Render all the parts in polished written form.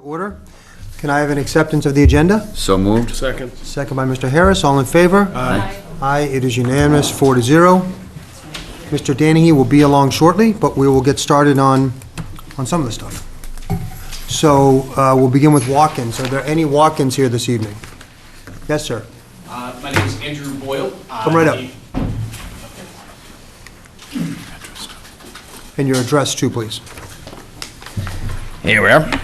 Order. Can I have an acceptance of the agenda? So moved. Second. Second by Mr. Harris. All in favor? Aye. Aye. It is unanimous, 4-0. Mr. Danahy will be along shortly, but we will get started on some of the stuff. So we'll begin with walk-ins. Are there any walk-ins here this evening? Yes, sir. My name is Andrew Boyle. Come right up. And your address too, please. Here we are.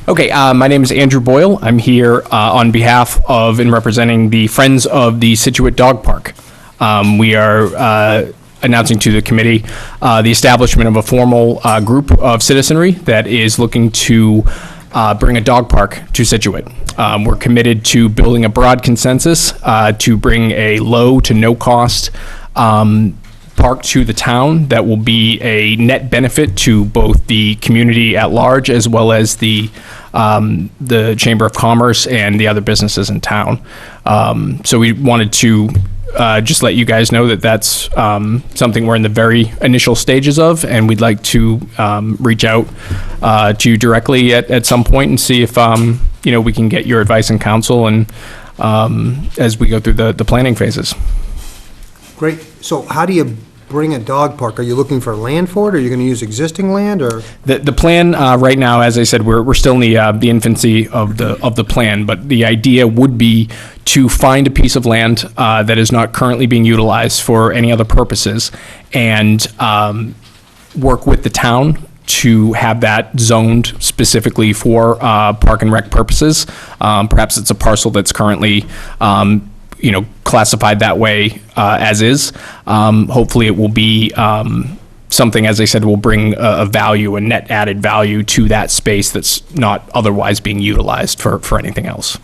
Okay, my name is Andrew Boyle. I'm here on behalf of and representing the Friends of the Scituate Dog Park. We are announcing to the committee the establishment of a formal group of citizenry that is looking to bring a dog park to Scituate. We're committed to building a broad consensus to bring a low to no cost park to the town that will be a net benefit to both the community at large as well as the Chamber of Commerce and the other businesses in town. So we wanted to just let you guys know that that's something we're in the very initial stages of, and we'd like to reach out to you directly at some point and see if we can get your advice and counsel and as we go through the planning phases. Great. So how do you bring a dog park? Are you looking for land for it? Are you going to use existing land, or? The plan right now, as I said, we're still in the infancy of the plan, but the idea would be to find a piece of land that is not currently being utilized for any other purposes and work with the town to have that zoned specifically for park and rec purposes. Perhaps it's a parcel that's currently classified that way as is. Hopefully it will be something, as I said, will bring a value, a net added value to that space that's not otherwise being utilized for anything else.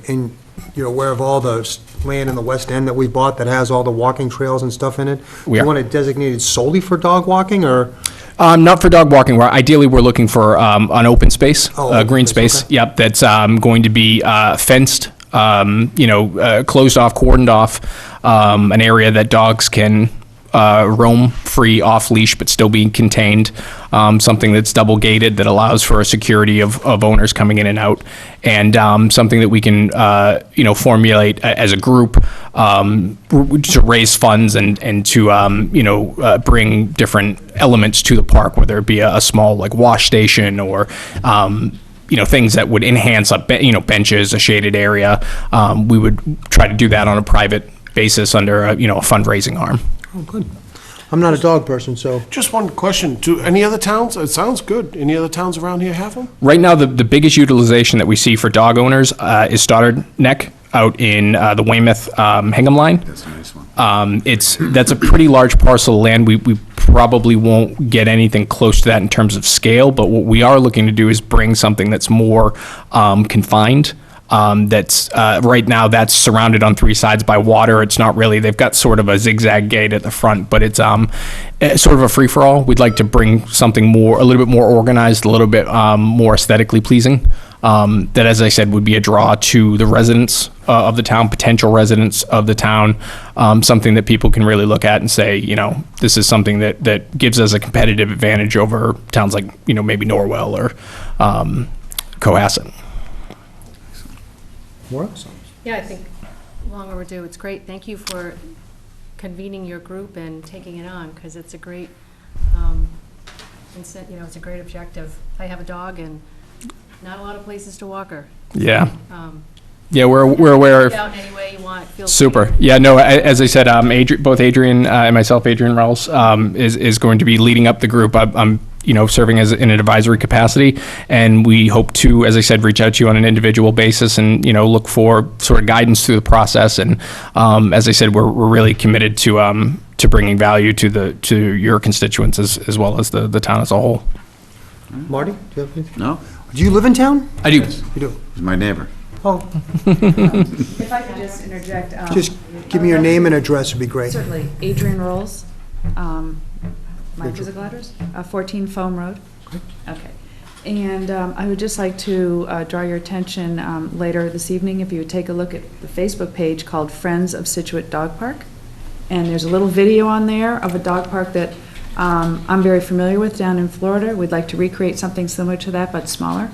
And you're aware of all the land in the West End that we bought that has all the walking trails and stuff in it? We are. You want it designated solely for dog walking, or? Not for dog walking. Ideally, we're looking for an open space, open green space, space. okay. Yep, that's going to be fenced. Closed off, cordoned off, an area that dogs can roam free off leash but still being contained, something that's double gated that allows for a security of owners coming in and out, and something that we can formulate as a group to raise funds and to bring different elements to the park, whether it be a small like wash station or things that would enhance benches, a shaded area. We would try to do that on a private basis under a fundraising arm. Oh, good. I'm not a dog person, so. Just one question. Do any other towns, it sounds good, any other towns around here have them? Right now, the biggest utilization that we see for dog owners is Stoddard Neck out in the Weymouth Hingham line. That's a nice one. That's a pretty large parcel of land. We probably won't get anything close to that in terms of scale, but what we are looking to do is bring something that's more confined. That's right now that's surrounded on three sides by water. It's not really, they've got sort of a zigzag gate at the front, but it's sort of a free-for-all. We'd like to bring something a little bit more organized, a little bit more aesthetically pleasing. That, as I said, would be a draw to the residents of the town, potential residents of the town, something that people can really look at and say, this is something that gives us a competitive advantage over towns like, maybe Norwell or Cohasset. More? Yeah, I think long overdue. It's great. Thank you for convening your group and taking it on, because it's a great, it's a great objective. I have a dog and not a lot of places to walk her. Yeah. Yeah, we're aware of. Out in any way you want. Feel Super. free. Yeah, no, as I said, both Adrian and myself, Adrian Rawls, is going to be leading up the group. I'm serving in an advisory capacity, and we hope to, as I said, reach out to you on an individual basis and, look for sort of guidance through the process. And as I said, we're really committed to bringing value to your constituents as well as the town as a whole. Marty, do you have anything? No? Do you live in town? I do. You do? He's my neighbor. Oh, If I could just interject. just give me your name and address would be great. Certainly. Adrian Rolls, my physical address, 14 Foam Road. Okay. And I would just like to draw your attention later this evening, if you would take a look at the Facebook page called Friends of Scituate Dog Park. And there's a little video on there of a dog park that I'm very familiar with down in Florida. We'd like to recreate something similar to that, but smaller.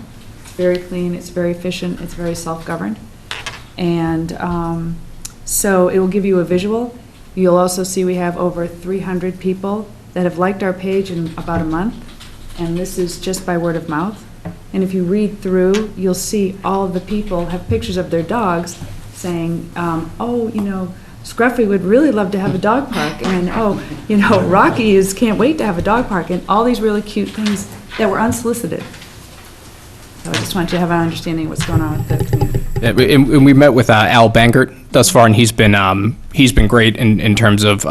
very clean, it's very efficient, it's very self-governed. And so it will give you a visual. You'll also see we have over 300 people that have liked our page in about a month, and this is just by word of mouth. And if you read through, you'll see all of the people have pictures of their dogs saying, oh, Scruffy would really love to have a dog park, and Rocky can't wait to have a dog park, and all these really cute things that were unsolicited. So I just want you to have an understanding of what's going on with the community. Yeah, and we met with Al Bankert thus far, and he's been great in terms of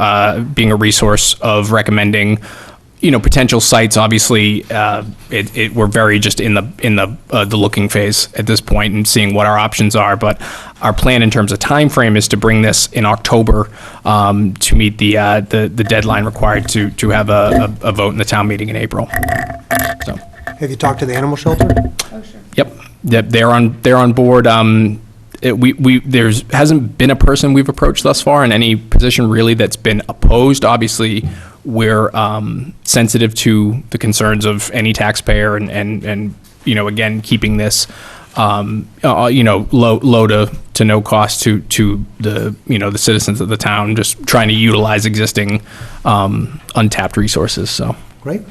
being a resource of recommending, potential sites. Obviously, we're very just in the looking phase at this point and seeing what our options are. But our plan in terms of time frame is to bring this in October to meet the deadline required to have a vote in the town meeting in April. So. Have you talked to the animal shelter? Oh, sure. Yep, they're on board. There hasn't been a person we've approached thus far in any position really that's been opposed. Obviously, we're sensitive to the concerns of any taxpayer and again, keeping this low to no cost to the citizens of the town, just trying to utilize existing untapped resources. So Great.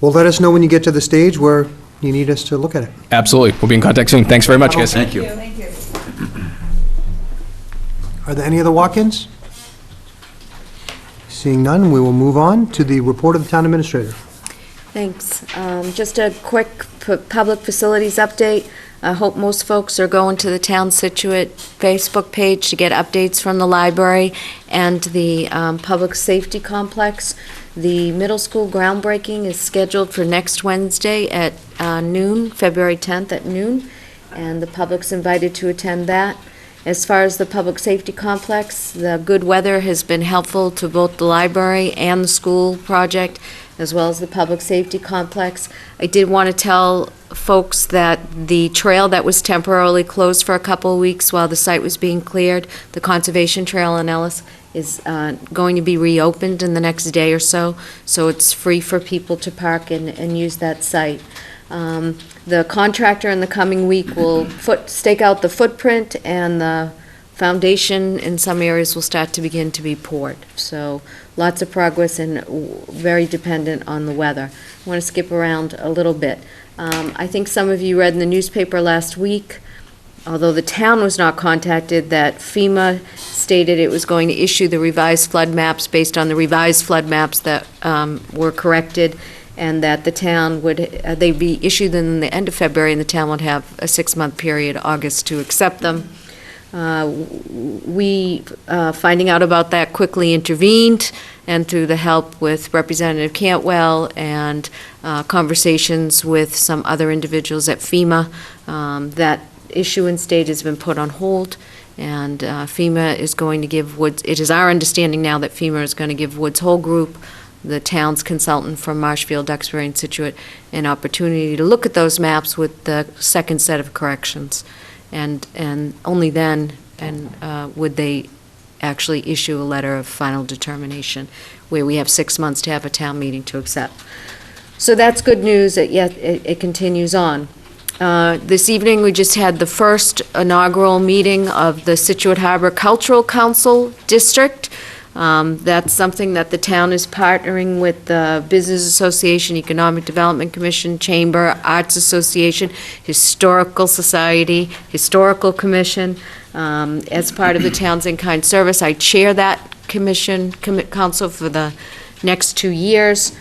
Well, let us know when you get to the stage where you need us to look at it. absolutely, we'll be in contact soon. Thanks very much, guys. Thank you. Thank you. Are there any other walk-ins? Seeing none, we will move on to the report of the town administrator. Thanks. Just a quick public facilities update. I hope most folks are going to the Town Scituate Facebook page to get updates from the library and the public safety complex. The middle school groundbreaking is scheduled for next Wednesday at noon, February 10th at noon, and the public's invited to attend that. As far as the public safety complex, the good weather has been helpful to both the library and the school project, as well as the public safety complex. I did want to tell folks that the trail that was temporarily closed for a couple of weeks while the site was being cleared, the Conservation Trail in Ellis, is going to be reopened in the next day or so, so it's free for people to park and use that site. The contractor in the coming week will stake out the footprint, and the foundation in some areas will start to begin to be poured. So lots of progress and very dependent on the weather. I want to skip around a little bit. I think some of you read in the newspaper last week, although the town was not contacted, that FEMA stated it was going to issue the revised flood maps based on the revised flood maps that were corrected, and that the town would, they'd be issued in the end of February, and the town would have a 6-month period, August, to accept them. We, finding out about that, quickly intervened, and through the help with Representative Cantwell and conversations with some other individuals at FEMA, that issuance date has been put on hold, and FEMA is going to give Woods, it is our understanding now that FEMA is going to give Woods Hole Group, the town's consultant from Marshfield, Duxbury, and Scituate, an opportunity to look at those maps with the second set of corrections. And only then would they actually issue a letter of final determination, where we have 6 months to have a town meeting to accept. So that's good news, that yet it continues on. This evening, we just had the first inaugural meeting of the Scituate Harbor Cultural Council District. That's something that the town is partnering with the Business Association, Economic Development Commission, Chamber, Arts Association, Historical Society, Historical Commission, as part of the town's in-kind service. I chair that council for the next 2 years.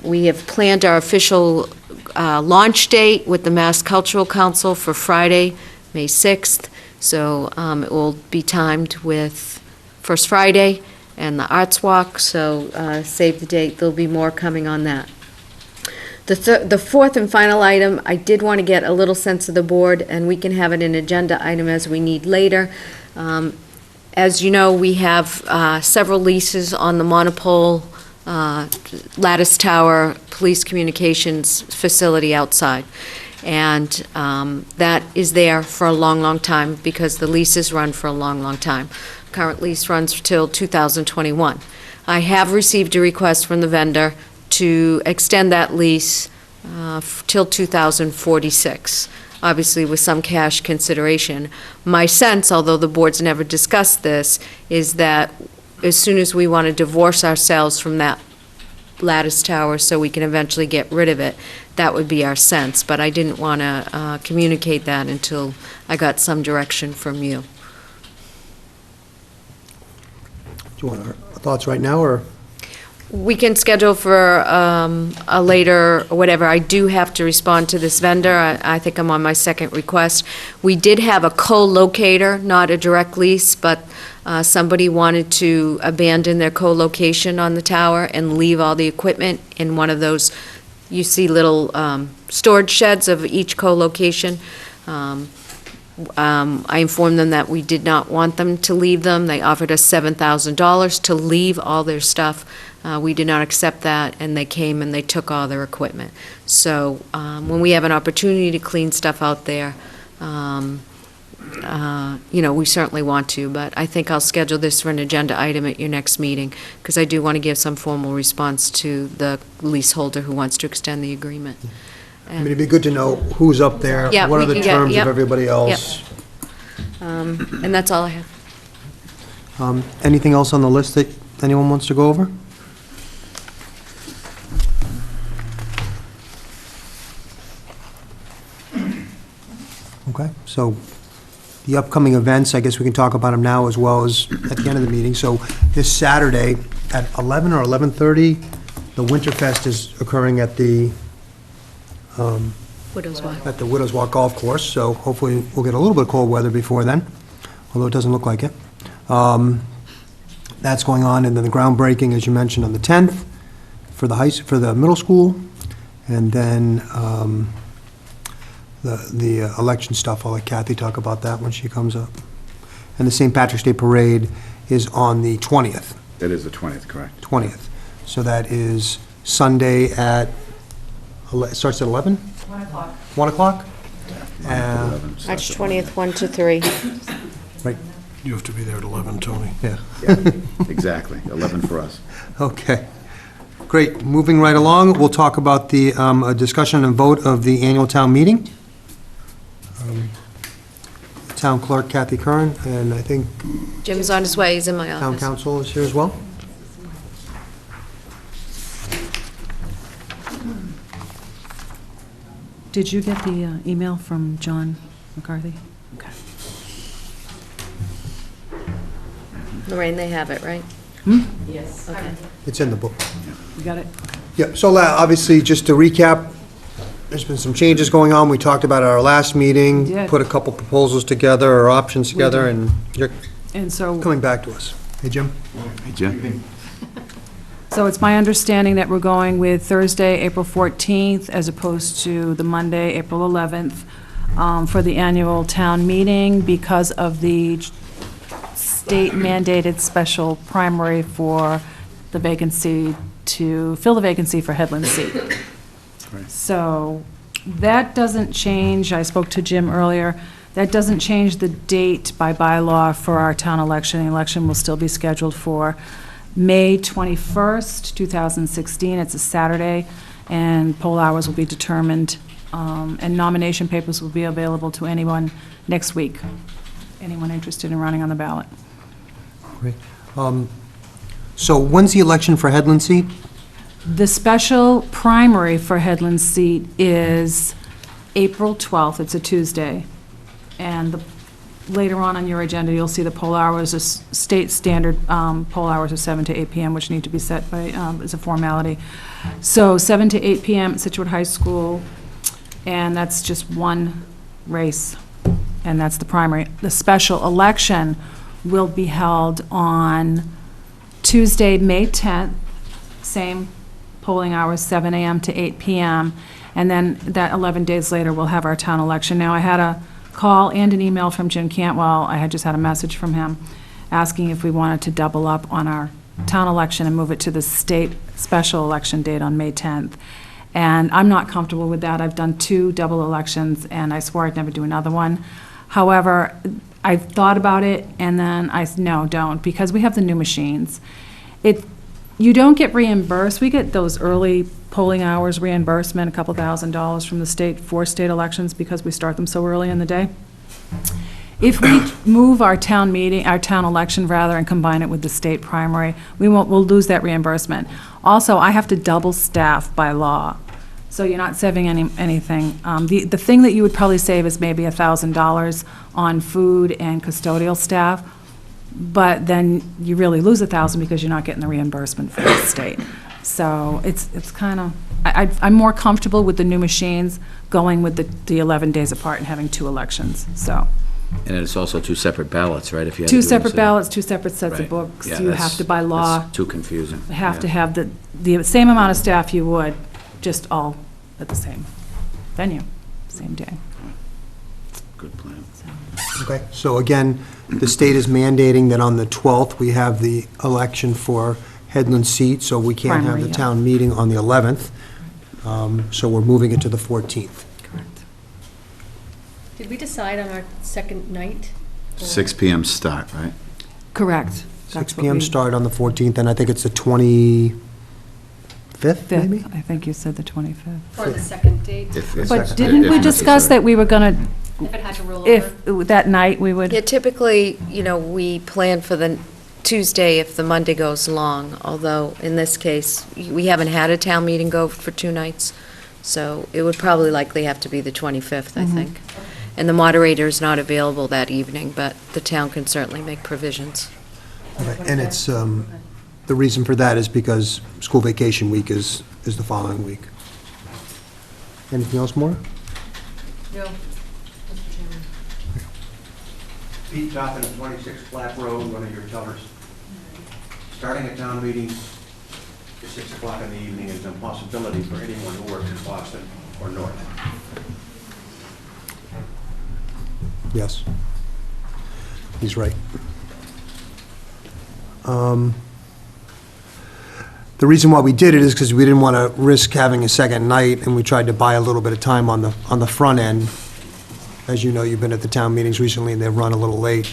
We have planned our official launch date with the Mass Cultural Council for Friday, May 6th. So it will be timed with First Friday and the Arts Walk, so save the date. There'll be more coming on that. The fourth and final item, I did want to get a little sense of the board, and we can have it an agenda item as we need later. As you know, we have several leases on the Monopole Lattice Tower Police Communications facility outside. And that is there for a long, long time, because the leases run for a long, long time. Current lease runs till 2021. I have received a request from the vendor to extend that lease till 2046, obviously with some cash consideration. My sense, although the board's never discussed this, is that as soon as we want to divorce ourselves from that lattice tower so we can eventually get rid of it, that would be our sense. But I didn't want to communicate that until I got some direction from you. Do you want our thoughts right now, or? We can schedule for a later, whatever. I do have to respond to this vendor. I think I'm on my second request. We did have a co-locator, not a direct lease, but somebody wanted to abandon their co-location on the tower and leave all the equipment in one of those, you see little storage sheds of each co-location. I informed them that we did not want them to leave them. They offered us $7,000 to leave all their stuff. We did not accept that, and they came and they took all their equipment. So when we have an opportunity to clean stuff out there, we certainly want to, but I think I'll schedule this for an agenda item at your next meeting, because I do want to give some formal response to the leaseholder who wants to extend the agreement. I mean, it'd be good to know who's up there, Yeah, what are we the can get- terms of yep, everybody else. And that's all I have. Anything else on the list that anyone wants to go over? Okay, so the upcoming events, I guess we can talk about them now as well as at the end of the meeting. So this Saturday at 11 or 11:30, the Winterfest is occurring at the Widow's Walk. Widow's Walk Golf Course, so hopefully we'll get a little bit of cold weather before then, although it doesn't look like it. That's going on, and then the groundbreaking, as you mentioned, on the 10th for the middle school, and then the election stuff, I'll let Kathy talk about that when she comes up. And the St. Patrick's Day Parade is on the 20th. That is the 20th, correct? 20th. So that is Sunday at, it starts at 11? 1 o'clock. 1 o'clock? March 20th, 1 to 3. Right, You have to be there at 11, Tony. yeah. Yeah, exactly, 11 for us. Okay. Great. Moving right along, we'll talk about the a discussion and vote of the annual town meeting. Town clerk Kathy Curran, and I think Jim's on his way, he's in my town office. council is here as well. Did you get the email from John McCarthy? Okay. Lorraine, they have it, right? Yes. Okay. It's in the book. You got it? Yeah, so obviously, just to recap, there's been some changes going on. We talked about at our last meeting. We did. Put a couple proposals together, or options together, and you're And so, coming back to us. Hey, Jim? Hey, Jim? so it's my understanding that we're going with Thursday, April 14th, as opposed to the Monday, April 11th, for the annual town meeting because of the state mandated special primary for the vacancy, to fill the vacancy for Headland seat. Right. So that doesn't change, I spoke to Jim earlier, that doesn't change the date by bylaw for our town election. The election will still be scheduled for May 21st, 2016. It's a Saturday, and poll hours will be determined, and nomination papers will be available to anyone next week, anyone interested in running on the ballot. Great. So when's the election for Headland seat? The special primary for Headland seat is April 12th. It's a Tuesday. And later on your agenda, you'll see the poll hours, state standard poll hours are 7 to 8 p.m., which need to be set by, as a formality. So 7 to 8 p.m. at Scituate High School, and that's just one race, and that's the primary. The special election will be held on Tuesday, May 10th, same polling hours, 7 a.m. to 8 p.m., and then that 11 days later, we'll have our town election. Now, I had a call and an email from Jim Cantwell. I had just had a message from him asking if we wanted to double up on our town election and move it to the state special election date on May 10th. And I'm not comfortable with that. I've done 2 double elections, and I swore I'd never do another one. However, I've thought about it, and then I said, no, don't, because we have the new machines. You don't get reimbursed. We get those early polling hours reimbursement, a couple $1,000 from the state for state elections because we start them so early in the day. If we move our town meeting, our town election rather, and combine it with the state primary, we'll lose that reimbursement. Also, I have to double staff by law, so you're not saving anything. The thing that you would probably save is maybe $1,000 on food and custodial staff, but then you really lose $1,000 because you're not getting the reimbursement from the state. So it's kind of, I'm more comfortable with the new machines going with the 11 days apart and having 2 elections, so. And it's also 2 separate ballots, right? If you had to Two do them separate ballots, 2 separate sets of Right. books. Yeah, You that's- have to, by law, that's too confusing. have to Yeah. have the same amount of staff you would, just all at the same venue, same day. Good plan. Okay, so again, the state is mandating that on the 12th, we have the election for Headland seat, so we can't have Primary, the yeah. town meeting on the 11th. So we're moving it to the 14th. Correct. Did we decide on our second night? 6 PM start, right? Correct. 6 That's what PM we- start on the 14th, and I think it's the 25th, maybe? 5th, I think you said the 25th. For the second date, But didn't we discuss that we were gonna, if it had to roll over? if, that night, we would? Yeah, typically, we plan for the Tuesday if the Monday goes long, although in this case, we haven't had a town meeting go for 2 nights, so it would probably likely have to be the 25th, I think. And the moderator is not available that evening, but the town can certainly make provisions. Okay, and it's, the reason for that is because school vacation week is the following week. Anything else more? No, Mr. Chairman. Pete Toppin, 26 Flat Road, one of your tellers. Starting a town meeting at 6 o'clock in the evening is an impossibility for anyone who works in Boston or north. Yes. He's right. The reason why we did it is because we didn't want to risk having a second night, and we tried to buy a little bit of time on the front end. As you know, you've been at the town meetings recently, and they've run a little late,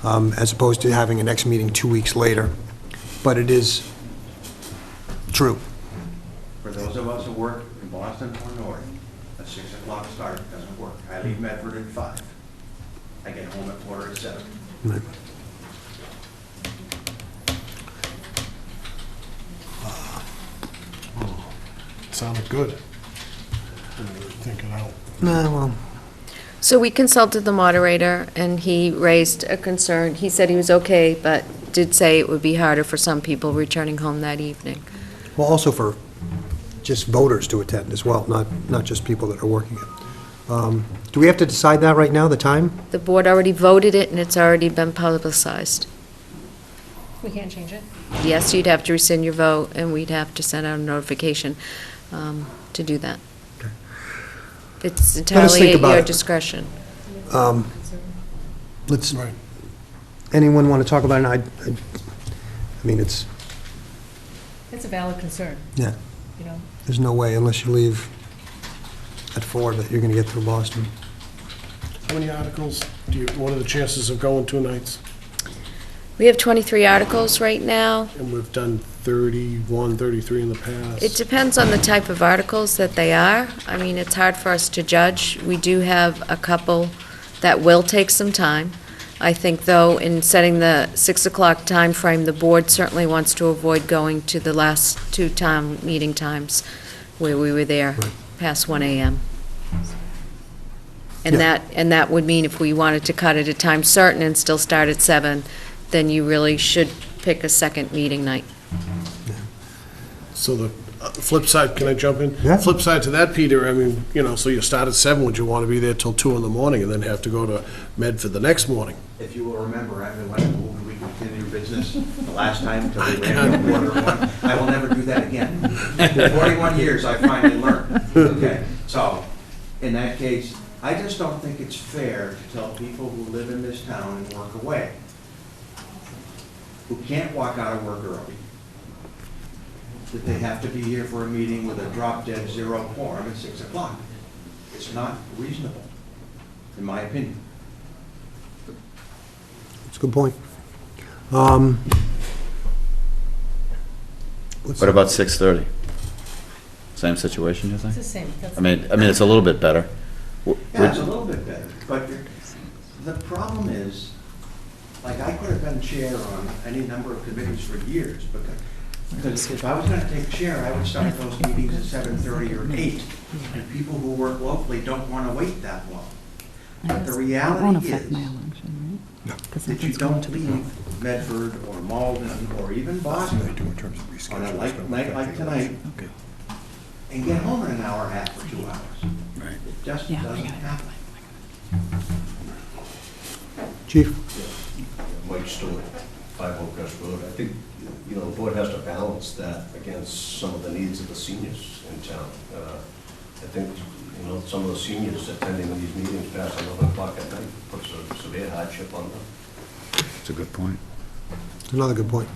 as opposed to having a next meeting 2 weeks later. But it is true. For those of us who work in Boston or north, a 6 o'clock start doesn't work. I leave Medford at 5. I get home at 6:45. Right. Sounded good. Thinking out. Nah, well, So we consulted the moderator, and he raised a concern. He said he was okay, but did say it would be harder for some people returning home that evening. well, also for just voters to attend as well, not just people that are working it. Do we have to decide that right now, the time? The board already voted it, and it's already been publicized. We can't change it? Yes, you'd have to rescind your vote, and we'd have to send out a notification to do that. Okay. It's think entirely at about your it. discretion. Let's, Right. anyone want to talk about it? I mean, it's, It's a valid concern, yeah, you know? there's no way unless you leave at 4 that you're going to get through Boston. How many articles what are the chances of going 2 nights? We have 23 articles right now. And we've done 31, 33 in the past. It depends on the type of articles that they are. I mean, it's hard for us to judge. We do have a couple that will take some time. I think, though, in setting the 6 o'clock time frame, the board certainly wants to avoid going to the last 2 town meeting times where we were there past 1 AM. And Yeah. that would mean if we wanted to cut at a time certain and still start at 7, then you really should pick a second meeting night. So the flip side, can I jump in? Yeah. Flip side to that, Peter, I mean, so you start at 7, would you want to be there till 2 in the morning and then have to go to Medford the next morning? If you will remember, I went to we continued business the last time until they ran out of water. I will never do that again. In 41 years, I finally learned. Okay, so in that case, I just don't think it's fair to tell people who live in this town and work away, who can't walk out of work early, that they have to be here for a meeting with a drop-dead zero quorum at 6 o'clock. It's not reasonable, in my opinion. That's a good point. What about 6:30? Same situation, you think? It's the same. I mean, it's a little bit better. Yeah, it's a little bit better, but the problem is, like, I could have been chair on any number of committees for years, because if I was gonna take chair, I would start those meetings at 7:30 or 8, and people who work locally don't wanna wait that long. But the It won't reality affect my is election, right? Because that you don't leave Medford or Malden or even Boston on a night like tonight and get home in an hour and a half or 2 hours. Right. It just Yeah, I doesn't got it. happen. Chief? Mike Stewart, 5 Oakcrest Road. I think, the board has to balance that against some of the needs of the seniors in town. I think, some of the seniors attending these meetings past 11 o'clock at night puts a severe hardship on them. It's a good point. Another good point.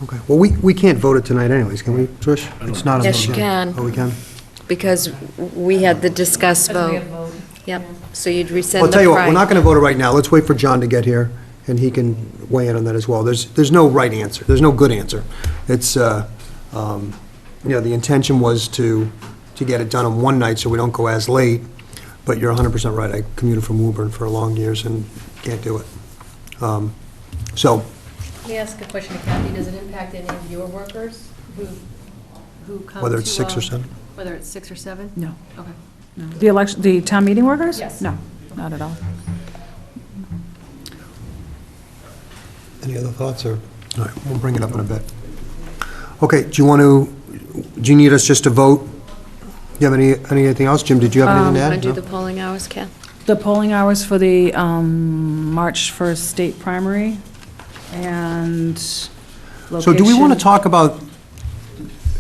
Okay, well, we can't vote it tonight anyways, can we, Trish? It's not a Yes, you motion. can. Oh, we can? Because we had the discuss Because we vote. have vote. Yep, so you'd rescind the I'll tell you what, we're prior. not going to vote it right now. Let's wait for John to get here, and he can weigh in on that as well. There's no right answer. There's no good answer. It's, the intention was to get it done on one night so we don't go as late, but you're 100% right. I commuted from Woburn for long years and can't do it. So, Let me ask a question to Kathy. Does it impact any of your workers who come to... whether it's 6 or 7? Whether it's 6 or 7? No. Okay. No. The town meeting workers? Yes. No, not at all. Any other thoughts, or? All right, we'll bring it up in a bit. Okay, do you need us just to vote? Do you have anything else?Im, did you have anything to add? Want to do No? the polling hours, Kath? The polling hours for the March 1st state primary and location. So do we want to talk about,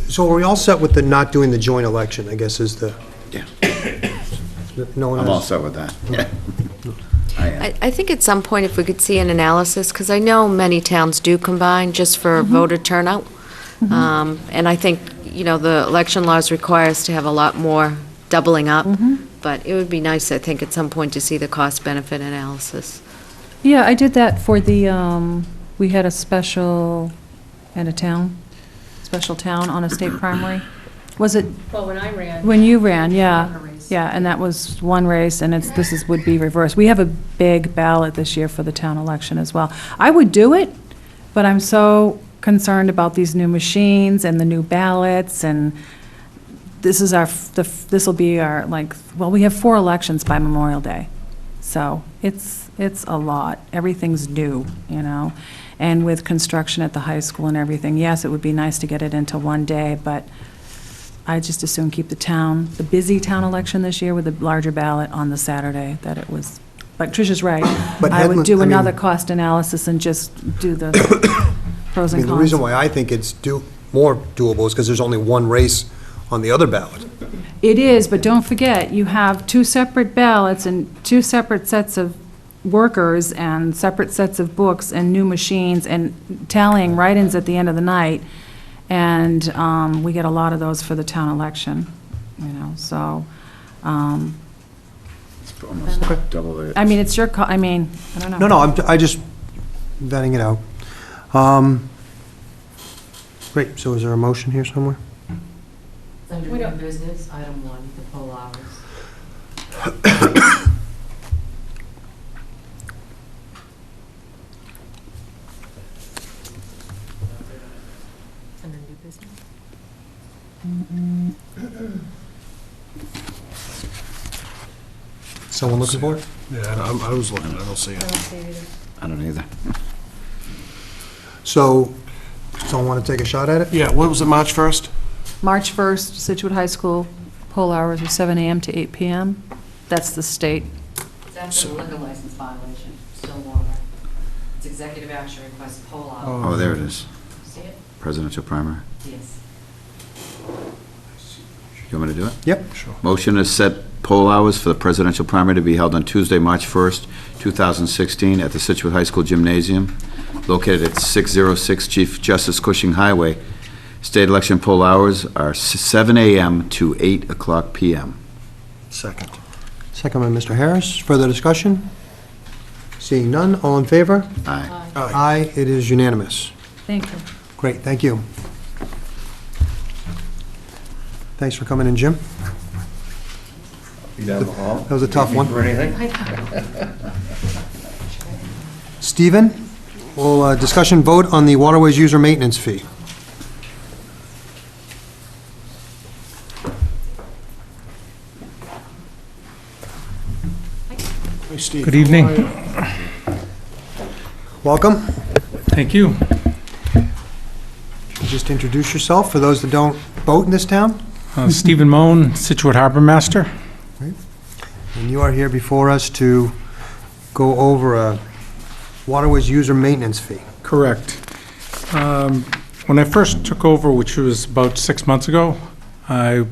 so are we all set with the not doing the joint election, I guess is the... Yeah. No one I'm all has? set with that. Yeah. I am. I think at some point, if we could see an analysis, because I know many towns do combine just for voter turnout. And I think, the election laws require us to have a lot more doubling up. But it would be nice, I think, at some point to see the cost-benefit analysis. Yeah, I did that for the, we had a special town on a state primary. Was it Well, when I ran... when you ran? Yeah. One race. Yeah, and that was one race, and would be reversed. We have a big ballot this year for the town election as well. I would do it, but I'm so concerned about these new machines and the new ballots, and this will be our, we have 4 elections by Memorial Day. So it's a lot. Everything's new, and with construction at the high school and everything, yes, it would be nice to get it into one day, but I just as soon keep the busy town election this year with a larger ballot on the Saturday that it was. But Tricia's right. But I would do Headland- I mean- another cost analysis and just do the pros I and mean, cons. the reason why I think it's more doable is because there's only one race on the other ballot. It is, but don't forget, you have 2 separate ballots and 2 separate sets of workers and separate sets of books and new machines and tallying write-ins at the end of the night. And we get a lot of those for the town election, so, It's almost double it. I mean, it's your call, I don't know. No, I just vetting it out. Great, so is there a motion here somewhere? Under We new don't- business, item 1, the poll hours. Under new business. Someone looking for it? Yeah, I was looking, I don't see I it. don't see it either. I don't either. So, someone want to take a shot at it? Yeah, what was it, March 1st? March 1st, Scituate High School, poll hours are 7 a.m. to 8 p.m. That's the state. It's after the liquor license violation, still longer. It's executive action request poll hours. Oh, there it is. See it? Presidential primary. Yes. You want me to do it? Yep. Sure. Motion is set poll hours for the presidential primary to be held on Tuesday, March 1st, 2016, at the Scituate High School Gymnasium, located at 606 Chief Justice Cushing Highway. State election poll hours are 7 a.m. to 8 o'clock p.m. Second. Second by Mr. Harris. Further discussion? Seeing none, all in favor? Aye. Aye, it is unanimous. Thank you. Great, thank you. Thanks for coming in, Jim. Be down the hall. That was a tough one. For anything? Stephen, will discussion vote on the waterways user maintenance fee. Hey, Steve. Good evening. How are you? Welcome. Thank you. Just introduce yourself for those that don't boat in this town. Stephen Moan, Scituate Harbor Master. And you are here before us to go over a waterways user maintenance fee. Correct. When I first took over, which was about 6 months ago, I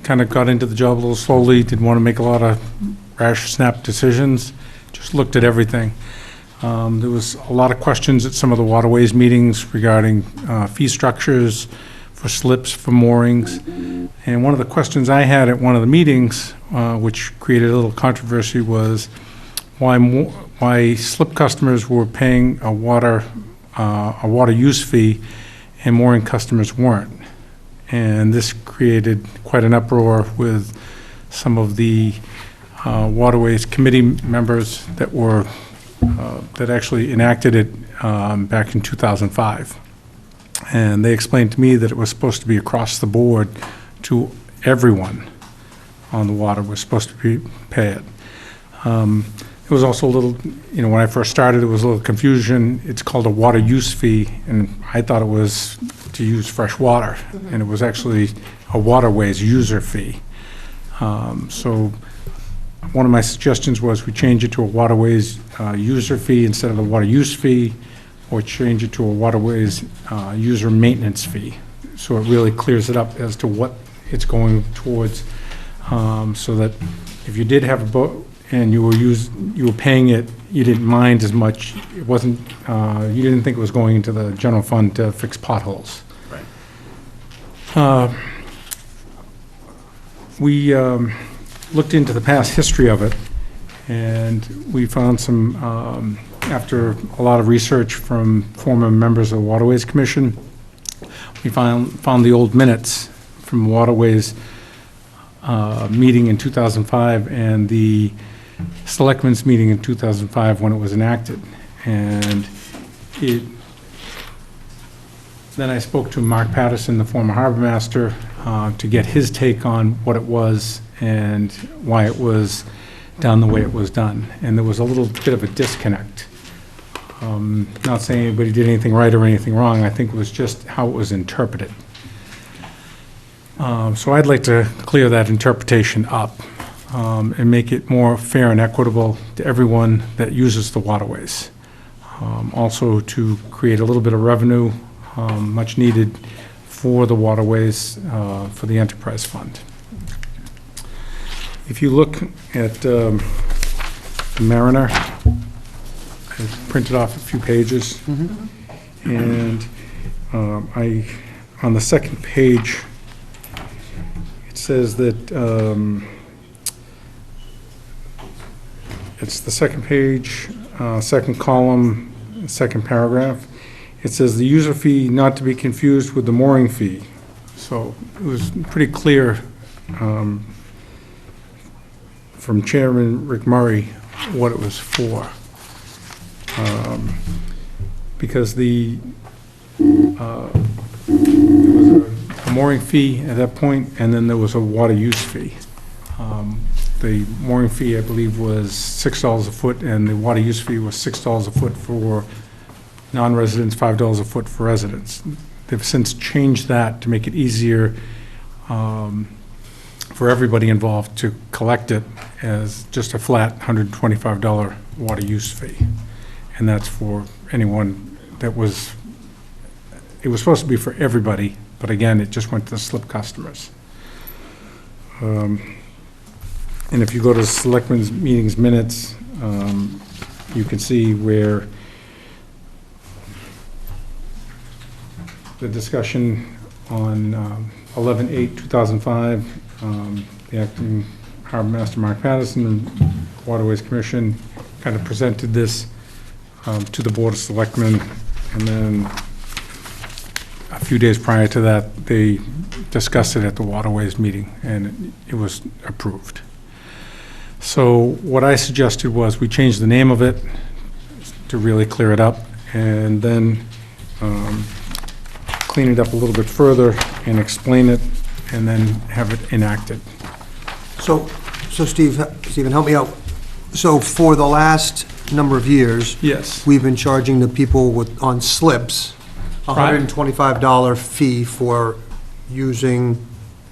kind of got into the job a little slowly, didn't want to make a lot of rash, snap decisions, just looked at everything. There was a lot of questions at some of the waterways meetings regarding fee structures for slips, for moorings. And one of the questions I had at one of the meetings, which created a little controversy, was why slip customers were paying a water use fee and mooring customers weren't. And this created quite an uproar with some of the waterways committee members that were that actually enacted it back in 2005. And they explained to me that it was supposed to be across the board to everyone on the water was supposed to pay it. It was also a little, when I first started, there was a little confusion. It's called a water use fee, and I thought it was to use fresh water, and it was actually a waterways user fee. So one of my suggestions was we change it to a waterways user fee instead of a water use fee, or change it to a waterways user maintenance fee. So it really clears it up as to what it's going towards, so that if you did have a boat and you were paying it, you didn't mind as much. It wasn't, you didn't think it was going into the general fund to fix potholes. Right. We looked into the past history of it, and we found some, after a lot of research from former members of the Waterways Commission, we found the old minutes from Waterways meeting in 2005 and the Selectmen's meeting in 2005 when it was enacted. And then I spoke to Mark Patterson, the former harbor master, to get his take on what it was and why it was done the way it was done. And there was a little bit of a disconnect. Not saying anybody did anything right or anything wrong. I think it was just how it was interpreted. So I'd like to clear that interpretation up and make it more fair and equitable to everyone that uses the waterways. Also to create a little bit of revenue, much needed for the waterways, for the enterprise fund. If you look at the Mariner, I printed off a few pages, and on the second page, it says that it's the second page, second column, second paragraph. It says the user fee not to be confused with the mooring fee. So it was pretty clear from Chairman Rick Murray what it was for. Because there was a mooring fee at that point, and then there was a water use fee. The mooring fee, I believe, was $6 a foot, and the water use fee was $6 a foot for non-residents, $5 a foot for residents. They've since changed that to make it easier for everybody involved to collect it as just a flat $125 water use fee. And that's for anyone that was, it was supposed to be for everybody, but again, it just went to the slip customers. And if you go to Selectmen's meetings minutes, you can see where the discussion on 11/8/2005, the acting harbor master Mark Patterson and Waterways Commission kind of presented this to the Board of Selectmen, and then a few days prior to that, they discussed it at the Waterways meeting, and it was approved. So what I suggested was we change the name of it to really clear it up, and then clean it up a little bit further and explain it, and then have it enacted. So Stephen, help me out. So for the last number of years, Yes. we've been charging the people on slips a Right. $125 fee for using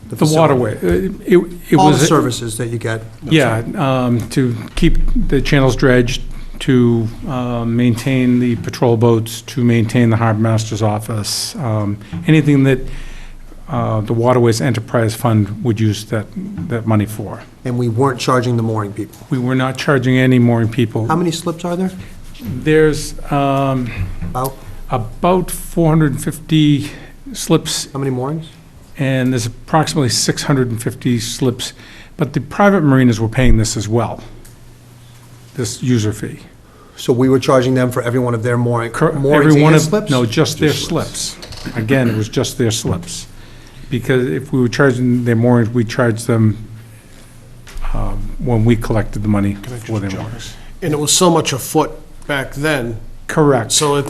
the The facility. waterway, it All the was. services that you get. Yeah, to keep the channels dredged, to maintain the patrol boats, to maintain the harbor master's office, anything that the Waterways Enterprise Fund would use that money for. And we weren't charging the mooring people. We were not charging any mooring people. How many slips are there? There's About, about 450 slips, how many moorings? and there's approximately 650 slips, but the private marinas were paying this as well, this user fee. So we were charging them for every one of their moorings Every one and of slips? No, just their slips. Again, it was just their slips. Because if we were charging their moorings, we charged them when we collected the money for their moorings. And it was so much a foot back then, Correct. so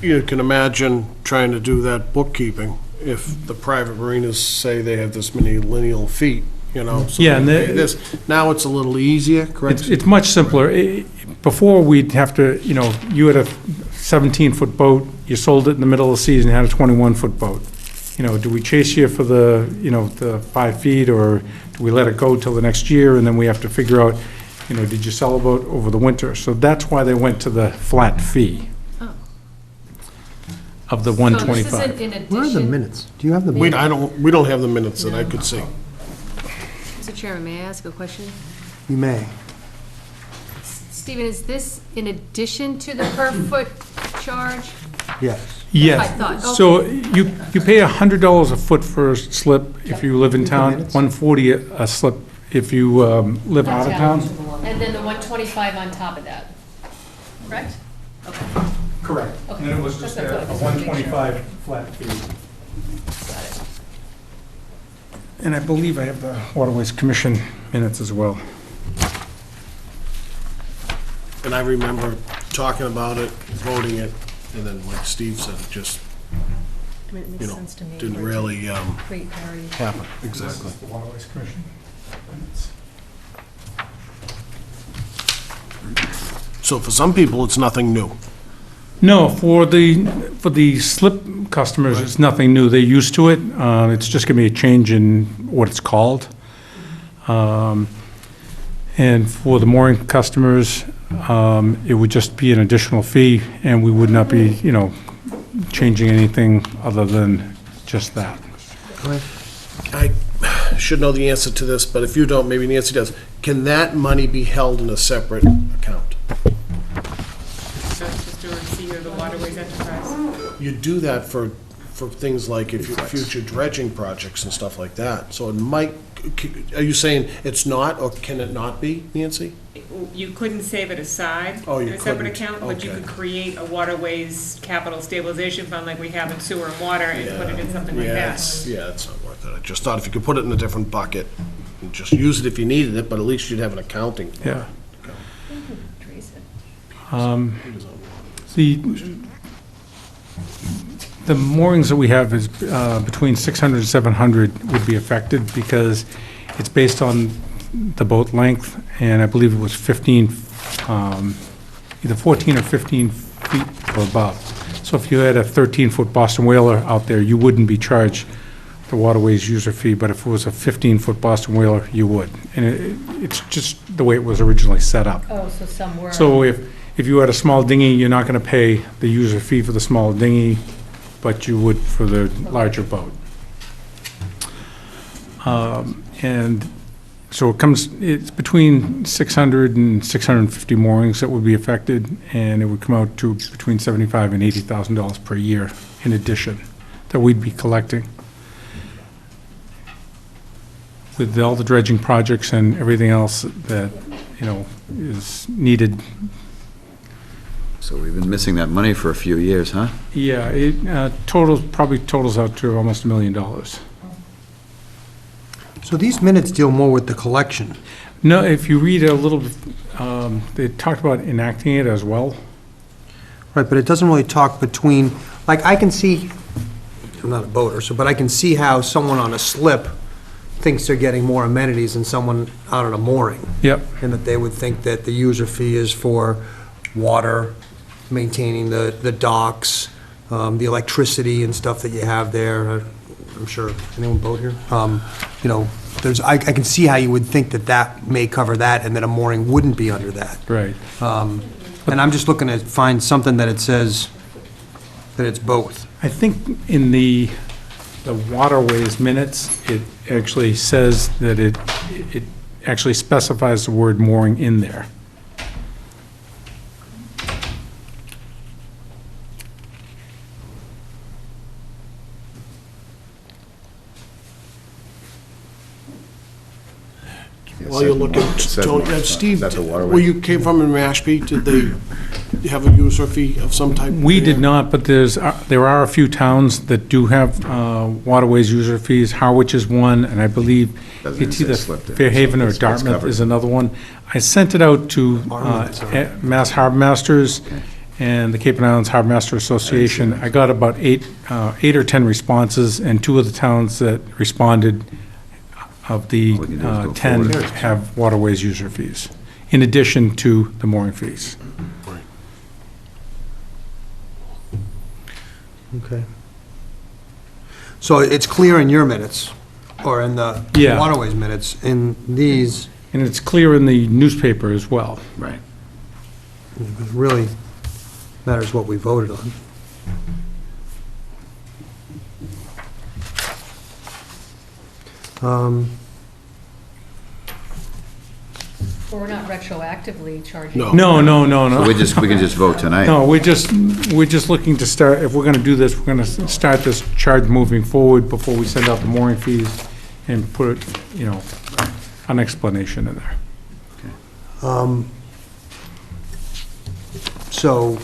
you can imagine trying to do that bookkeeping if the private marinas say they have this many lineal feet, so Yeah, and they pay this. Now it's a little easier, correct? It's much simpler. Before, we'd have to, you had a 17-foot boat, you sold it in the middle of the season, had a 21-foot boat. Do we chase you for the 5 feet, or do we let it go till the next year, and then we have to figure out, did you sell a boat over the winter? So that's why they went to the flat fee of the So this isn't 125. in addition? Where are the minutes? Do you have the We minutes? don't have the minutes that I could see. Mr. Chairman, may I ask a question? You may. Stephen, is this in addition to the per-foot charge? Yes. Yeah. I thought, So you pay $100 a foot for a slip if you live in town, minutes? $140 a slip if you live out of town. And then the 125 on top of that, correct? Okay, Correct. Okay. And then it was just That's a what I thought. Just wanted to make sure. 125 flat fee. got it. And I believe I have the Waterways Commission minutes as well. And I remember talking about it, voting it, and then like Steve said, it just, I mean, it makes sense to me. didn't for it to really create parity. happen. Exactly. The Waterways Commission minutes. So for some people, it's nothing new. No, for the slip customers, it's nothing new. They're used to it. It's just going to be a change in what it's called. And for the mooring customers, it would just be an additional fee, and we would not be, changing anything other than just that. I should know the answer to this, but if you don't, maybe Nancy does. Can that money be held in a separate account? Just a receipt of the Waterways Enterprise. You do that for things like if you future dredging projects and stuff like that. So it might, are you saying it's not, or can it not be, Nancy? You couldn't save it aside Oh, you in a separate couldn't. account, but you Okay. could create a Waterways Capital Stabilization Fund like we have in sewer and water and put it in something like that. Yeah, it's not worth it. I just thought if you could put it in a different bucket, and just use it if you needed it, but at least you'd have an accounting. for it. Yeah. Trace it. The moorings that we have is between 600 and 700 would be affected because it's based on the boat length, and I believe it was 15, either 14 or 15 feet or above. So if you had a 13-foot Boston whaler out there, you wouldn't be charged the Waterways user fee, but if it was a 15-foot Boston whaler, you would. And it's just the way it was originally set up. Oh, so some were. So if you had a small dinghy, you're not going to pay the user fee for the small dinghy, but you would for the larger boat. And so it's between 600 and 650 moorings that would be affected, and it would come out to between $75,000 and $80,000 per year in addition that we'd be collecting. With all the dredging projects and everything else that, is needed. So we've been missing that money for a few years, huh? Yeah, it probably totals out to almost $1 million. So these minutes deal more with the collection. No, if you read a little, they talked about enacting it as well. Right, but it doesn't really talk between, like, I can see, I'm not a boater, so, but I can see how someone on a slip thinks they're getting more amenities than someone out on a mooring. Yep. And that they would think that the user fee is for water, maintaining the docks, the electricity and stuff that you have there. I'm sure, anyone boat here? You know, I can see how you would think that that may cover that and that a mooring wouldn't be under that. Right. And I'm just looking to find something that it says that it's both. I think in the waterways minutes, it actually says that it actually specifies the word mooring in there. While you're looking, Tony, Steve, That's a waterway. where you came from in Mashpee, did they have a user fee of some type? We there? did not, but there are a few towns that do have waterways user fees. Harwich is one, and I believe Doesn't it's say either slip there. Fairhaven or It's Dartmouth covered. is another one. I sent it out to Mass Harbor Masters and the Cape and Islands Harbor Master Association. I got about eight or 10 responses, and 2 of the towns that responded of the All we can do is go 10 forward. have waterways user fees, in addition to the mooring fees. Okay. So it's clear in your minutes, or in the Yeah. waterways minutes, in these, And it's clear in the newspaper as well. Right. it really matters what we voted on. Or we're not retroactively charging. No. No. We can just vote tonight. No, we're just looking to start, if we're gonna do this, we're gonna start this charge moving forward before we send out the mooring fees and put, an explanation in there. So,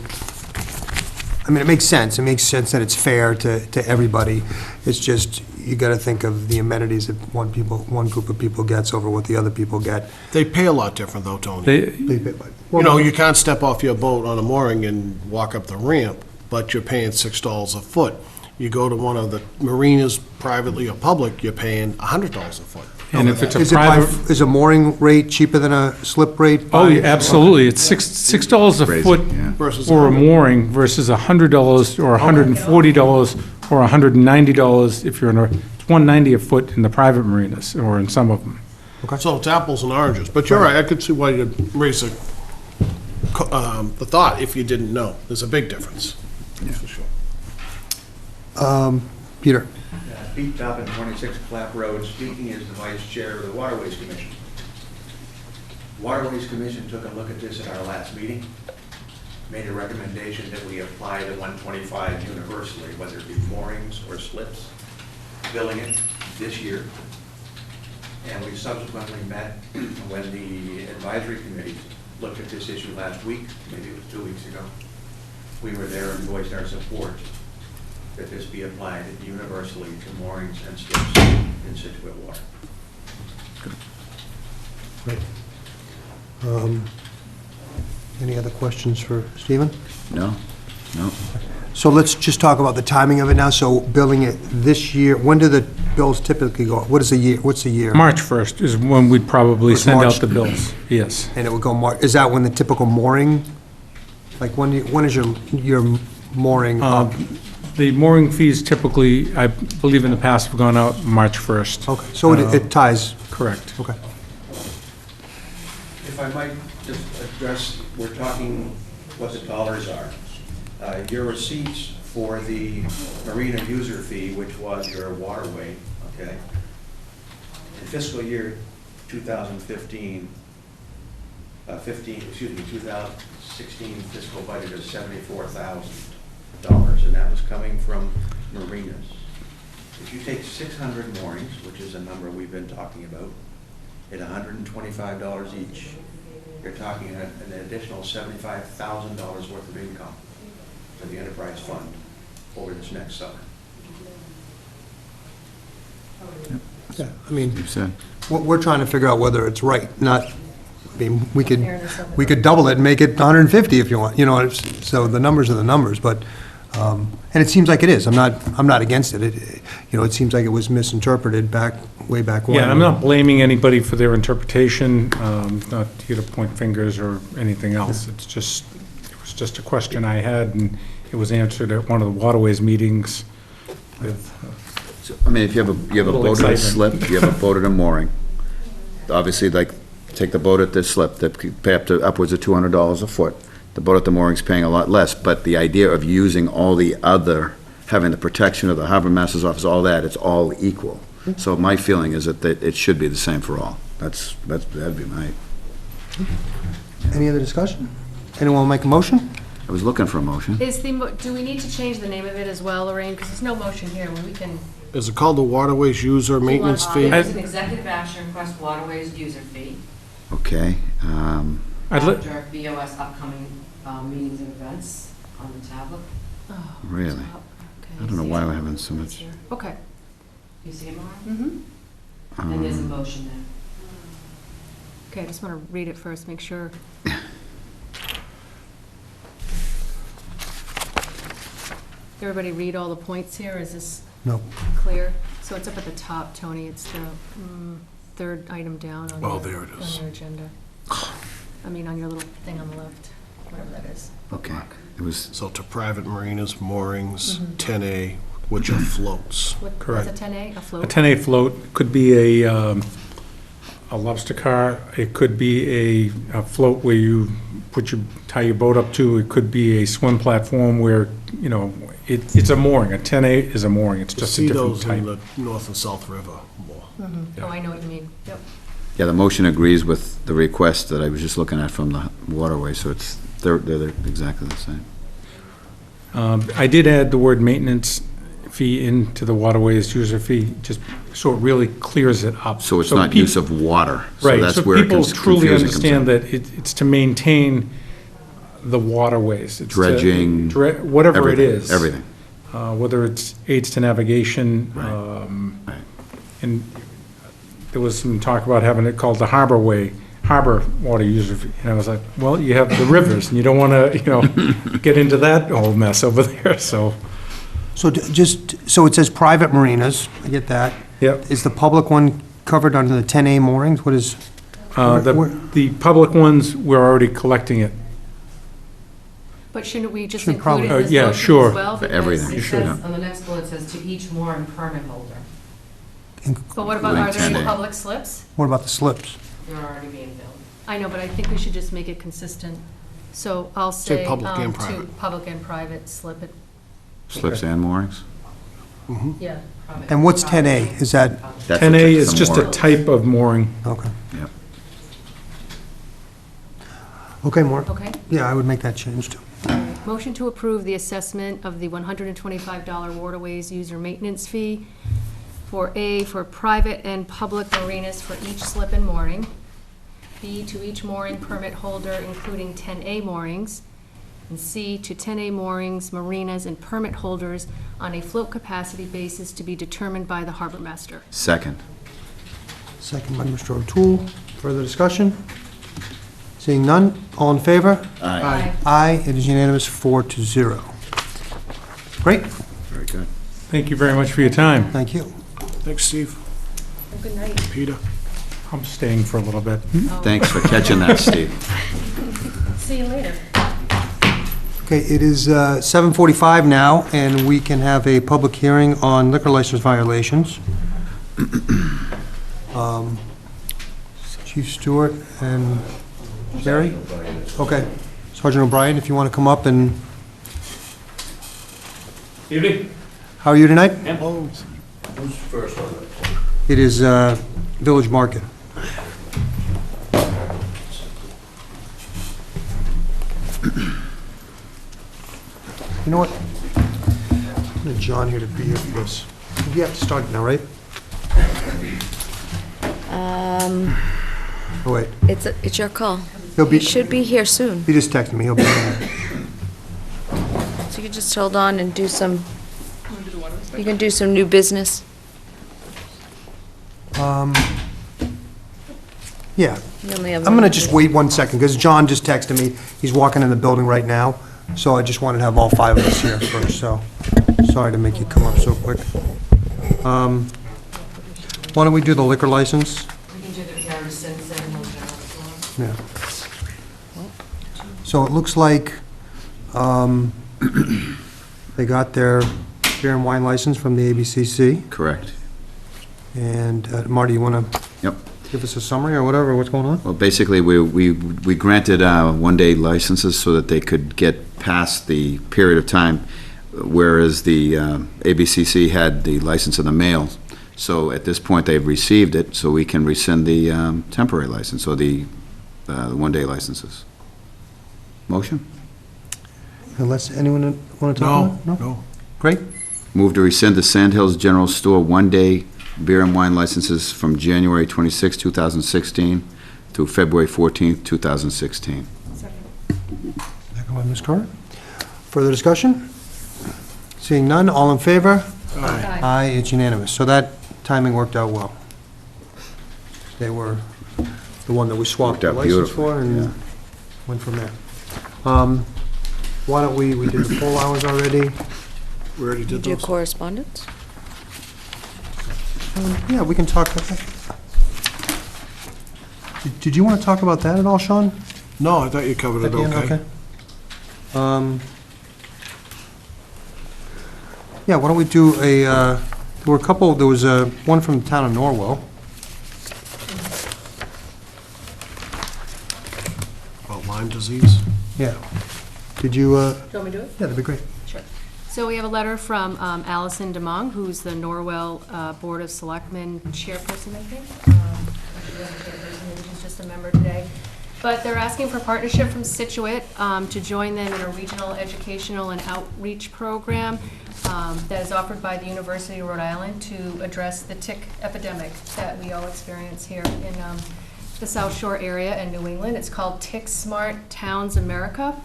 I mean, it makes sense. It makes sense that it's fair to everybody. It's just, you gotta think of the amenities that one group of people gets over what the other people get. They pay a lot different though, Tony. They, You can't step off your boat on a mooring and walk up the ramp, but you're paying $6 a foot. You go to one of the marinas, privately or public, you're paying $100 a foot. and if it's a Is private, is a mooring rate cheaper than a slip rate? oh, yeah, absolutely, it's $6 a Crazy, foot yeah. Versus for a 100. mooring versus $100 or $140 or $190 if you're in it's $190 a foot in the private marinas, or in some of them. So it's apples and oranges, but you're right, I could see why you'd raise the thought if you didn't know. There's a big difference. For sure. Peter? Pete Toppin, 26 Clap Road, speaking as the Vice Chair of the Waterways Commission. Waterways Commission took a look at this at our last meeting, made a recommendation that we apply the 125 universally, whether it be moorings or slips, billing it this year. And we subsequently met when the advisory committee looked at this issue last week, maybe it was 2 weeks ago. We were there and voiced our support that this be applied universally to moorings and slips in Scituate water. Any other questions for Stephen? No? So let's just talk about the timing of it now. So billing it this year, when do the bills typically go? What's the year? March 1st is when we'd probably It's send March. out the bills, yes. And it would go is that when the typical mooring, like when is your mooring up? The mooring fees typically, I believe in the past, have gone out March 1st. Okay, so it ties, Correct. okay. If I might just address, we're talking what the dollars are. Your receipts for the marina user fee, which was your waterway, okay? In fiscal year 2016 fiscal budget is $74,000, and that was coming from marinas. If you take 600 moorings, which is a number we've been talking about, at $125 each, you're talking an additional $75,000 worth of income to the enterprise fund over this next summer. Yeah, I mean, You said. we're trying to figure out whether it's right, not, I mean, we Fairness of it. could double it and make it 150 if you want, you know, so the numbers are the numbers, but, and it seems like it is. I'm not against it. You know, it seems like it was misinterpreted way back when. Yeah, I'm not blaming anybody for their interpretation, not here to point fingers or anything else. It was just a question I had, and it was answered at one of the waterways meetings with, So, I mean, if you have a Little boat at a excitement. slip, you have a boat at a mooring, obviously, like, take the boat at the slip, they pay up to upwards of $200 a foot. The boat at the mooring's paying a lot less, but the idea of using all the other, having the protection of the harbor master's office, all that, it's all equal. So my feeling is that it should be the same for all. That'd be my, Any other discussion? Anyone make a motion? I was looking for a motion. Do we need to change the name of it as well, Lorraine? Because there's no motion here, we can, Is it called the Waterways User Maintenance Fee? There's an executive action request waterways user fee Okay, I'd li- after BOS upcoming meetings and events on the tablet. oh. really? Okay. I don't know why we're having so much. Okay. You see it, Maura? Mm-hmm. And there's a motion there. Okay, I just want to read it first, make sure. Everybody read all the points here, is this No. clear? So it's up at the top, Tony, it's the third item down on Oh, your, there it is. on your agenda. I mean, on your little thing on the left, whatever that is. Okay, it was, So to private marinas, moorings, 10A, which are floats. What, Correct. is a 10A, a float? a 10A float could be a lobster car, it could be a float where you tie your boat up to, it could be a swim platform where, you know, it's a mooring, a 10A is a mooring, it's You just a see different those in type. the North and South River more. Oh, I know what you mean, yep. yeah, the motion agrees with the request that I was just looking at from the waterway, so they're exactly the same. I did add the word maintenance fee into the waterways user fee, just so it really clears it up. So it's not use of water. So Right, that's so where people truly confusion comes in. understand that it's to maintain the waterways. It's to Dredging, whatever it everything, is. everything. Whether it's aids to navigation. Right. And there was some talk about having it called the harbor water user fee. And I was like, well, you have the rivers, and you don't want to, get into that whole mess over there, so. So so it says private marinas, I get that. Yep. Is the public one covered under the 10A moorings? What is? The public ones, we're already collecting it. But shouldn't we just Should include probably- it in this yeah, motion sure. as well? For Because everything. it You should, says- On the next bullet, it says to each mooring permit holder. But what about, are there any Including 10A. public slips? What about the slips? They're already being billed. I know, but I think we should just make it consistent. So I'll Say say, public and to private. public and private, slip it, Slips and moorings? yeah. And what's 10A? Is that, That's 10A is the just a mooring. type of mooring. okay. Yep. Okay, Mark? Okay. Yeah, I would make that change too. Motion to approve the assessment of the $125 waterways user maintenance fee for private and public marinas for each slip and mooring. B, to each mooring permit holder, including 10A moorings. And C, to 10A moorings, marinas, and permit holders on a float capacity basis to be determined by the harbor master. Second. Second by Mr. O'Toole. Further discussion? Seeing none, all in favor? Aye. Aye, it is unanimous, 4-0. Great, Very good. Thank you very much for your time. thank you. Thanks, Steve. Good night. Peter. I'm staying for a little bit. Thanks for catching that, Steve. See you later. Okay, it is 7:45 now, and we can have a public hearing on liquor license violations. Chief Stewart and Gary? Okay. Sergeant O'Brien, if you want to come up and... Evening. How are you tonight? Who's first on that? It is Village Market. You know what? I'm going to John here to be here for this. We have to start now, right? Oh, wait. It's your call. He'll be, He should be here soon. he just texted me. He'll be here. So you can just hold on and do some, you can do some new business. Yeah. You only have I'm one. going to just wait 1 second, because John just texted me. He's walking in the building right now, so I just wanted to have all 5 of us here first, so sorry to make you come up so quick. Why don't we do the liquor license? We can do the Harrison Centennial General Store. Yeah. So it looks like they got their beer and wine license from the ABCC. Correct. And Marty, you want to Yep. give us a summary or whatever, what's going on? Well, basically, we granted one-day licenses so that they could get past the period of time, whereas the ABCC had the license in the mail. So at this point, they've received it, so we can rescind the temporary license, or the one-day licenses. Motion? Unless anyone want to talk about it? No. Great. Move to rescind the Sandhills General Store one-day beer and wine licenses from January 26, 2016 through February 14, 2016. Second by Ms. Carr. Further discussion? Seeing none, all in favor? Aye. Aye, it's unanimous. So that timing worked out well. They were the one that we swapped the Worked out license beautifully, for and went from there. Why don't we did the poll hours already? We already You did do those. correspondence? Yeah, we can talk. Did you want to talk about that at all, Sean? No, I thought you covered it okay. Yeah, why don't we do there were a couple, there was one from the town of Norwell. About Lyme disease. Yeah. Did you, Do you want me to do it? yeah, that'd be great. Sure. So we have a letter from Allison DeMong, who's the Norwell Board of Selectmen chairperson, I think. She wasn't chairperson, maybe she's just a member today. But they're asking for partnership from Scituate to join them in a regional educational and outreach program that is offered by the University of Rhode Island to address the tick epidemic that we all experience here in the South Shore area and New England. It's called Tick Smart Towns America.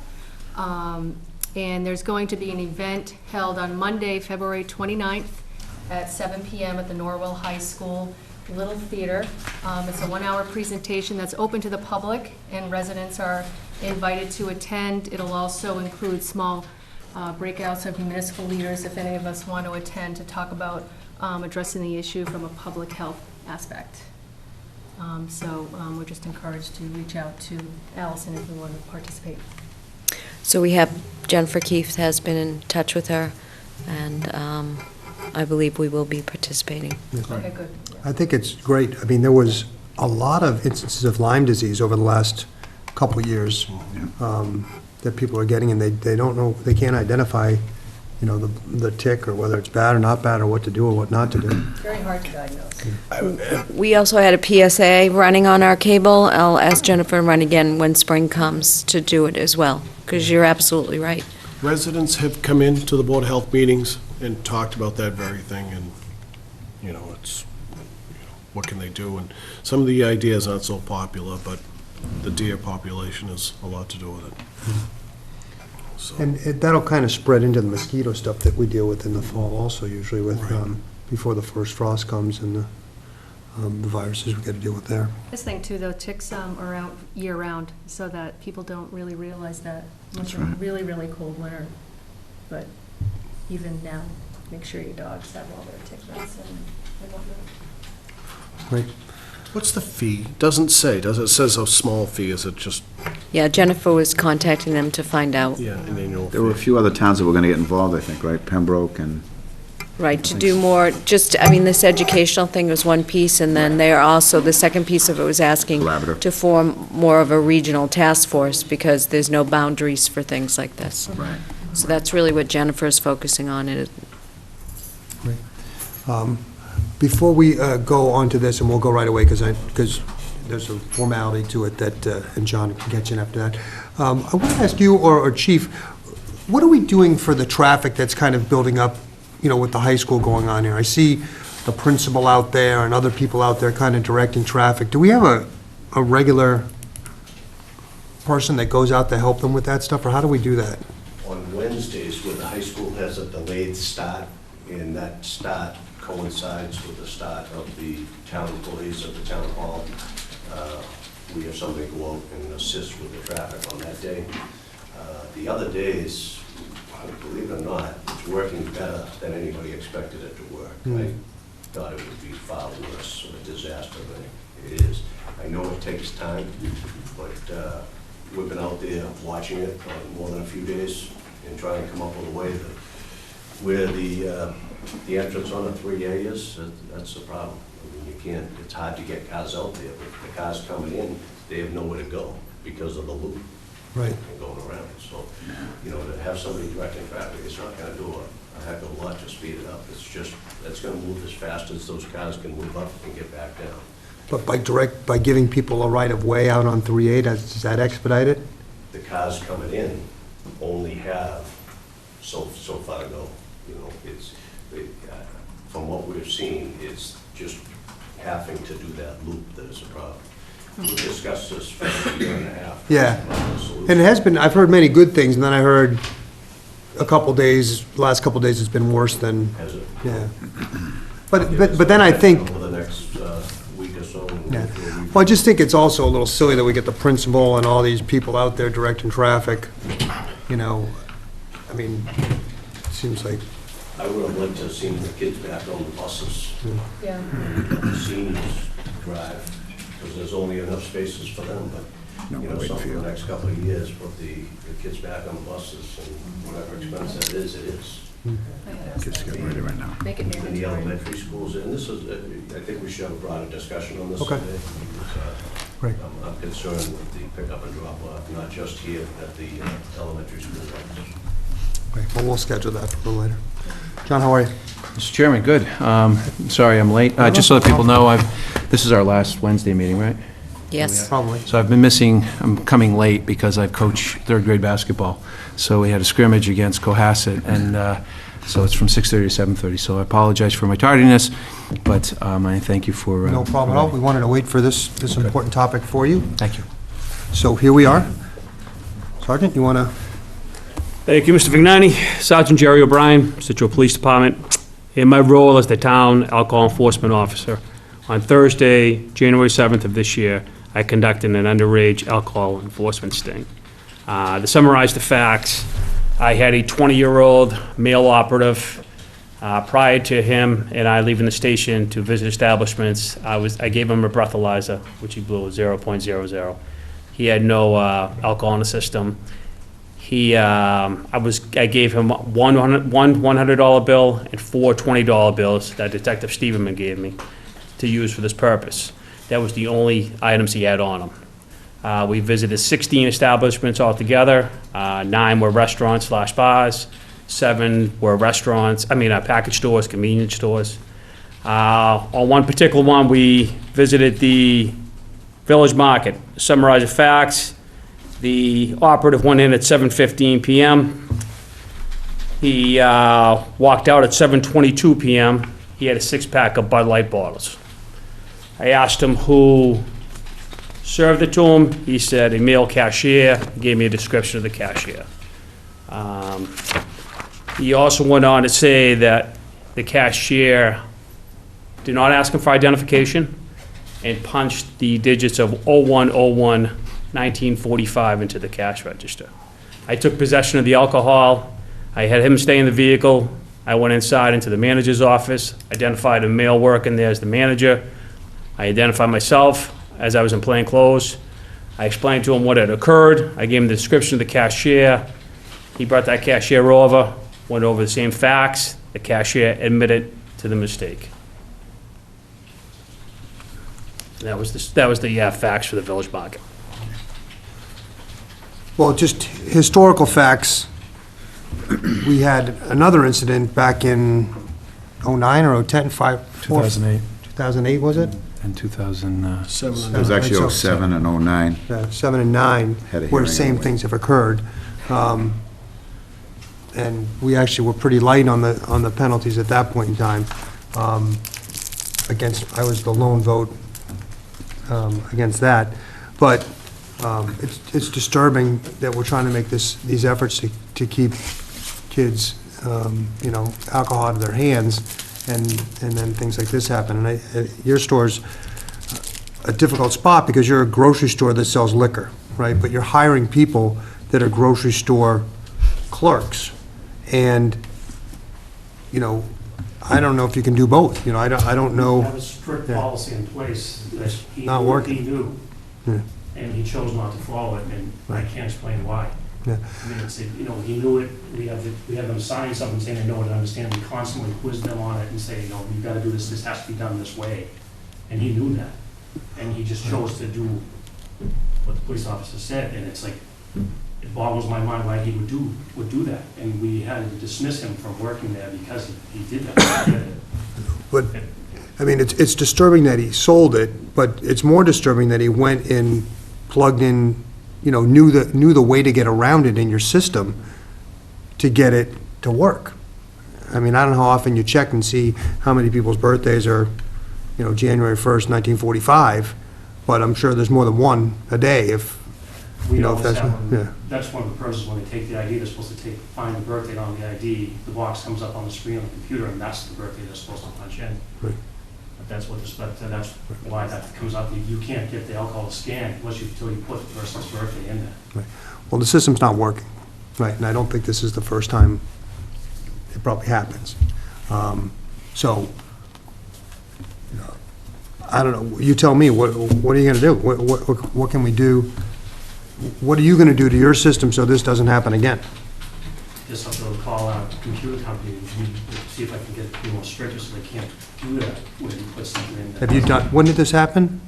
And there's going to be an event held on Monday, February 29th at 7 p.m. at the Norwell High School Little Theater. It's a 1-hour presentation that's open to the public, and residents are invited to attend. It'll also include small breakouts of municipal leaders, if any of us want to attend, to talk about addressing the issue from a public health aspect. So we're just encouraged to reach out to Allison if we want to participate. So we have, Jennifer Keefe has been in touch with her, and I believe we will be participating. Okay, good. I think it's great. I mean, there was a lot of instances of Lyme disease over the last couple of years that people are getting, and they don't know, they can't identify, you know, the tick, or whether it's bad or not bad, or what to do or what not to do. Very hard to diagnose. We also had a PSA running on our cable. I'll ask Jennifer to run again when spring comes to do it as well, because you're absolutely right. Residents have come in to the Board of Health meetings and talked about that very thing, and, you know, it's, what can they do? And some of the ideas aren't so popular, but the deer population has a lot to do with it. So, And that'll kind of spread into the mosquito stuff that we deal with in the fall also, usually with, Right. before the first frost comes, and the viruses we got to deal with there. This thing too, though, ticks are out year-round, so that people don't really realize that. It's a really, really cold winter, but even now, make sure your dogs have all their tick medicine and whatnot. Great. what's the fee? Doesn't say, does it? It says a small fee, is it just, Yeah, Jennifer was contacting them to find out. yeah, an annual There were a fee? few other towns that were going to get involved, I think, right? Pembroke and... Right, to do more, just, I mean, this educational thing was one piece, and then they're also, the second piece of it was asking Collaborative. to form more of a regional task force, because there's no boundaries for things like this. Right. So that's really what Jennifer's focusing on. Before we go on to this, and we'll go right away, because there's a formality to it that, and John can get you in after that. I want to ask you, or Chief, what are we doing for the traffic that's kind of building up, you know, with the high school going on here? I see the principal out there and other people out there kind of directing traffic. Do we have a regular person that goes out to help them with that stuff, or how do we do that? On Wednesdays, when the high school has a delayed start, and that start coincides with the start of the town employees at the town hall. We have somebody go out and assist with the traffic on that day. The other days, believe it or not, it's working better than anybody expected it to work. I thought it would be far worse of a disaster than it is. I know it takes time, but we've been out there watching it for more than a few days and trying to come up with a way that where the entrance on a 3A is, that's the problem. I mean, you can't, it's hard to get cars out there, but the cars coming in, they have nowhere to go because of the loop. Right. And going around. So, you know, to have somebody directing traffic, it's not gonna do a heck of a lot to speed it up. It's just, that's gonna move as fast as those cars can move up and get back down. But by giving people a right-of-way out on 3A, does that expedite it? The cars coming in only have so far to go. You know, from what we've seen, it's just having to do that loop that is a problem. We discussed this for a year and a half. Yeah. And it has been, I've heard many good things, and then I heard last couple days it's been worse than, Has it? yeah. But then I think, Over the next week or so. yeah. Well, I just think it's also a little silly that we get the principal and all these people out there directing traffic, you know, I mean, it seems like, I would have liked to have seen the kids back on the buses. Yeah. The seniors drive, because there's only enough spaces for them, but, you know, something for the next couple of years, put the kids back on buses and whatever expense that is, it is. Kids get ready right now. Make it In the elementary schools, and this is, I think we should have a broader discussion on this Okay. today. Right. I'm concerned with the pickup and drop off, not just here at the elementary school levels. okay, well, we'll schedule that for a little later. John, how are you? Mr. Chairman, good. Sorry I'm late. Just so that people know, this is our last Wednesday meeting, right? Yes. Probably. So I've been missing, I'm coming late because I coach third grade basketball. So we had a scrimmage against Cohasset, and so it's from 6:30 to 7:30. So I apologize for my tardiness, but I thank you for... No problem at all. We wanted to wait for this important topic for you. Thank you. So here we are. Sergeant, you want to? Thank you, Mr. Vignani. Sergeant Jerry O'Brien, Scituate Police Department. In my role as the town alcohol enforcement officer, on Thursday, January 7th of this year, I conducted an underage alcohol enforcement sting. To summarize the facts, I had a 20-year-old male operative. Prior to him and I leaving the station to visit establishments, I gave him a breathalyzer, which he blew 0.00. He had no alcohol in the system. I gave him one $100 bill and four $20 bills that Detective Stevenman gave me to use for this purpose. That was the only items he had on him. We visited 16 establishments altogether. 9 were restaurants/bars. 7 were package stores, convenience stores. On one particular one, we visited the Village Market. Summarize the facts. The operative went in at 7:15 p.m. He walked out at 7:22 p.m. He had a 6-pack of Bud Light bottles. I asked him who served it to him. He said a male cashier. He gave me a description of the cashier. He also went on to say that the cashier did not ask him for identification and punched the digits of 0101 1945 into the cash register. I took possession of the alcohol. I had him stay in the vehicle. I went inside into the manager's office, identified a male working there as the manager. I identified myself as I was in plain clothes. I explained to him what had occurred. I gave him the description of the cashier. He brought that cashier over, went over the same facts. The cashier admitted to the mistake. That was the facts for the Village Market. Well, just historical facts. We had another incident back in '09 or '10, 2008. 2008, was it? And 2007. It was actually '07 and '09. 7 and 9, Had a where hearing same anyway. things have occurred. And we actually were pretty light on the penalties at that point in time. I was the lone vote against that. But it's disturbing that we're trying to make these efforts to keep kids, alcohol out of their hands, and then things like this happen. And your store's a difficult spot because you're a grocery store that sells liquor, right? But you're hiring people that are grocery store clerks. And, you know, I don't know if you can do both, you know, I don't know. We have a strict policy in place that he Not knew, working. he knew, Yeah. and he chose not to follow it, and I can't explain why. Yeah. I mean, it's, you know, he knew it, we have them sign something saying they know it and understand, we constantly quiz them on it and say, you know, you've gotta do this has to be done this way. And he knew that, and he just chose to do what the police officer said, and it's like, it boggles my mind why he would do that, and we had to dismiss him from working there because he did that. But, I mean, it's disturbing that he sold it, but it's more disturbing that he went and plugged in, you know, knew the way to get around it in your system to get it to work. I mean, I don't know how often you check and see how many people's birthdays are, you know, January 1st, 1945, but I'm sure there's more than one a day if, We you know, if always that's, have yeah. them, that's one of the processes when they take the ID, they're supposed to find the birthday on the ID, the box comes up on the screen on the computer, and that's the birthday they're supposed to punch in. Right. But that's that's why that comes up, you can't get the alcohol scanned until you put the person's birthday in there. Well, the system's not working, right, and I don't think this is the first time it probably happens. So, you know, I don't know, you tell me, what are you gonna do? What can we do? What are you gonna do to your system so this doesn't happen again? Just have to call our computer company and see if I can get people stricter so they can't do that when you put something in there. Have you done, when did this happen,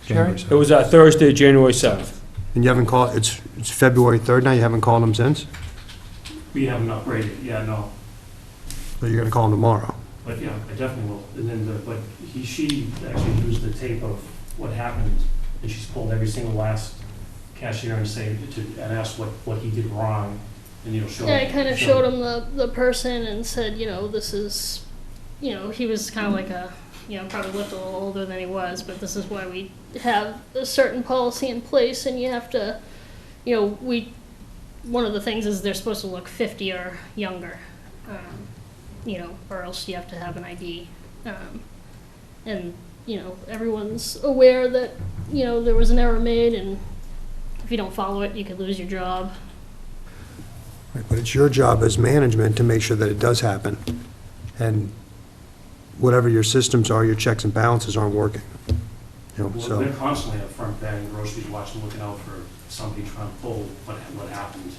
Jerry? It was Thursday, January 7th. And you haven't called, it's February 3rd now, you haven't called them since? We haven't upgraded, yeah, no. So you're gonna call them tomorrow? But yeah, I definitely will. And then, she actually used the tape of what happened, and she's pulled every single last cashier and asked what he did wrong, and, you know, showed. Yeah, I kind of showed him the person and said, you know, this is, you know, he was kind of like you know, probably looked a little older than he was, but this is why we have a certain policy in place, and you have to, you know, one of the things is they're supposed to look 50 or younger, you know, or else you have to have an ID. And, you know, everyone's aware that, you know, there was an error made, and if you don't follow it, you could lose your job. Right, but it's your job as management to make sure that it does happen. And whatever your systems are, your checks and balances aren't working. You know, Well, so, they're constantly up front bagging groceries, watching, looking out for somebody trying to pull what happened.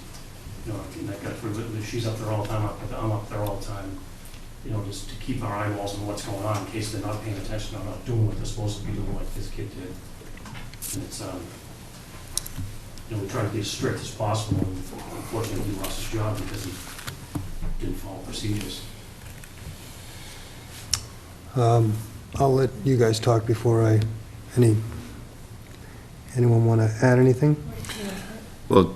You know, and that got through, she's up there all the time, I'm up there all the time, you know, just to keep our eyeballs on what's going on in case they're not paying attention or not doing what they're supposed to be doing like this kid did. And it's, you know, we try to be as strict as possible, and unfortunately, he lost his job because he didn't follow procedures. I'll let you guys talk before anyone want to add anything? Well,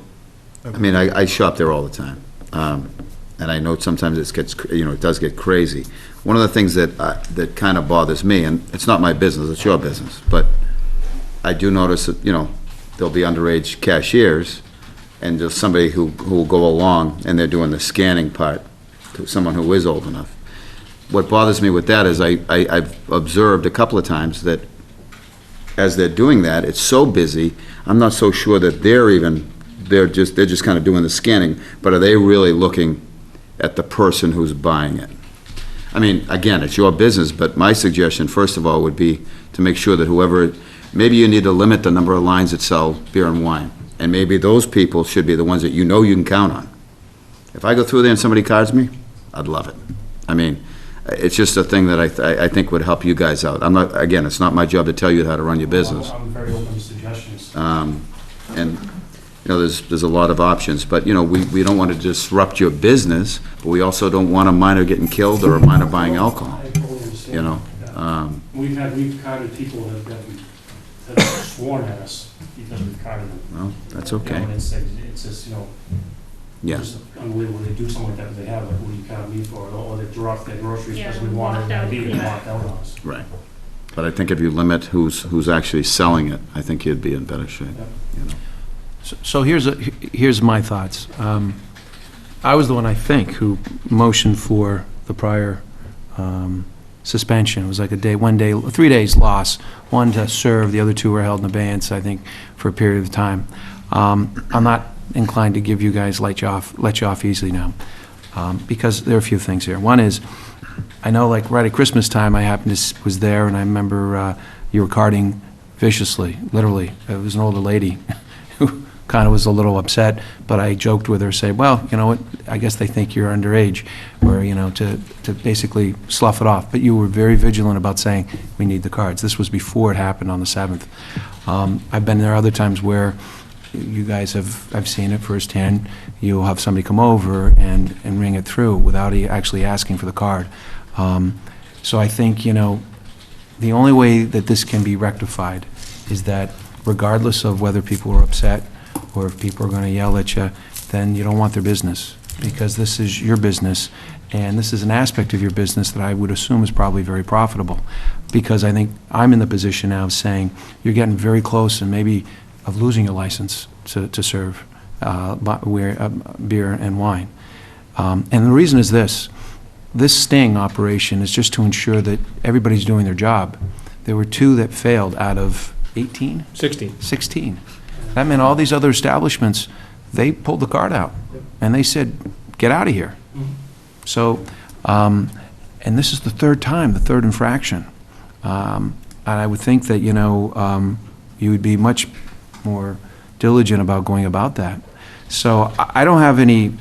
I mean, I shop there all the time, and I know sometimes it does get crazy. One of the things that kind of bothers me, and it's not my business, it's your business, but I do notice that, you know, there'll be underage cashiers, and there's somebody who will go along, and they're doing the scanning part to someone who is old enough. What bothers me with that is I've observed a couple of times that as they're doing that, it's so busy, I'm not so sure that they're just kind of doing the scanning, but are they really looking at the person who's buying it? I mean, again, it's your business, but my suggestion, first of all, would be to make sure that maybe you need to limit the number of lines that sell beer and wine, and maybe those people should be the ones that you know you can count on. If I go through there and somebody cards me, I'd love it. I mean, it's just a thing that I think would help you guys out. Again, it's not my job to tell you how to run your business. I'm very open to suggestions. And, you know, there's a lot of options, but, you know, we don't want to disrupt your business, but we also don't want a minor getting killed or a minor buying alcohol, I totally understand. you know? We've carded people that have sworn at us because we've carded them. Well, that's You know, okay. and it's just, you know, Yeah. just unbelievable they do something like that, but they have, like, what do you card me for? Or they drop their groceries Yeah, because we wanted walked an out, ID and yeah. walked out on us. Right. But I think if you limit who's actually selling it, I think you'd be in better shape, Yep. you know? So here's my thoughts. I was the one, I think, who motioned for the prior suspension. It was like a day, 1 day, 3 days loss, one to serve, the other two were held in abeyance, I think, for a period of time. I'm not inclined to give you guys, let you off easily now, because there are a few things here. One is, I know like right at Christmas time, I was there, and I remember you were carding viciously, literally. It was an older lady who kind of was a little upset, but I joked with her, say, well, you know what, I guess they think you're underage, or, you know, to basically slough it off. But you were very vigilant about saying, we need the cards. This was before it happened on the 7th. I've been there other times where you guys I've seen it firsthand. You'll have somebody come over and ring it through without actually asking for the card. So I think, you know, the only way that this can be rectified is that regardless of whether people are upset or if people are going to yell at you, then you don't want their business, because this is your business, and this is an aspect of your business that I would assume is probably very profitable, because I think I'm in the position now of saying you're getting very close and maybe of losing your license to serve beer and wine. And the reason is this sting operation is just to ensure that everybody's doing their job. There were 2 that failed out of 18? 16. That meant all these other establishments, they pulled the card out, and they said, get out of here. So, and this is the 3rd time, the 3rd infraction. And I would think that, you know, you would be much more diligent about going about that. So I don't have any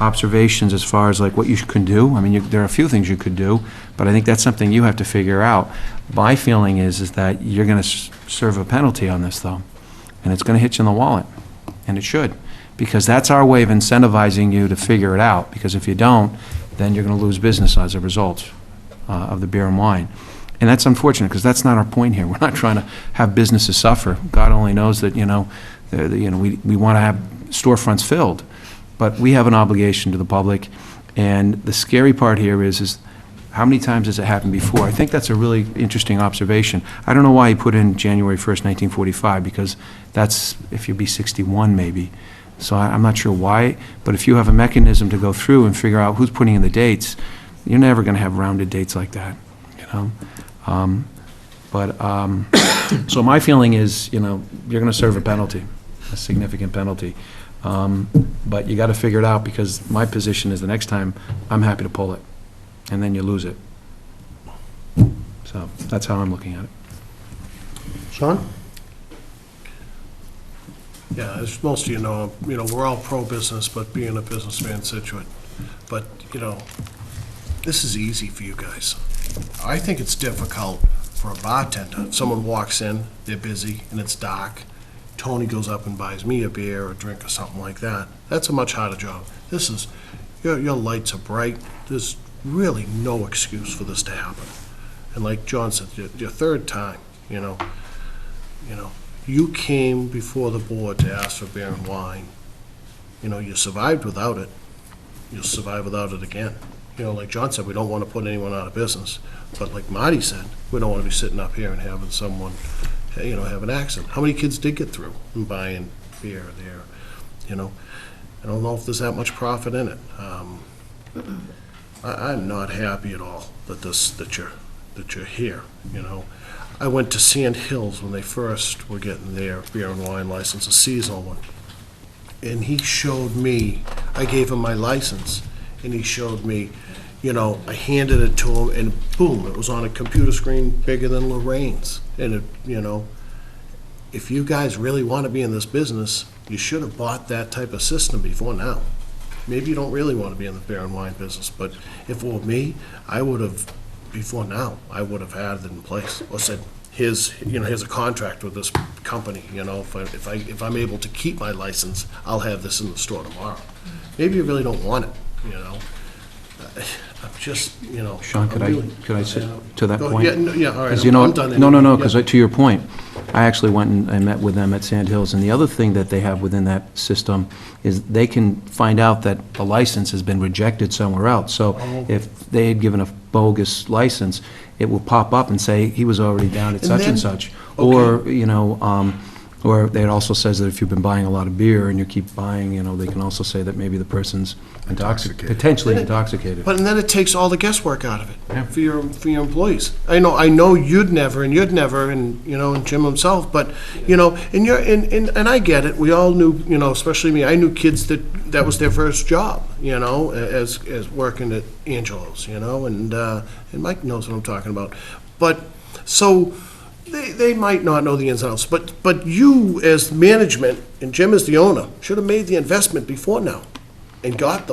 observations as far as like what you can do. I mean, there are a few things you could do, but I think that's something you have to figure out. My feeling is that you're going to serve a penalty on this, though, and it's going to hit you in the wallet, and it should, because that's our way of incentivizing you to figure it out, because if you don't, then you're going to lose business as a result of the beer and wine. And that's unfortunate, because that's not our point here. We're not trying to have businesses suffer. God only knows that, you know, we want to have storefronts filled, but we have an obligation to the public. And the scary part here is how many times has it happened before? I think that's a really interesting observation. I don't know why he put in January 1st, 1945, because that's, if you'd be 61 maybe. So I'm not sure why, but if you have a mechanism to go through and figure out who's putting in the dates, you're never going to have rounded dates like that, you know? So my feeling is, you know, you're going to serve a penalty, a significant penalty. But you got to figure it out, because my position is the next time, I'm happy to pull it, and then you lose it. So that's how I'm looking at it. Sean? Yeah, as most of you know, we're all pro-business, but being a businessman in Scituate. But, you know, this is easy for you guys. I think it's difficult for a bartender. Someone walks in, they're busy, and it's dark. Tony goes up and buys me a beer or a drink or something like that. That's a much harder job. This is, your lights are bright. There's really no excuse for this to happen. And like John said, your 3rd time, you know, you came before the board to ask for beer and wine. You know, you survived without it. You'll survive without it again. You know, like John said, we don't want to put anyone out of business. But like Marty said, we don't want to be sitting up here and having someone, you know, have an accident. How many kids did get through and buying beer there? You know, I don't know if there's that much profit in it. I'm not happy at all that you're here, you know. I went to Sand Hills when they first were getting their beer and wine license, a seasonal one. And he showed me, I gave him my license, and he showed me, you know, I handed it to him, and boom, it was on a computer screen bigger than Lorraine's. And it, you know, if you guys really want to be in this business, you should have bought that type of system before now. Maybe you don't really want to be in the beer and wine business, but if it were me, I would have, before now, I would have had it in place, or said, here's a contract with this company, you know, if I'm able to keep my license, I'll have this in the store tomorrow. Maybe you really don't want it, you know. I'm just, you know. Sean, could I sit to that point? Yeah, all right, Because, you know, I'm done. No, because to your point, I actually went and met with them at Sand Hills, and the other thing that they have within that system is they can find out that the license has been rejected somewhere else. So if they had given a bogus license, it will pop up and say he was already down at such and such. Or, you know, Or it also says that if you've been buying a lot of beer and you keep buying, they can also say that maybe the person's potentially intoxicated. But and then it takes all the guesswork out of it Yeah. for your employees. I know you'd never, and and Jim himself, but and I get it. We all knew, especially me. I knew kids that was their first job, as working at Angelo's, and Mike knows what I'm talking about. But so. They might not know the ins and outs, but you as management and Jim as the owner should have made the investment before now and got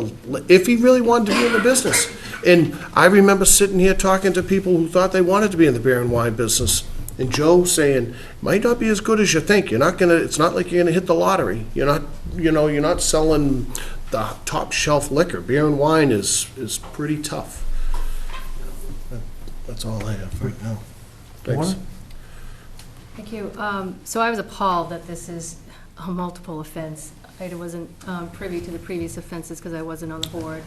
if he really wanted to be in the business. And I remember sitting here talking to people who thought they wanted to be in the beer and wine business, and Joe saying, might not be as good as you think. It's not like you're gonna hit the lottery. You're not selling the top shelf liquor. Beer and wine is pretty tough. That's all I have right now. Thanks. Thank you. So I was appalled that this is a multiple offense. I wasn't privy to the previous offenses because I wasn't on the board.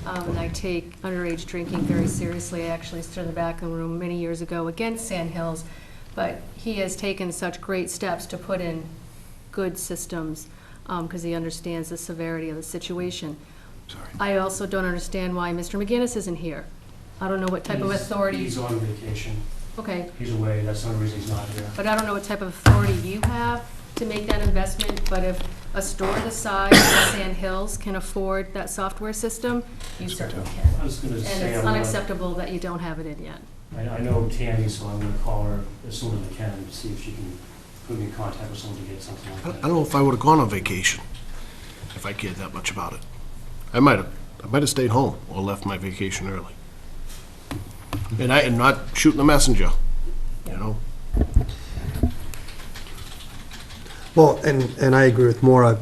And I take underage drinking very seriously. I actually stood in the back of the room many years ago against Sand Hills, but he has taken such great steps to put in good systems because he understands the severity of the situation. I also don't understand why Mr. McGinnis isn't here. I don't know what type of authority. He's on vacation. Okay. He's away, that's the only reason he's not here. But I don't know what type of authority you have to make that investment, but if a store the size of Sand Hills can afford that software system, you certainly can. I was gonna say, And it's I'm gonna- unacceptable that you don't have it in yet. I know Tammy, so I'm gonna call her as soon as I can to see if she can put me in contact with someone to get something like I that. don't know if I would have gone on vacation if I cared that much about it. I might have stayed home or left my vacation early. And I am not shooting the messenger, Well, and I agree with Maura,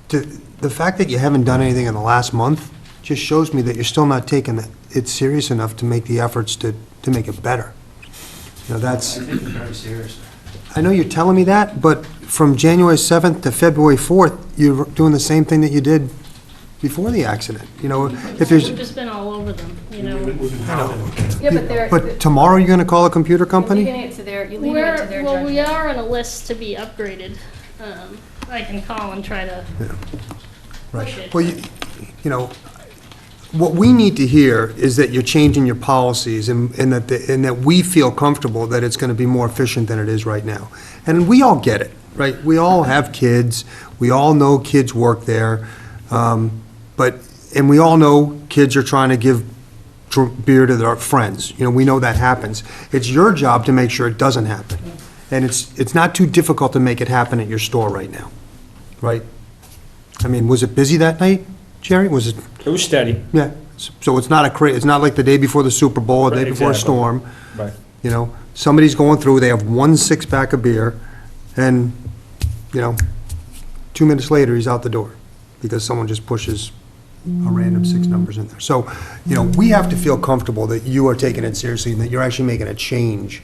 the fact that you haven't done anything in the last month just shows me that you're still not taking it serious enough to make the efforts to make it better. That's. I take it very seriously. I know you're telling me that, but from January 7th to February 4th, you're doing the same thing that you did before the accident. If there's. We've just been all over them, Yeah, but they're. But tomorrow you're going to call a computer You're company? leaving it to their judgment. Well, we are on a list to be upgraded. I can call and try to push it. Well, what we need to hear is that you're changing your policies and that we feel comfortable that it's going to be more efficient than it is right now. And we all get it, right? We all have kids. We all know kids work there. And we all know kids are trying to give beer to their friends. We know that happens. It's your job to make sure it doesn't happen. And it's not too difficult to make it happen at your store right now, right? I mean, was it busy that night, Jerry? Was it? It was steady. Yeah. So it's not it's not like the day before the Super Bowl or the day before a Exactly. storm. Right. Somebody's going through, they have 1 6-pack of beer, and, 2 minutes later, he's out the door because someone just pushes a random 6 numbers in there. So, we have to feel comfortable that you are taking it seriously and that you're actually making a change.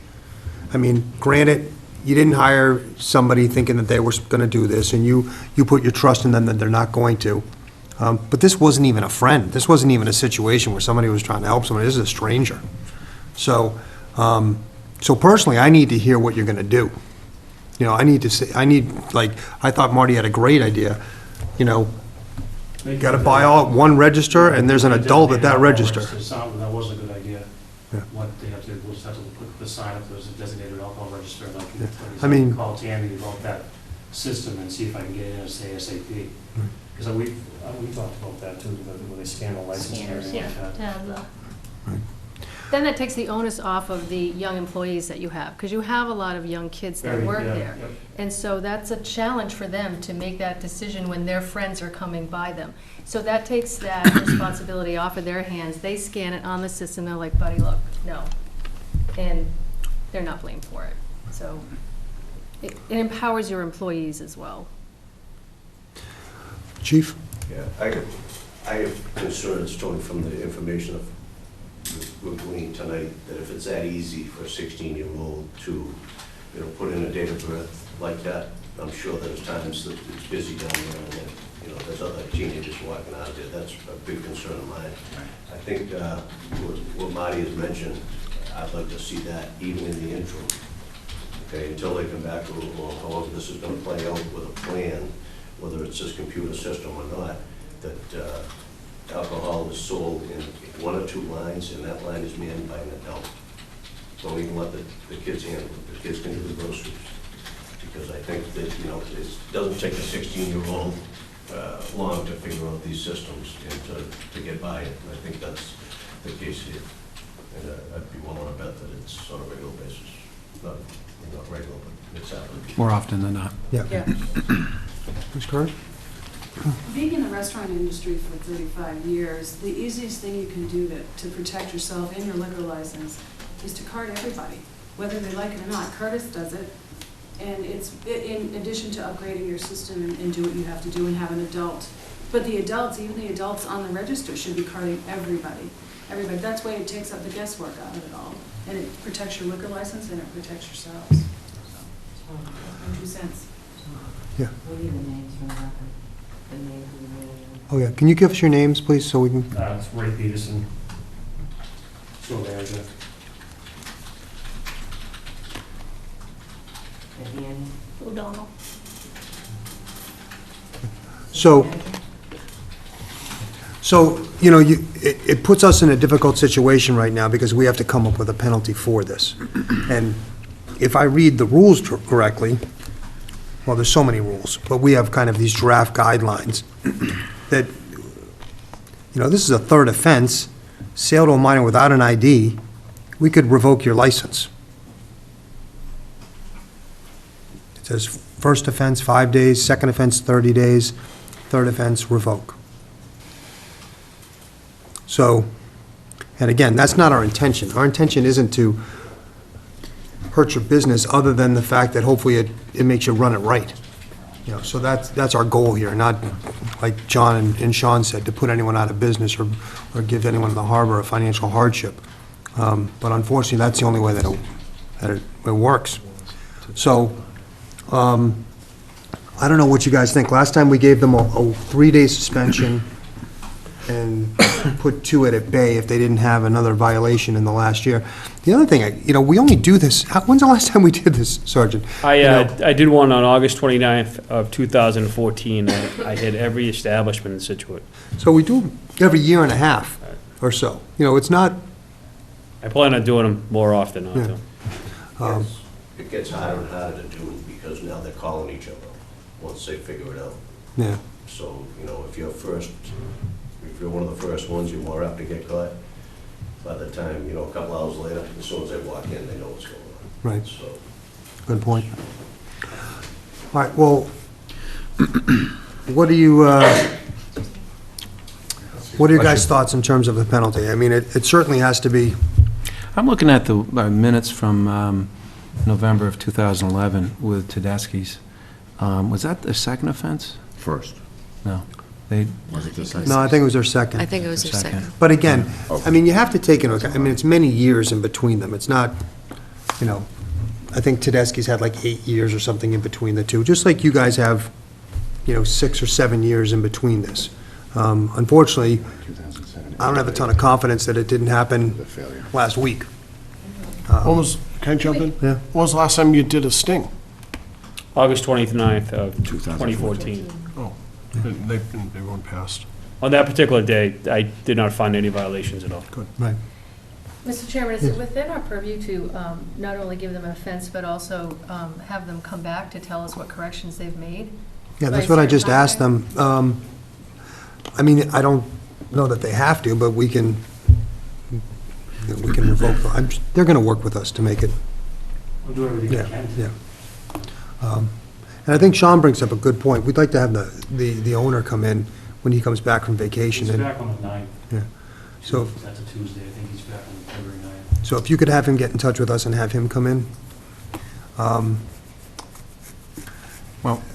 I mean, granted, you didn't hire somebody thinking that they were going to do this, and you put your trust in them that they're not going to. But this wasn't even a friend. This wasn't even a situation where somebody was trying to help somebody. This is a stranger. So, personally, I need to hear what you're going to do. I thought Marty had a great idea. Got to buy all at one register, and there's an adult at that register. That was a good idea. Yeah. What they have to do, we'll just have to put the sign up, there's a designated alcohol register, and I mean- call Tammy about that system and see if I can get in as ASAP. Because we talked about that too, when they scan the license and Scanners, everything yeah, like to that. have the. Then that takes the onus off of the young employees that you have, because you have a lot of young kids that Very, work yeah, there. yep. And so that's a challenge for them to make that decision when their friends are coming by them. So that takes that responsibility off of their hands. They scan it on the system, they're like, buddy, look, no. And they're not blamed for it. So it empowers your employees as well. Chief? Yeah, I have concerns, Tony, from the information of we're gleaning tonight, that if it's that easy for a 16-year-old to, put in a date of birth like that, I'm sure there's times that it's busy down there and then, there's other teenagers walking out there. That's a big concern of mine. I think what Marty has mentioned, I'd like to see that even in the interim, okay, until they come back, or however this is gonna play out with a plan, whether it's this computer system or not, that alcohol is sold in 1 or 2 lines, and that line is manned by an adult. Don't even let the kids handle it, the kids can do the groceries. Because I think that, you know, it doesn't take a 16-year-old long to figure out these systems and to get by it. And I think that's the case here. And I'd be willing to bet that it's on a regular basis. Not regular, but it's happening. More often than not. Yeah. Ms. Curran? Being in the restaurant industry for 35 years, the easiest thing you can do to protect yourself and your liquor license is to card everybody, whether they like it or not. Curtis does it, and it's in addition to upgrading your system and do what you have to do and have an adult. But the adults, even the adults on the register, should be carding everybody. Everybody. That's why it takes up the guesswork out of it all, and it protects your liquor license and it protects yourselves. So, my 2 cents. Yeah. We need the names from the record. The names of the manager. Oh, yeah. Can you give us your names, please, so we can... It's Ray Peterson, store manager. And Annie. O'Donnell. So, you know, it puts us in a difficult situation right now because we have to come up with a penalty for this. And if I read the rules correctly, well, there's so many rules, but we have kind of these draft guidelines that, you know, this is a third offense, sale to a minor without an ID, we could revoke your license. It says first offense, 5 days, second offense, 30 days, third offense, revoke. So, and again, that's not our intention. Our intention isn't to hurt your business other than the fact that hopefully it makes you run it right. You know, so that's our goal here, not, like John and Sean said, to put anyone out of business or give anyone in the harbor a financial hardship. But unfortunately, that's the only way that it works. So, I don't know what you guys think. Last time we gave them a 3-day suspension and put 2 at bay if they didn't have another violation in the last year. The other thing, you know, we only do this, when's the last time we did this, Sergeant? I did one on August 29th of 2014. I hit every establishment in Scituate. So we do them every year and a half or so. You know, it's not... I plan on doing them more often, not to. It gets harder and harder to do because now they're calling each other once they figure it out. Yeah. So, you know, if you're one of the first ones, you're more apt to get caught. By the time, you know, a couple hours later, as soon as they walk in, they know what's going on. Right. So, Good point. All right, well, what are your guys' thoughts in terms of the penalty? I mean, it certainly has to be... I'm looking at the minutes from November of 2011 with Tedeschi's. Was that the second offense? First. No. Was it the second? No, I think it was their second. I think it was their second. But again, I mean, you have to take into account, I mean, it's many years in between them. It's not, you know, I think Tedeschi's had like 8 years or something in between the two, just like you guys have, you know, 6 or 7 years in between this. Unfortunately, I don't have a ton of confidence that it didn't happen last week. Can I jump in? Yeah. When was the last time you did a sting? August 29th of 2014. Oh, they weren't passed. On that particular day, I did not find any violations at all. Good. Right. Mr. Chairman, is it within our purview to not only give them an offense, but also have them come back to tell us what corrections they've made? Yeah, that's what I just asked them. I mean, I don't know that they have to, but we can revoke them. They're going to work with us to make it. We'll do everything we can. Yeah. And I think Sean brings up a good point. We'd like to have the owner come in when he comes back from vacation. He's and- back on the 9th. Yeah. So, That's a Tuesday. I think he's back on February 9th. so if you could have him get in touch with us and have him come in. Well,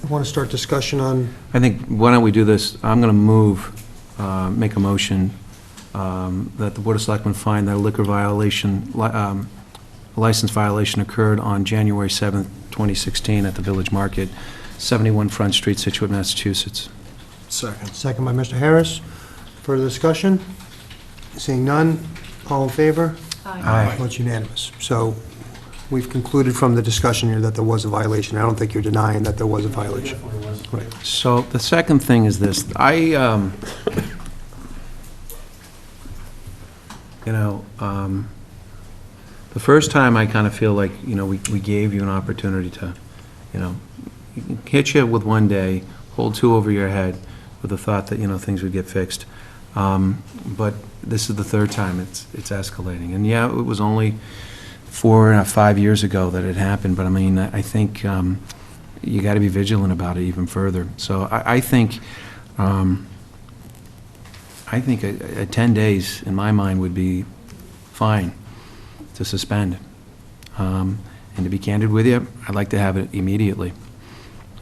Want to start discussion on, I think, why don't we do this? I'm going to move, make a motion that the Board of Selectmen find that a liquor violation, license violation occurred on January 7th, 2016 at the Village Market, 71 Front Street, Scituate, Massachusetts. second by Mr. Harris. Further discussion? Seeing none, all in favor? Aye. Votes unanimous. So we've concluded from the discussion here that there was a violation. I don't think you're denying that there was a violation. So the second thing is this, the first time I kind of feel like, we gave you an opportunity to, hit you with one day, hold two over your head with the thought that, things would get fixed. But this is the third time it's escalating. And yeah, it was only 4 or 5 years ago that it happened, but I mean, I think you got to be vigilant about it even further. So I think a 10 days, in my mind, would be fine to suspend. And to be candid with you, I'd like to have it immediately.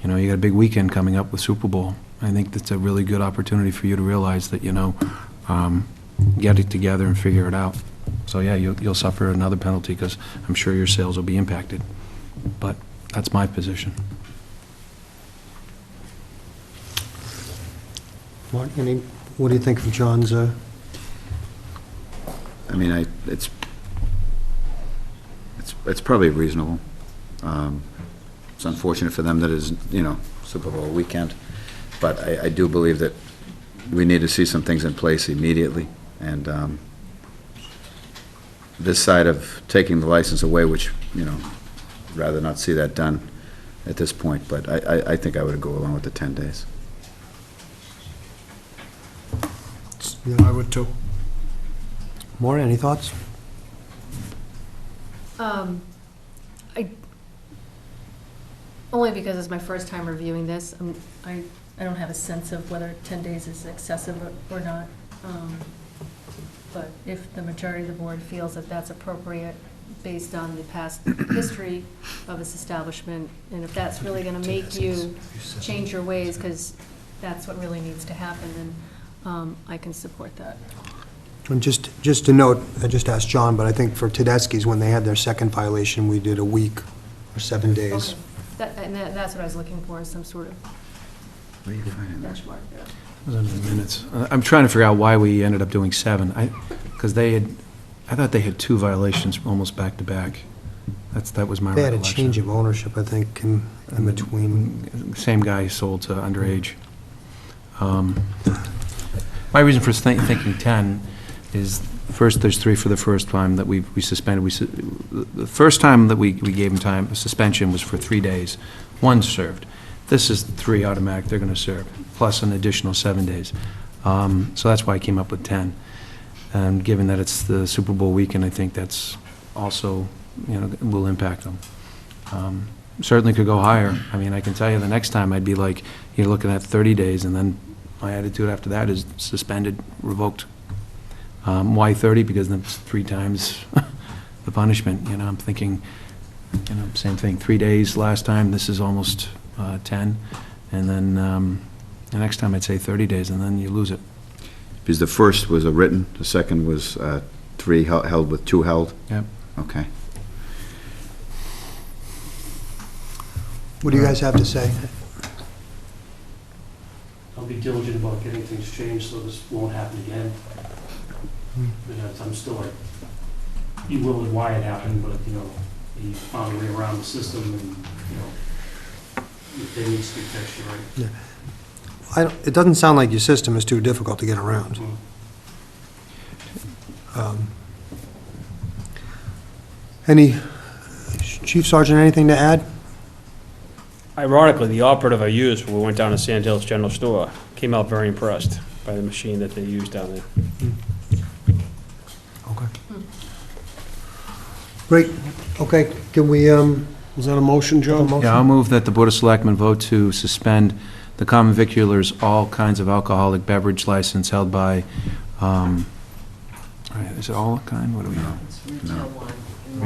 You got a big weekend coming up with Super Bowl. I think that's a really good opportunity for you to realize that, get it together and figure it out. So yeah, you'll suffer another penalty because I'm sure your sales will be impacted. But that's my position. Mark, what do you think of John's? I mean, it's probably reasonable. It's unfortunate for them that it's, Super Bowl weekend, but I do believe that we need to see some things in place immediately, and this side of taking the license away, which, rather not see that done at this point, but I think I would go along with the 10 days. Yeah, I would too. Maureen, any thoughts? Only because it's my first time reviewing this, I don't have a sense of whether 10 days is excessive or not. But if the majority of the board feels that that's appropriate based on the past history of this establishment, and if that's really going to make you change your ways, because that's what really needs to happen, then I can support that. And just to note, I just asked John, but I think for Tedeschi's, when they had their second violation, we did a week or 7 days. Okay. That's what I was looking for, is some sort of What are you finding there? benchmark there. Those are the minutes. I'm trying to figure out why we ended up doing 7. Because I thought they had 2 violations almost back to back. That was my They had recollection. a change of ownership, I think, in between. Same guy sold to underage. My reason for thinking 10 is, first, there's 3 for the first time that we suspended. The first time that we gave them time, suspension was for 3 days. 1 served. This is 3 automatic, they're going to serve, plus an additional 7 days. So that's why I came up with 10. And given that it's the Super Bowl weekend, I think that's also, will impact them. Certainly could go higher. I mean, I can tell you the next time I'd be like, you're looking at 30 days, and then my attitude after that is suspended, revoked. Why 30? Because that's 3 times the punishment. I'm thinking, same thing, 3 days last time, this is almost 10. And then the next time I'd say 30 days, and then you lose it. Because the first was a written, the second was 3 held with 2 held? Yep. Okay. What do you guys have to say? I'll be diligent about getting things changed so this won't happen again. But I'm still like, you will and why it happened, but, he found a way around the system and, it needs to be fixed, right? Yeah. It doesn't sound like your system is too difficult to get around. Any, Chief Sergeant, anything to add? Ironically, the operative I used when we went down to Sand Hills General Store came out very impressed by the machine that they used down there. Okay. Great. Okay, can we, Was that a motion, Joe? Yeah, I'll move that the Board of Selectmen vote to suspend the common viculars all kinds of alcoholic beverage license held by, is it all kind? What do we know? It's retail one.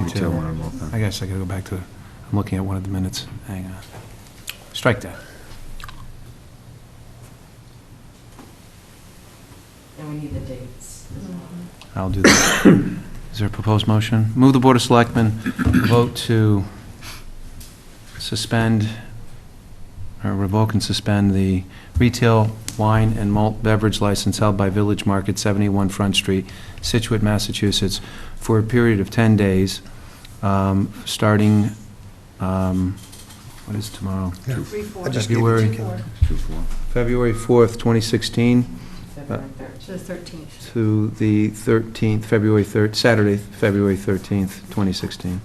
Retail one on both. I guess I gotta go back to, I'm looking at one of the minutes. Hang on. Strike that. And we need the dates as well. I'll do that. Is there a proposed motion? Move the Board of Selectmen vote to suspend, or revoke and suspend the retail wine and malt beverage license held by Village Market, 71 Front Street, Scituate, Massachusetts, for a period of 10 days, starting, what is tomorrow? I just gave you the calendar. February 4th, 2016, To the 13th. to the 13th, February 3rd, Saturday, February 13th, 2016.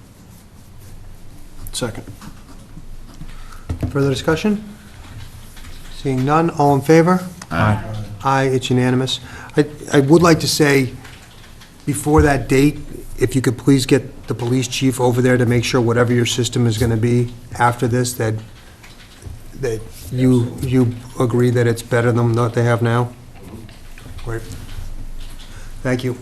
Second. Further discussion? Seeing none, all in favor? Aye. Aye, it's unanimous. I would like to say, before that date, if you could please get the police chief over there to make sure whatever your system is going to be after this, that you agree that it's better than what they have now? Great. Thank you.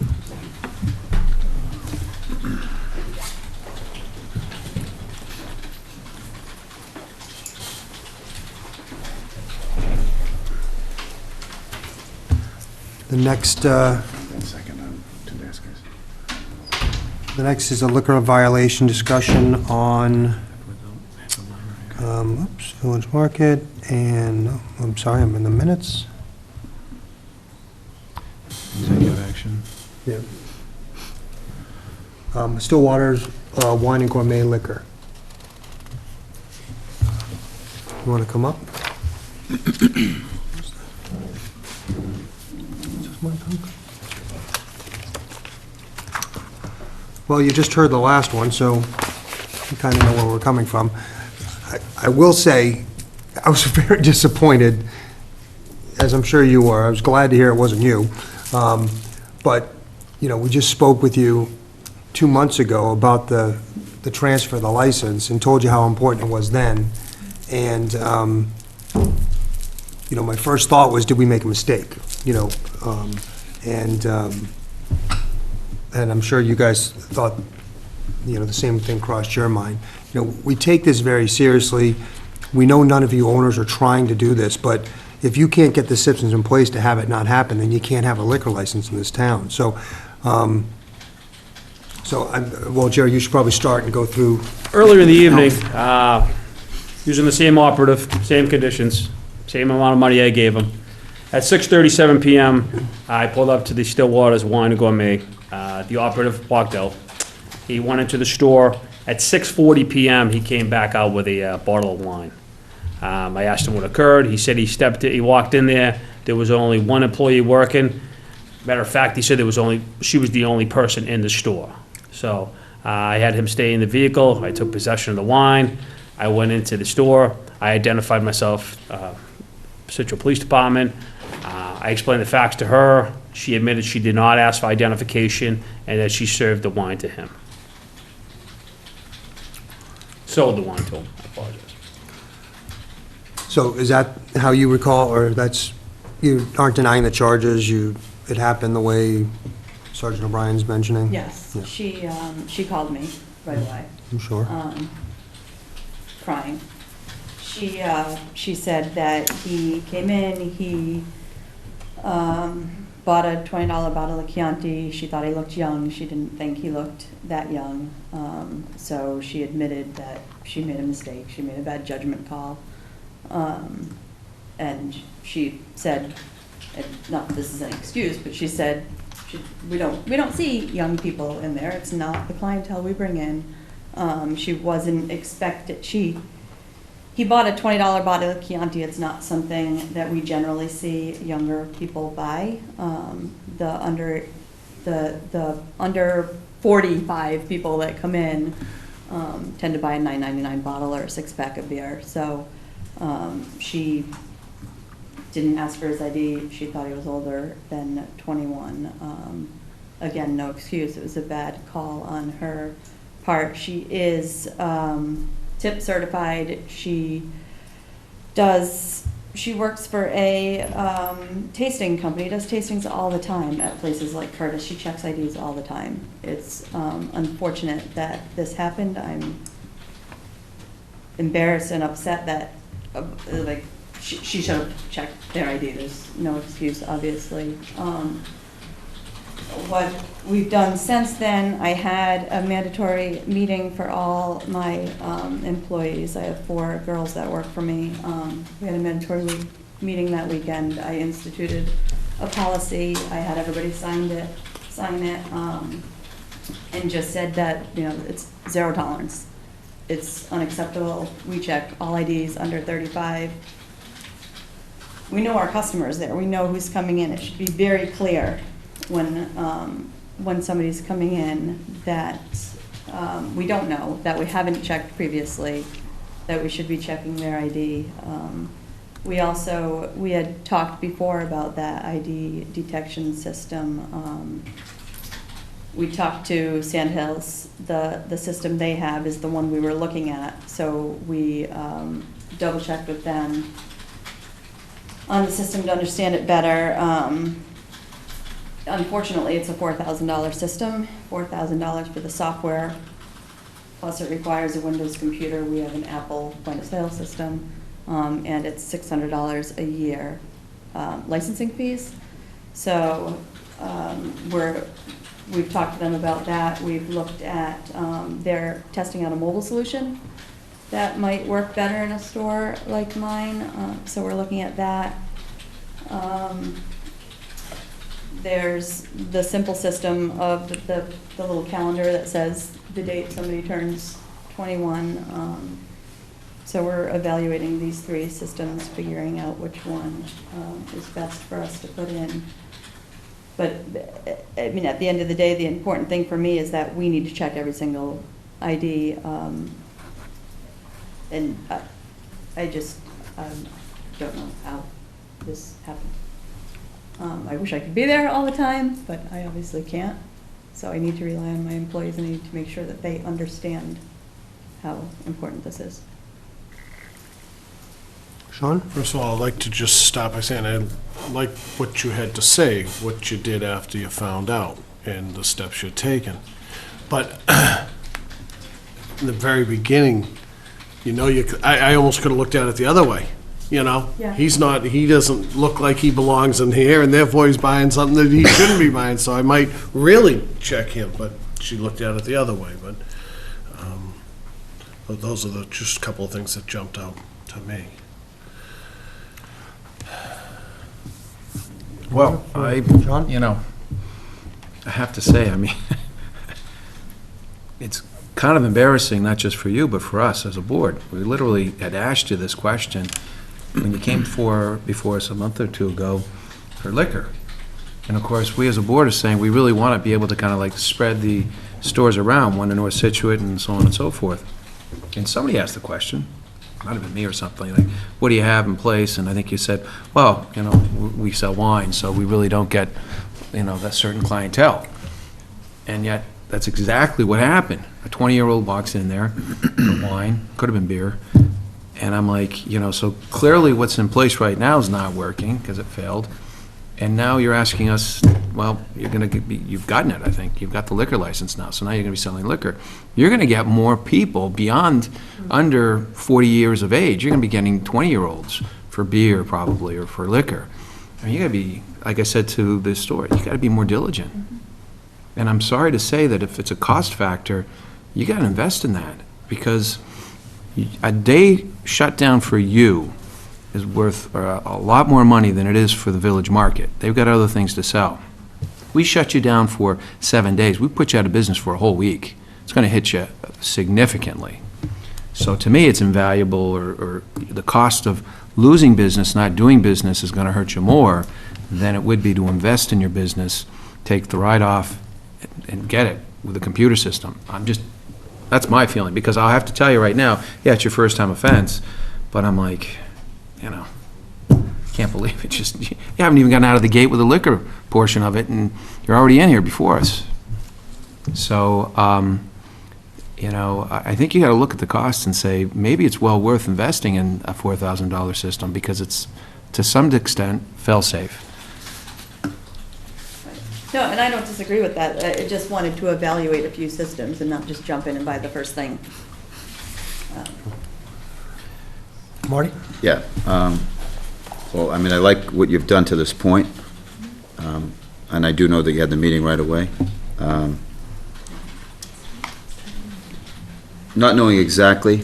The next is a liquor violation discussion on, Village Market, and, I'm sorry, I'm in the minutes. Executive action. Yeah. Stillwater's Wine and Gourmet Liquor. You want to come up? Well, you just heard the last one, so you kind of know where we're coming from. I will say, I was very disappointed, as I'm sure you were. I was glad to hear it wasn't you. But, you know, we just spoke with you 2 months ago about the transfer of the license and told you how important it was then. And, you know, my first thought was, did we make a mistake? You know, and I'm sure you guys thought, you know, the same thing crossed your mind. You know, we take this very seriously. We know none of you owners are trying to do this, but if you can't get the systems in place to have it not happen, then you can't have a liquor license in this town. So, well, Jerry, you should probably start and go through. Earlier in the evening, using the same operative, same conditions, same amount of money I gave him. At 6:37 PM, I pulled up to the Stillwater's Wine and Gourmet. The operative walked out. He went into the store. At 6:40 PM, he came back out with a bottle of wine. I asked him what occurred. He said he walked in there. There was only one employee working. Matter of fact, he said she was the only person in the store. So I had him stay in the vehicle. I took possession of the wine. I went into the store. I identified myself, Scituate Police Department. I explained the facts to her. She admitted she did not ask for identification and that she served the wine to him. Sold the wine to him. I apologize. So is that how you recall, or you aren't denying the charges, it happened the way Sergeant O'Brien's mentioning? Yes, Yeah. she called me right away. I'm sure. Crying. She said that he came in, he bought a $20 bottle of Chianti. She thought he looked young. She didn't think he looked that young. So she admitted that she made a mistake. She made a bad judgment call. And she said, not that this is an excuse, but she said, we don't see young people in there. It's not the clientele we bring in. She wasn't expected. He bought a $20 bottle of Chianti. It's not something that we generally see younger people buy. The under 45 people that come in tend to buy a $9.99 bottle or a 6-pack of beer. So she didn't ask for his ID. She thought he was older than 21. Again, no excuse. It was a bad call on her part. She is tip certified. She works for a tasting company, does tastings all the time at places like Curtis. She checks IDs all the time. It's unfortunate that this happened. I'm embarrassed and upset that she should have checked their ID. There's no excuse, obviously. What we've done since then, I had a mandatory meeting for all my employees. I have 4 girls that work for me. We had a mandatory meeting that weekend. I instituted a policy. I had everybody sign it. and just said that, it's zero tolerance. It's unacceptable. We check all IDs under 35. We know our customers there. We know who's coming in. It should be very clear when somebody's coming in that we don't know, that we haven't checked previously, that we should be checking their ID. We had talked before about that ID detection system. We talked to Sandhills. The system they have is the one we were looking at, so we double-checked with them on the system to understand it better. Unfortunately, it's a $4,000 system, $4,000 for the software, plus it requires a Windows computer. We have an Apple point-of-sale system, and it's $600 a year licensing fees. So we've talked to them about that. We've looked at, they're testing out a mobile solution that might work better in a store like mine, so we're looking at that. There's the simple system of the little calendar that says the date somebody turns 21. So we're evaluating these three systems, figuring out which one is best for us to put in. But, I mean, at the end of the day, the important thing for me is that we need to check every single ID. And I just don't know how this happened. I wish I could be there all the time, but I obviously can't. So I need to rely on my employees, and I need to make sure that they understand how important this is. Sean? First of all, I'd like to just stop by saying I like what you had to say, what you did after you found out, and the steps you're taking. But in the very beginning, I almost could have looked at it the other way, Yeah. He doesn't look like he belongs in here, and therefore he's buying something that he shouldn't be buying, so I might really check him, but she looked at it the other way, but those are just a couple of things that jumped out to me. Well, John? I have to say, it's kind of embarrassing, not just for you, but for us as a board. We literally had asked you this question when you came before us a month or two ago for liquor. And of course, we as a board are saying we really want to be able to kind of like spread the stores around, one in North Situate and so on and so forth. And somebody asked the question, might have been me or something, like, what do you have in place? And I think you said, well, we sell wine, so we really don't get, that certain clientele. And yet, that's exactly what happened. A 20-year-old walks in there for wine, could have been beer, and I'm like, so clearly what's in place right now is not working because it failed. And now you're asking us, well, you've gotten it, I think. You've got the liquor license now, so now you're going to be selling liquor. You're going to get more people beyond under 40 years of age. You're going to be getting 20-year-olds for beer probably or for liquor. You got to be, like I said to the store, you got to be more diligent. And I'm sorry to say that if it's a cost factor, you got to invest in that, because a day shut down for you is worth a lot more money than it is for the village market. They've got other things to sell. We shut you down for 7 days. We put you out of business for a whole week. It's going to hit you significantly. So to me, it's invaluable, or the cost of losing business, not doing business, is going to hurt you more than it would be to invest in your business, take the write-off, and get it with a computer system. That's my feeling, because I'll have to tell you right now, yeah, it's your first time offense, but I'm like, can't believe it. You haven't even gotten out of the gate with the liquor portion of it, and you're already in here before us. So, I think you got to look at the costs and say, maybe it's well worth investing in a $4,000 system, because it's, to some extent, fail-safe. No, and I don't disagree with that. I just wanted to evaluate a few systems and not just jump in and buy the first thing. Marty? Yeah. Well, I like what you've done to this point, and I do know that you had the meeting right away. Not knowing exactly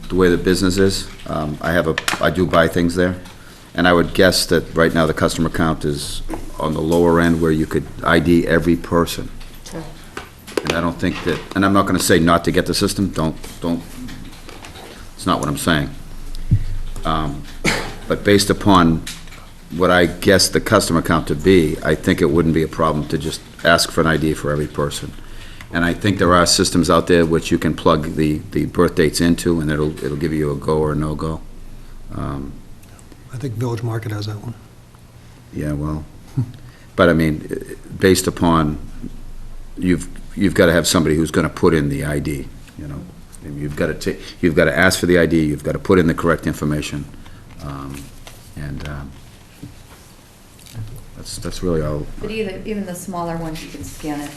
the way the business is, I do buy things there, and I would guess that right now the customer count is on the lower end, where you could ID every person. Sure. And I don't think that, and I'm not gonna say not to get the system, don't, it's not what I'm saying. But based upon what I guess the customer count to be, I think it wouldn't be a problem to just ask for an ID for every person. And I think there are systems out there which you can plug the birth dates into, and it'll give you a go or a no-go. I think Village Market has that one. Yeah, well, but I mean, based upon, you've got to have somebody who's going to put in the ID, you know? And you've got to ask for the ID, you've got to put in the correct information, and that's really all. But even the smaller ones, you can scan it.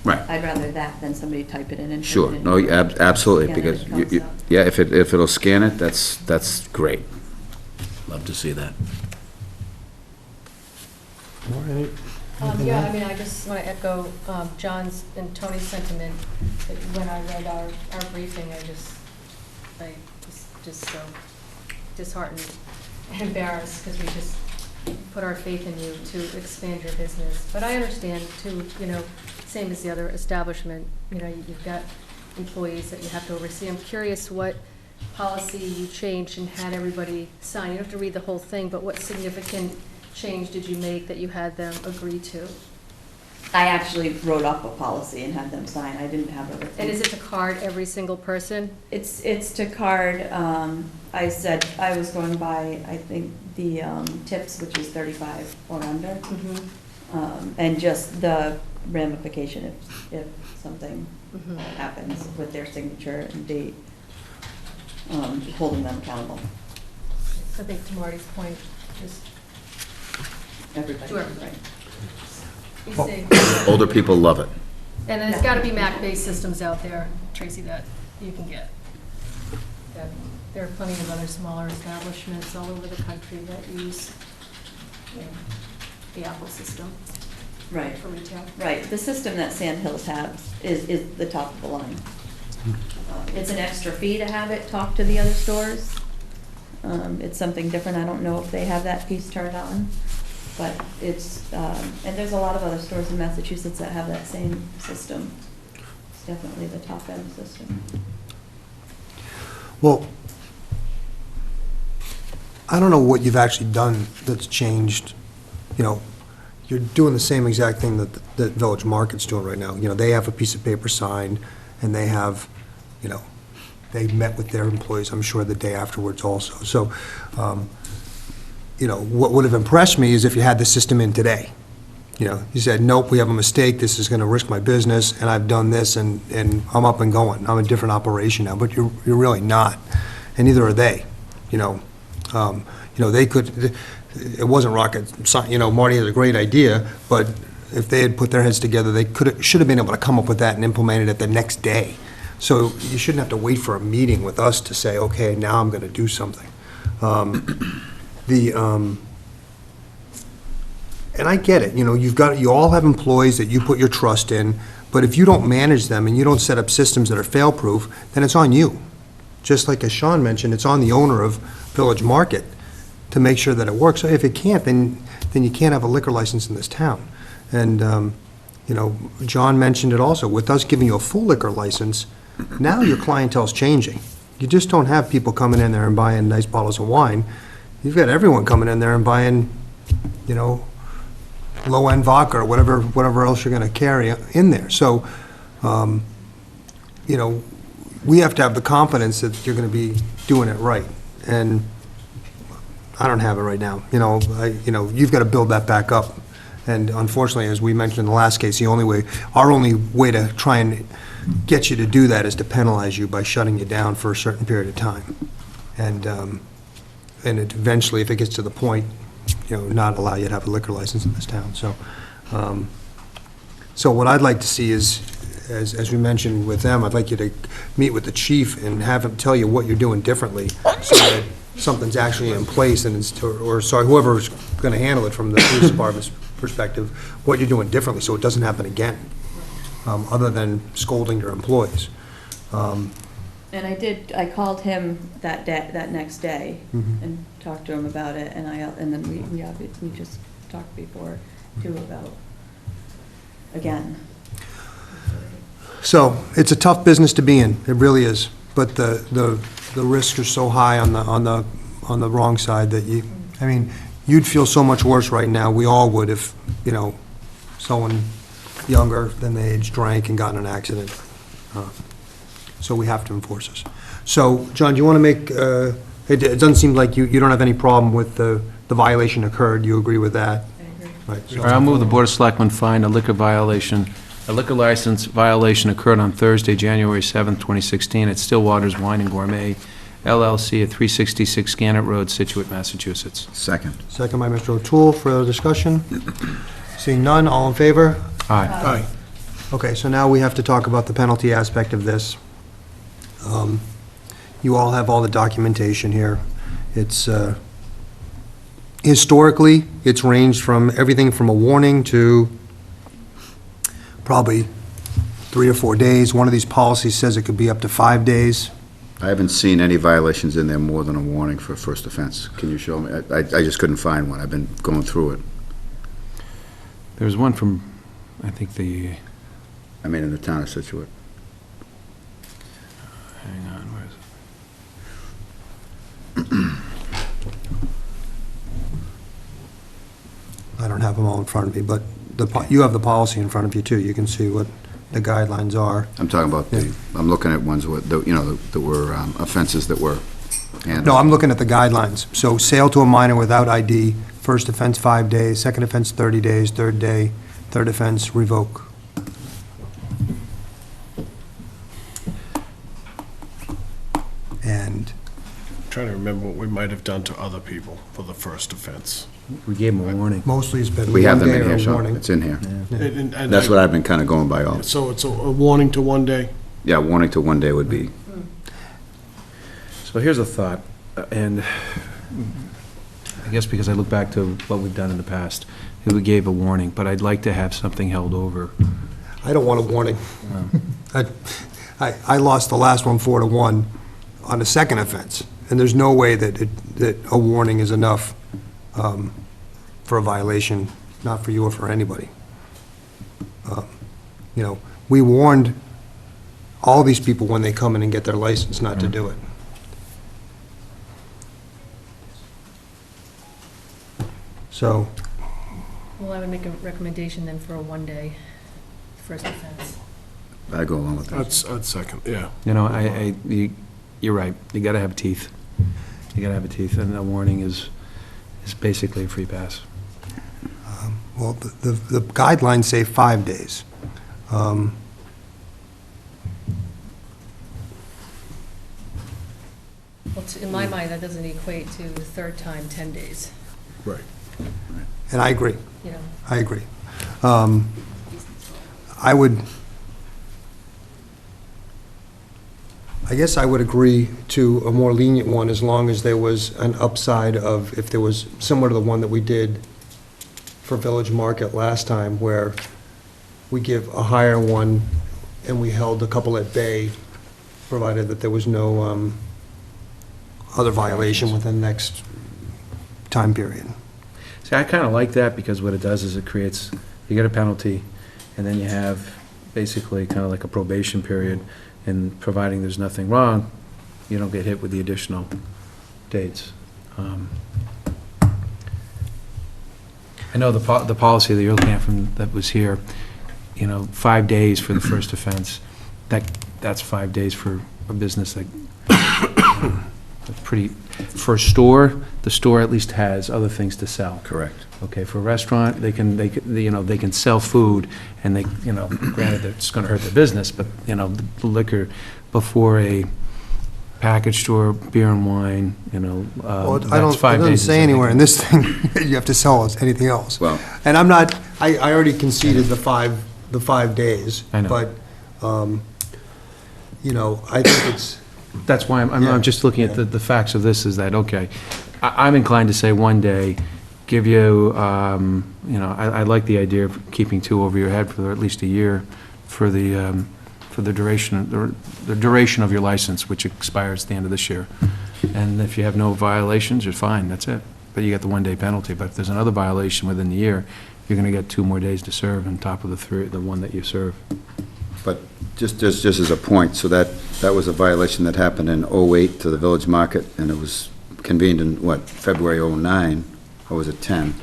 Right. I'd rather that than somebody type it in and. Sure, type it in. no, absolutely, Scan it, because, it comes up. yeah, if it'll scan it, that's great. Love to see that. Yeah, I mean, I just want to echo John's and Tony's sentiment, that when I read our briefing, I just so disheartened and embarrassed, because we just put our faith in you to expand your business. But I understand too, you know, same as the other establishment, you know, you've got employees that you have to oversee. I'm curious what policy you changed and had everybody sign. You don't have to read the whole thing, but what significant change did you make that you had them agree to? I actually wrote up a policy and had them sign. I didn't have everything. And is it to card every single person? It's to card, I said, I was going by, I think, the tips, which is 35 or under. Mm-hmm. And just the ramification if something happens with their signature and date, holding them accountable. I think to Marty's point, just Everybody. to everybody. Be Oh. safe. Older people love it. And there's got to be Mac-based systems out there, Tracy, that you can get. There are plenty of other smaller establishments all over the country that use, you know, the Apple system. Right. For retail. Right. The system that Sand Hills has is the top of the line. It's an extra fee to have it talk to the other stores. It's something different. I don't know if they have that piece turned on, but it's, and there's a lot of other stores in Massachusetts that have that same system. It's definitely the top end system. Well, I don't know what you've actually done that's changed. You know, you're doing the same exact thing that Village Market's doing right now. You know, they have a piece of paper signed, and they have, you know, they met with their employees, I'm sure, the day afterwards also. So, you know, what would have impressed me is if you had the system in today. You know, you said, nope, we have a mistake, this is going to risk my business, and I've done this, and I'm up and going. I'm a different operation now, but you're really not, and neither are they. You know, they could, it wasn't rocket science. You know, Marty has a great idea, but if they had put their heads together, they should have been able to come up with that and implement it the next day. So you shouldn't have to wait for a meeting with us to say, okay, now I'm going to do something. And I get it, you know, you all have employees that you put your trust in, but if you don't manage them and you don't set up systems that are fail-proof, then it's on you. Just like as Sean mentioned, it's on the owner of Village Market to make sure that it works. So if it can't, then you can't have a liquor license in this town. And, you know, John mentioned it also, with us giving you a full liquor license, now your clientele's changing. You just don't have people coming in there and buying nice bottles of wine. You've got everyone coming in there and buying, you know, low-end vodka or whatever else you're going to carry in there. So, you know, we have to have the confidence that you're going to be doing it right. And I don't have it right now. You know, you've got to build that back up. And unfortunately, as we mentioned in the last case, our only way to try and get you to do that is to penalize you by shutting you down for a certain period of time. And eventually, if it gets to the point, you know, not allow you to have a liquor license in this town. So, so what I'd like to see is, as we mentioned with them, I'd like you to meet with the chief and have him tell you what you're doing differently so that something's actually in place, and whoever's going to handle it from the police department's perspective, what you're doing differently so it doesn't happen again, other than scolding your employees. And I called him that next day and talked to him about it, and then we just talked before too about, again. So, it's a tough business to be in, it really is, but the risks are so high on the wrong side that I mean, you'd feel so much worse right now, we all would, if, someone younger than the age drank and got in an accident. So we have to enforce this. So, John, do you want to make, it doesn't seem like you don't have any problem with the violation occurred, you agree with that? I agree. Right, so- All right, I'll move the Board of Selectmen find a liquor license violation occurred on Thursday, January 7th, 2016, at Stillwater's Wine and Gourmet LLC at 366 Gannett Road, Scituate, Massachusetts. Second. Second by Mr. O'Toole, further discussion? Seeing none, all in favor? Aye. Aye. Okay, so now we have to talk about the penalty aspect of this. You all have all the documentation here. It's, historically, it's ranged from everything from a warning to probably 3 or 4 days. One of these policies says it could be up to 5 days. I haven't seen any violations in there more than a warning for a first offense. Can you show me? I just couldn't find one. I've been going through it. There's one from, I think, in the town of Scituate. hang on, where is it? I don't have them all in front of me, but you have the policy in front of you, too. You can see what the guidelines are. I'm talking about I'm looking at ones with, that were offenses that were handled. No, I'm looking at the guidelines. So sale to a minor without ID, first offense 5 days, second offense 30 days, third offense revoke. And Trying to remember what we might have done to other people for the first offense. We gave them a warning. mostly it's been We have them one in day here, or a so warning. it's in here. And That's what I've been kind of going by all. So it's a warning to 1 day? Yeah, warning to 1 day would be, So here's a thought, and I guess because I look back to what we've done in the past, we gave a warning, but I'd like to have something held over. I don't want a warning. I lost the last one 4-1 on the second offense, and there's no way that a warning is enough for a violation, not for you or for anybody. We warned all these people when they come in and get their license not to do it. So, Well, I would make a recommendation then for a 1-day first offense. I go along with that. I'd second, yeah. You're right, you gotta have teeth. You gotta have teeth, and a warning is basically a free pass. well, the guidelines say 5 days. Well, in my mind, that doesn't equate to the third time 10 days, Right. And I agree. you know? I agree. I guess I would agree to a more lenient one as long as there was an upside of, if there was similar to the one that we did for Village Market last time, where we give a higher one and we held a couple at bay, provided that there was no other violation within the next time period. See, I kind of like that, because what it does is it creates, you get a penalty, and then you have basically kind of like a probation period, and providing there's nothing wrong, you don't get hit with the additional dates. I know the policy that you're looking at that was here, 5 days for the first offense, that's 5 days for a business that, that's pretty, for a store, the store at least has other things to sell. Correct. Okay, for a restaurant, they can sell food, and granted, it's gonna hurt their business, but, the liquor before a package store, beer and wine, Well, that's it 5 doesn't days. say anywhere in this thing you have to sell us anything else. Well, And I'm not, I already conceded the 5 days. I know. But, I think it's, That's why Yeah. I'm just looking at the facts of this, is that, okay, I'm inclined to say 1 day, give you, I like the idea of keeping 2 over your head for at least a year for the duration of your license, which expires at the end of this year. And if you have no violations, you're fine, that's it. But you get the 1-day penalty. But if there's another violation within the year, you're gonna get 2 more days to serve on top of the 1 that you serve. But just as a point, so that was a violation that happened in '08 to the Village Market, and it was convened in, February '09, or was it 10?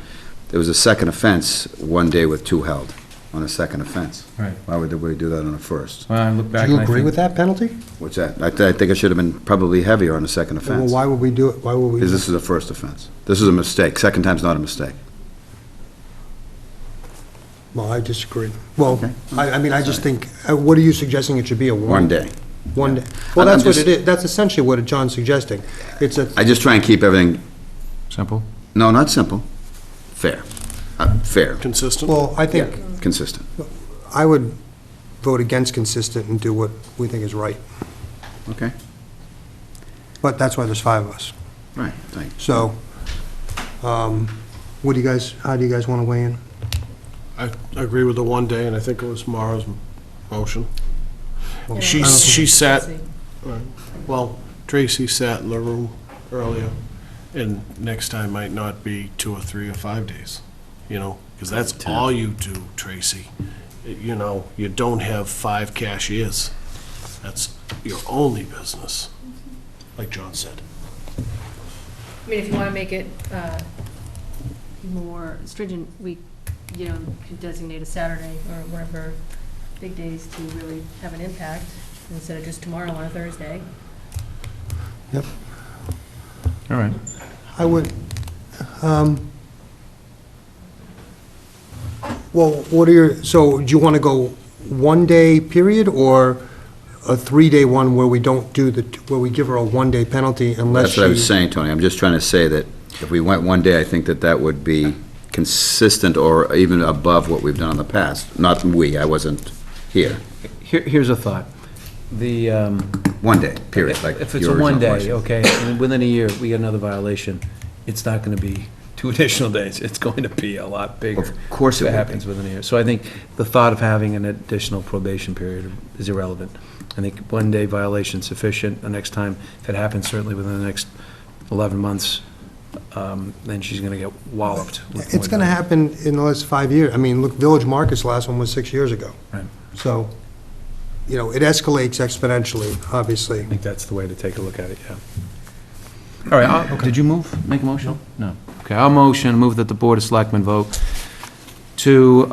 There was a second offense, 1 day with 2 held on a second offense. Right. Why would we do that on a first? Well, I look back Do you and I agree think- with that penalty? What's that? I think it should have been probably heavier on a second Well, offense. why would we do it? Why would we? Because this is a first offense. This is a mistake. Second time's not a mistake. Well, I disagree. Well, Okay. I mean, I just think, what are you suggesting it should be, a 1 day. 1 day? Well, I'm that's what just- it is, that's essentially what John's suggesting. It's a, I just try and keep everything, Simple? no, not simple, fair. Fair, Consistent? well, I think, consistent. I would vote against consistent and do what we think is right. Okay, But that's why there's 5 of us. right, thank you. So, what do you guys, how do you guys want to weigh in? I agree with the 1 day, and I think it was Mara's motion. Well, She I don't think- she sat, well, Tracy sat in the room earlier, and next time might not be 2 or 3 or 5 days, because that's all you do, Tracy. You don't have 5 cashiers. That's your only business, like John said. I mean, if you want to make it more stringent, we, could designate a Saturday or whatever big days to really have an impact instead of just tomorrow on a Thursday. Yep. All right. I would, well, what are your, so do you want to go 1 day period or a 3-day one where we don't do where we give her a 1-day penalty unless That's what I was she- saying, Tony. I'm just trying to say that if we went 1 day, I think that would be consistent or even above what we've done in the past. Not we, I wasn't here. Here's a thought. The, 1 day, period, like if it's your a 1 original day, motion. okay, and within a year, we get another violation, it's not going to be 2 additional days. It's going to be a lot bigger. Of course it If it would happens within a year. So I think the thought of having an additional probation period is irrelevant. I think 1 day violation is sufficient. The next time, if it happens, certainly within the next 11 months, then she's going to get walloped. with It's more going to time. happen in the last 5 years. I mean, look, Village Market's last one was 6 years ago. Right. So, it escalates exponentially, obviously. I think that's the way to take a look at it, yeah. All right, did you make a motion? No. Okay, I'll move that the Board of Selectmen vote to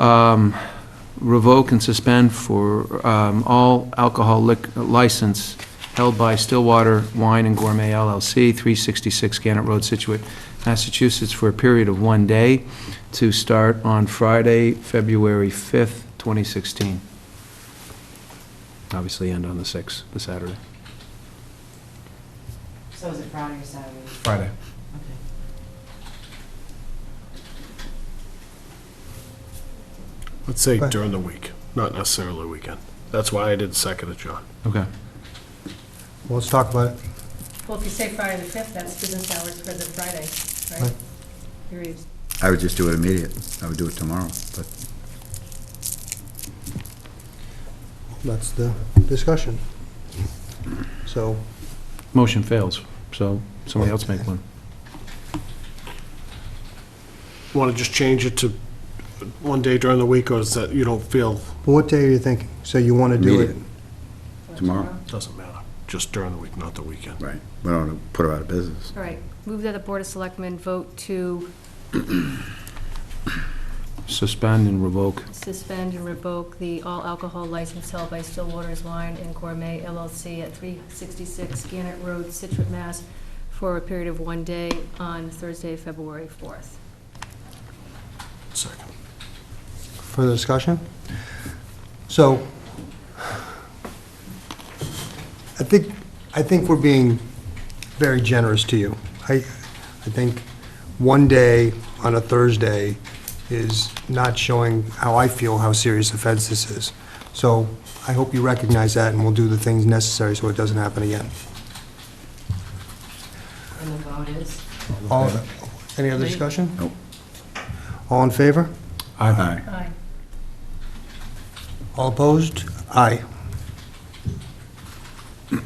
revoke and suspend for all alcohol license held by Stillwater Wine and Gourmet LLC, 366 Gannett Road, Scituate, Massachusetts, for a period of 1 day to start on Friday, February 5th, 2016. Obviously end on the 6th, the Saturday. So is it Friday or Saturday? Friday. Okay. Let's say during the week, not necessarily weekend. That's why I did second it, John. Okay. Well, let's talk about it. Well, if you say Friday the 5th, that's business hours for the Friday, right? Right. Period. I would just do it immediate. I would do it tomorrow, but That's the discussion. So, Motion fails, so somebody else make one. Want to just change it to 1 day during the week, or is that you don't feel, what day are you thinking? So you want to do it? Immediate. tomorrow. doesn't matter, just during the week, not the weekend? Right. We don't want to put her out of business. All right, move that the Board of Selectmen vote to Suspend and revoke. suspend and revoke the all alcohol license held by Stillwater's Wine and Gourmet LLC at 366 Gannett Road, Scituate, Mass. For a period of 1 day on Thursday, February 4th. Second. Further discussion? So, I think we're being very generous to you. I think 1 day on a Thursday is not showing how I feel how serious offense this is. So I hope you recognize that, and we'll do the things necessary so it doesn't happen again. And the vote is? Any other discussion? Nope. All in favor? Aye. Aye. All opposed? Aye.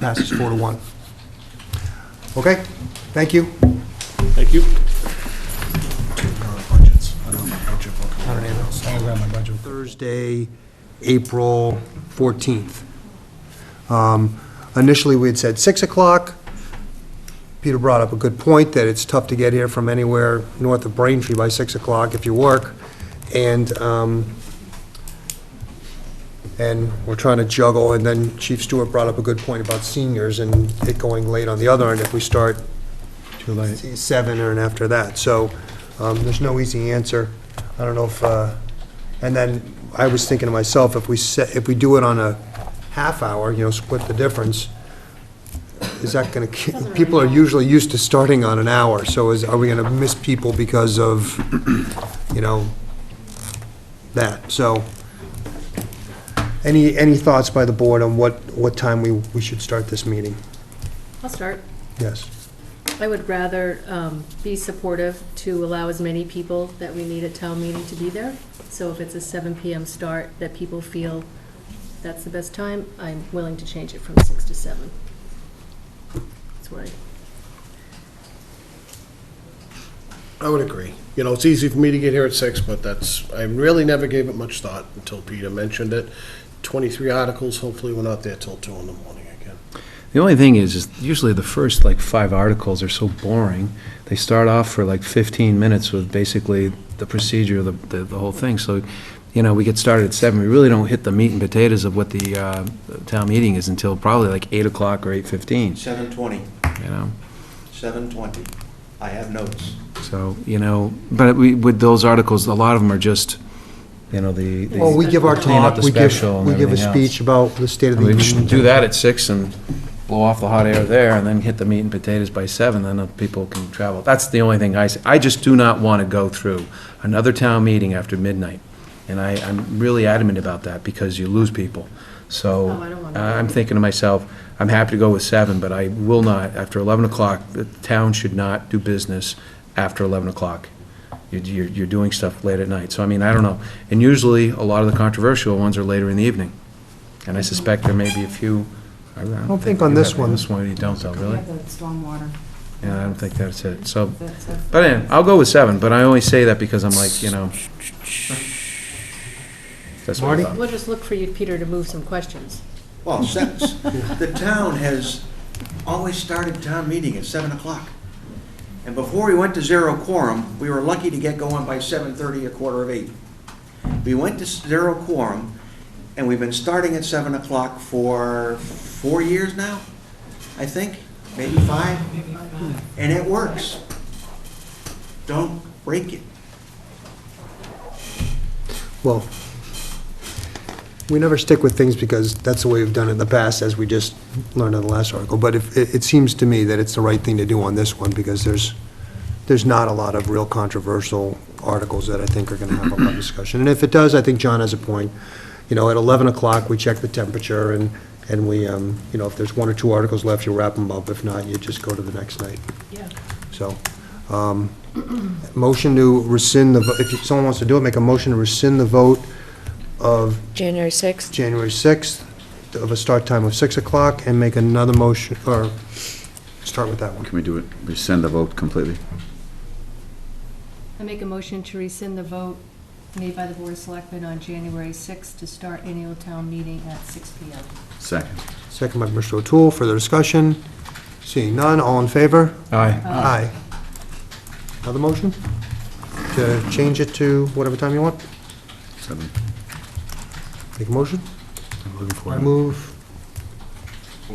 Passes 4-1. Okay, thank you. Thank you. Budgets. I don't have my budget book. I don't have my budget. Thursday, April 14th. Initially, we had said 6 o'clock. Peter brought up a good point that it's tough to get here from anywhere north of Braintree by 6 o'clock if you work. And we're trying to juggle, and then Chief Stewart brought up a good point about seniors and it going late on the other end if we start Too late. 7 or after that. So there's no easy answer. I don't know if, and then I was thinking to myself, if we do it on a half hour, split the difference, is that going to, people are usually used to starting on an hour, so are we going to miss people because of, that? So, any thoughts by the board on what time we should start this meeting? I'll start. Yes. I would rather be supportive to allow as many people that we need at town meeting to be there. So if it's a 7 PM start, that people feel that's the best time, I'm willing to change it from 6 to 7. That's what I would agree. It's easy for me to get here at 6, but I really never gave it much thought until Peter mentioned it. 23 articles, hopefully we're not there till 2 in the morning again. The only thing is usually the first 5 articles are so boring. They start off for 15 minutes with basically the procedure, the whole thing. So, we get started at 7. We really don't hit the meat and potatoes of what the town meeting is until probably 8 o'clock or 8:15. 7:20. 7:20. I have notes. So, but with those articles, a lot of them are just, the. Well, we give our clean up talk, the we give special and a everything else. speech about the state of the We union. should do that at 6 and blow off the hot air there, and then hit the meat and potatoes by 7, then people can travel. That's the only thing I say. I just do not want to go through another town meeting after midnight, and I'm really adamant about that, because you lose people. So, Oh, I don't want I'm thinking to myself, I'm happy to go with 7, but I will not, after 11 o'clock, the town should not do business after 11 o'clock. You're doing stuff late at night, so I don't know. And usually, a lot of the controversial ones are later in the evening, and I suspect there may be a few. I don't think on you this have- one. This one you don't, though, really? The stormwater. Yeah, I don't think that's it, so, but anyway, I'll go with 7, but I only say that because I'm that's what I Marty? thought. We'll just look for you, Peter, to move some questions. Well, the town has always started town meeting at 7 o'clock. And before we went to zero quorum, we were lucky to get going by 7:30 or 7:45. We went to zero quorum, and we've been starting at 7 o'clock for 4 years now, I think, maybe 5. And it works. Don't break it. Well, we never stick with things because that's the way we've done it in the past, as we just learned in the last article. But it seems to me that it's the right thing to do on this one, because there's not a lot of real controversial articles that I think are going to have a lot of discussion. And if it does, I think John has a point. At 11 o'clock, we check the temperature, and we, if there's 1 or 2 articles left, you wrap them up. If not, you just go to the next night. Yeah. So, motion to rescind if someone wants to do it, make a motion to rescind the vote of January 6th. January 6th, of a start time of 6 o'clock, and make another motion, or start with that one. Can we do it, rescind the vote completely? I make a motion to rescind the vote made by the Board of Selectmen on January 6th to start annual town meeting at 6 PM. Second. Second by Mr. O'Toole, further discussion. Seeing none, all in favor? Aye. Aye. Another motion? To change it to whatever time you want? 7. Make a motion? I'm looking for I it. move.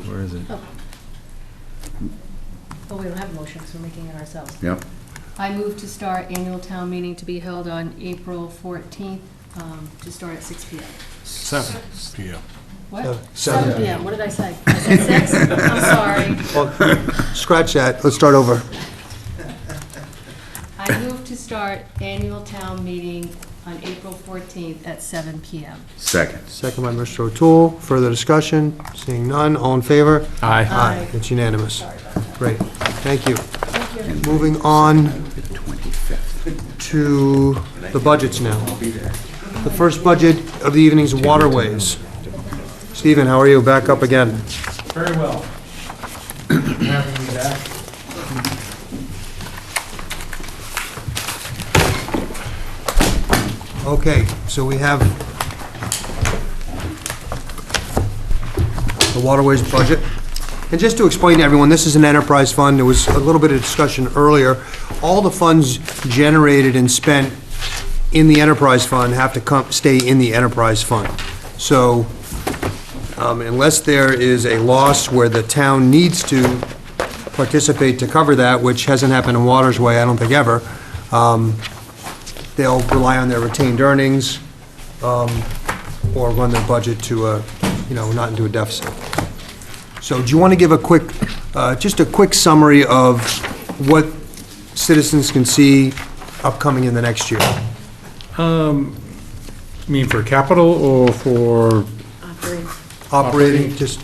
Where is it? Oh, we don't have a motion, because we're making it ourselves. Yep. I move to start annual town meeting to be held on April 14th, to start at 6 PM. 7 p.m. What? 7 PM, what did I say? I said 6? I'm sorry. Well, scratch that, let's start over. I move to start annual town meeting on April 14th at 7 PM. Second. Second by Mr. O'Toole, further discussion. Seeing none, all in favor? Aye. Aye. It's unanimous. Great, thank you. Thank you. Moving on The 25th. to the budgets now. The first budget of the evening is waterways. Stephen, how are you? Back up again. Very well. Having me back. Okay, so we have waterways budget. And just to explain to everyone, this is an enterprise fund. There was a little bit of discussion earlier. All the funds generated and spent in the enterprise fund have to stay in the enterprise fund. So unless there is a loss where the town needs to participate to cover that, which hasn't happened in Water's Way, I don't think ever, they'll rely on their retained earnings or run their budget to, not into a deficit. So do you want to give a quick, just a quick summary of what citizens can see upcoming in the next year? You mean for capital or for? Operating, just.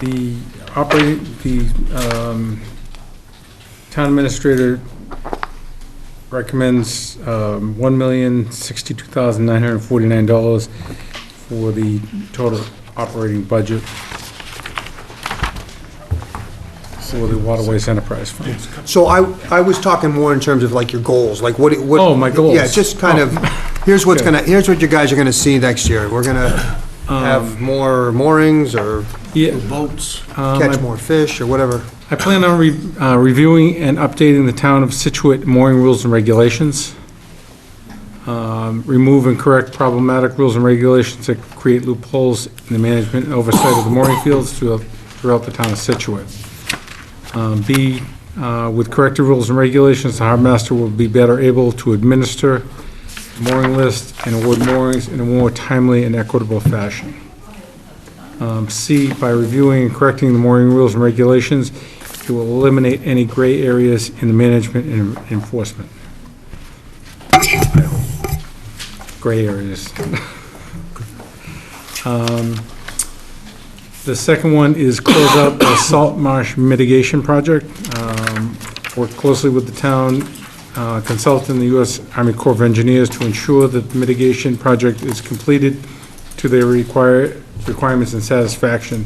The town administrator recommends $1,062,949 for the total operating budget for the Waterways Enterprise Fund. So I was talking more in terms of like your goals, like what. Oh, my goals. Yeah, just kind of, here's what you guys are gonna see next year. We're gonna have more moorings or Boats. catch more fish or whatever. I plan on reviewing and updating the town of Scituate mooring rules and regulations. Remove and correct problematic rules and regulations that create loopholes in the management and oversight of the mooring fields throughout the town of Scituate. B, with corrected rules and regulations, the harbor master will be better able to administer the mooring list and award moorings in a more timely and equitable fashion. C, by reviewing and correcting the mooring rules and regulations, it will eliminate any gray areas in the management and enforcement. Gray areas. The second one is close out the salt marsh mitigation project. Work closely with the town, consult in the U.S. Army Corps of Engineers to ensure that the mitigation project is completed to their requirements and satisfaction.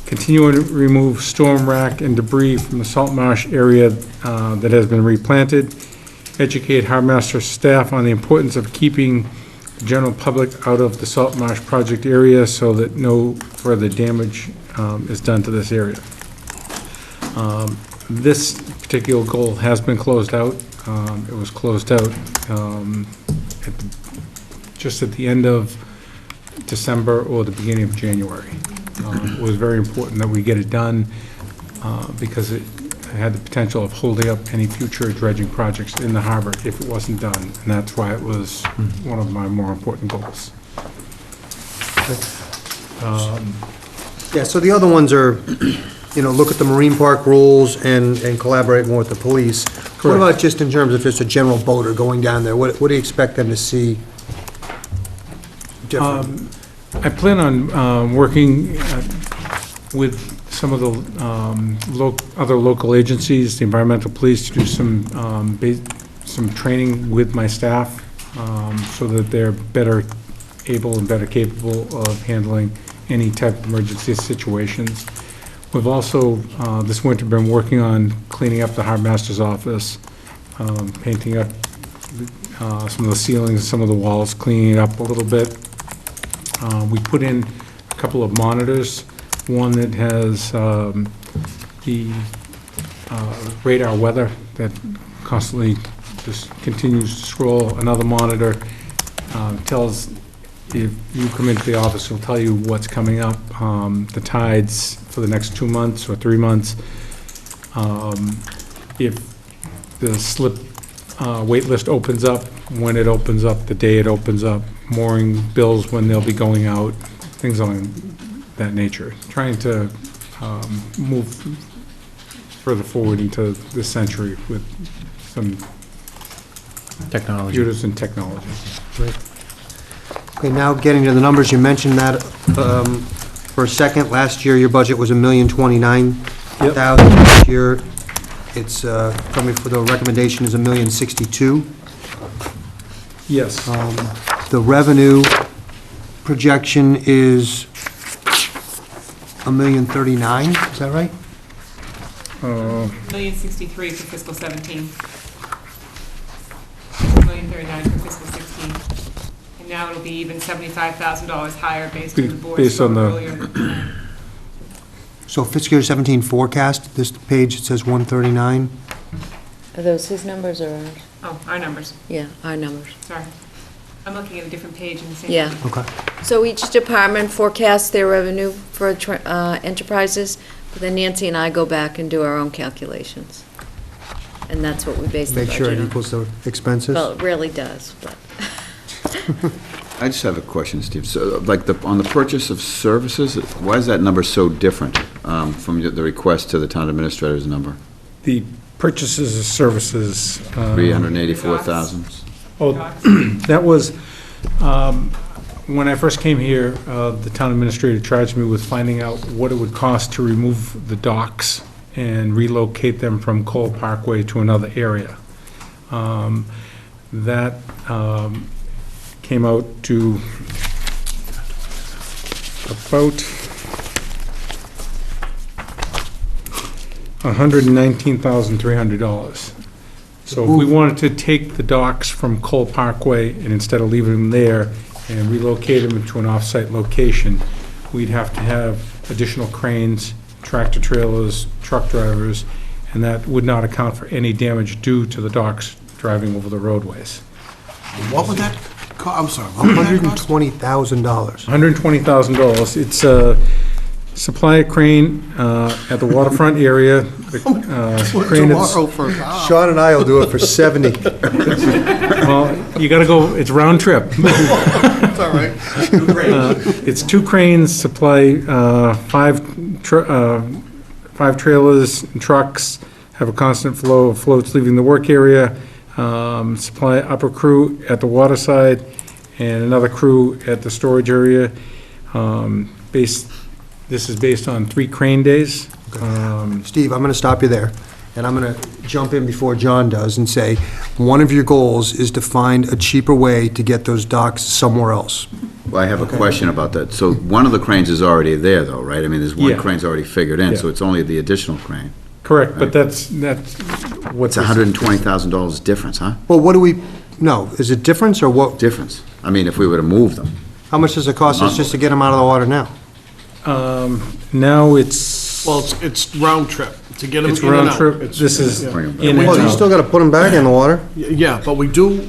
Continue to remove storm rack and debris from the salt marsh area that has been replanted. Educate harbor master staff on the importance of keeping the general public out of the salt marsh project area so that no further damage is done to this area. This particular goal has been closed out. It was closed out just at the end of December or the beginning of January. It was very important that we get it done because it had the potential of holding up any future dredging projects in the harbor if it wasn't done, and that's why it was one of my more important goals. Yeah, so the other ones are, look at the marine park rules and collaborate more with the police. What about just in terms of just a general boater going down there? What do you expect them to see different? I plan on working with some of the other local agencies, the environmental police, to do some training with my staff so that they're better able and better capable of handling any type of emergency situations. We've also, this winter, been working on cleaning up the harbor master's office, painting up some of the ceilings, some of the walls, cleaning it up a little bit. We put in a couple of monitors, one that has the radar weather that constantly just continues to scroll. Another monitor tells, if you come into the office, it'll tell you what's coming up, the tides for the next 2 months or 3 months. If the slip wait list opens up, when it opens up, the day it opens up, mooring bills when they'll be going out, things on that nature. Trying to move further forward into this century with some Technology. computers and technology. Right. Okay, now getting to the numbers, you mentioned that for a second. Last year, your budget was $1,029,000. This year, it's coming for the recommendation is $1,062,000. Yes. The revenue projection is $1,039,000, is that right? $1,063,000 for fiscal 17. $1,039,000 for fiscal now it'll be even $75,000 higher based on the board's Based on vote the- earlier. So fiscal year 17 forecast, this page, it says 139. Are those his numbers or ours? Oh, our numbers, Yeah, our numbers. sorry. I'm looking at a different page in the same. Yeah. Okay. So each department forecasts their revenue for enterprises, but then Nancy and I go back and do our own calculations. And that's what we base the Make budget sure it on. equals the expenses. Well, it really does, but. I just have a question, Steve. So, like, on the purchase of services, why is that number so different from the request to the town administrator's number? The purchases of services. 384,000? Oh, that was, when I first came here, the town administrator charged me with finding out what it would cost to remove the docks and relocate them from Cole Parkway to another area. That came out to about $119,300. So if we wanted to take the docks from Cole Parkway and instead of leaving them there and relocate them into an off-site location, we'd have to have additional cranes, tractor trailers, truck drivers, and that would not account for any damage due to the docks driving over the roadways. What would that I'm sorry, what would that cost? $120,000. $120,000. It's a supply a crane at the waterfront area. The crane is- Tomorrow for a car. Sean and I will do it for 70. Well, you gotta go, it's round trip. It's all right. It's 2 cranes, supply 5 trailers and trucks, have a constant flow of floats leaving the work area, supply upper crew at the water side, and another crew at the storage area. This is based on 3 crane days. Steve, I'm going to stop you there, and I'm going to jump in before John does and say, one of your goals is to find a cheaper way to get those docks somewhere else. Well, I have a question about that. So one of the cranes is already there, though, right? I mean, there's one Yeah. crane's already figured in, so Yeah. it's only the additional crane. Correct, but that's what. It's $120,000 difference, huh? Well, what do we, no, is it difference or what? Difference. I mean, if we were to move them. How much does it cost us just to get them out of the water now? Now it's. Well, it's round trip, to get them It's in and round out. trip. It's- This is yeah. Bring 'em in and Well, you out. still got to put them back in the water. Yeah, but we do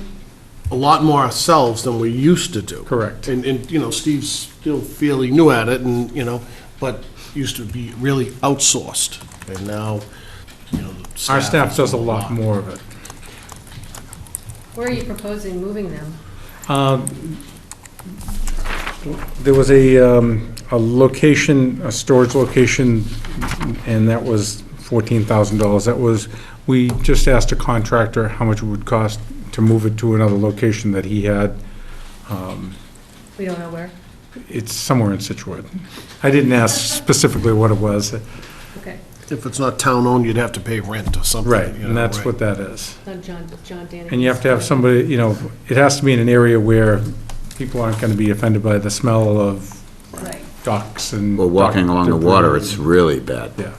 a lot more ourselves than we used to do. Correct. And, you know, Steve's still fairly new at it, and, you know, but used to be really outsourced. And now, you know, the Our staff is does a doing lot more of it. Where are you proposing moving them? There was a location, a storage location, and that was $14,000. That was, we just asked a contractor how much it would cost to move it to another location that he had. We don't know where? It's somewhere in Scituate. I didn't ask specifically what it was. Okay. If it's not town-owned, you'd have to pay rent or something. Right, you and know, that's right. what that is. John Danny. And you have to have somebody, you know, it has to be in an area where people aren't going to be offended by the smell of Right. docks and. Well, walking dock along the debris. water, it's really bad. Yeah.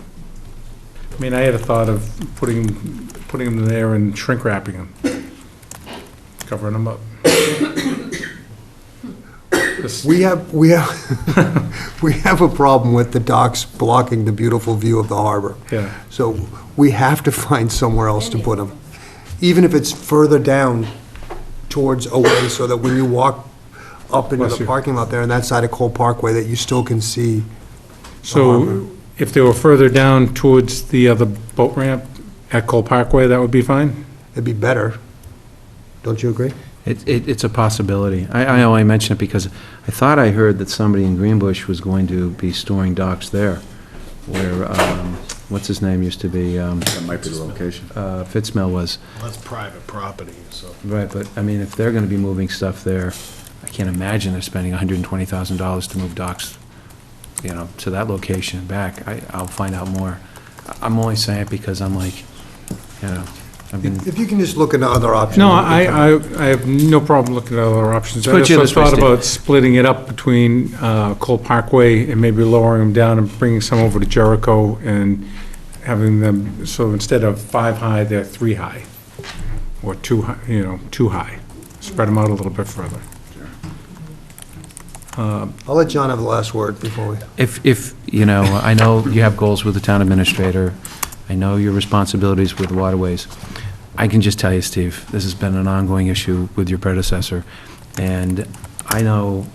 I mean, I had a thought of putting them there and shrink wrapping them, covering them up. This- We have we have a problem with the docks blocking the beautiful view of the harbor. Yeah. So we have to find somewhere else to put them, even if it's further down towards away, so that when you walk up into Bless the you. parking lot there on that side of Cole Parkway, that you still can see. So if they were further down towards the other boat ramp at Cole Parkway, that would be fine? It'd be better. Don't you agree? It's a possibility. I only mention it because I thought I heard that somebody in Greenbush was going to be storing docks there, where, what's his name used to be, That might be the location. Fitzmill was. Well, that's private property, so. Right, but, I mean, if they're gonna be moving stuff there, I can't imagine they're spending $120,000 to move docks, you know, to that location and back. I'll find out more. I'm only saying it because I'm like, you know, I've been. If you can just look into other options. No, I have no problem looking at other options. Let's put you I this also way, thought Steve. about splitting it up between Cole Parkway and maybe lowering them down and bringing some over to Jericho and having them, so instead of 5 high, they're 3 high, or 2 high, 2 high. Spread them out a little bit further. I'll let John have the last word before we... If, you know, I know you have goals with the town administrator, I know your responsibilities with waterways. I can just tell you, Steve, this has been an ongoing issue with your predecessor, and I know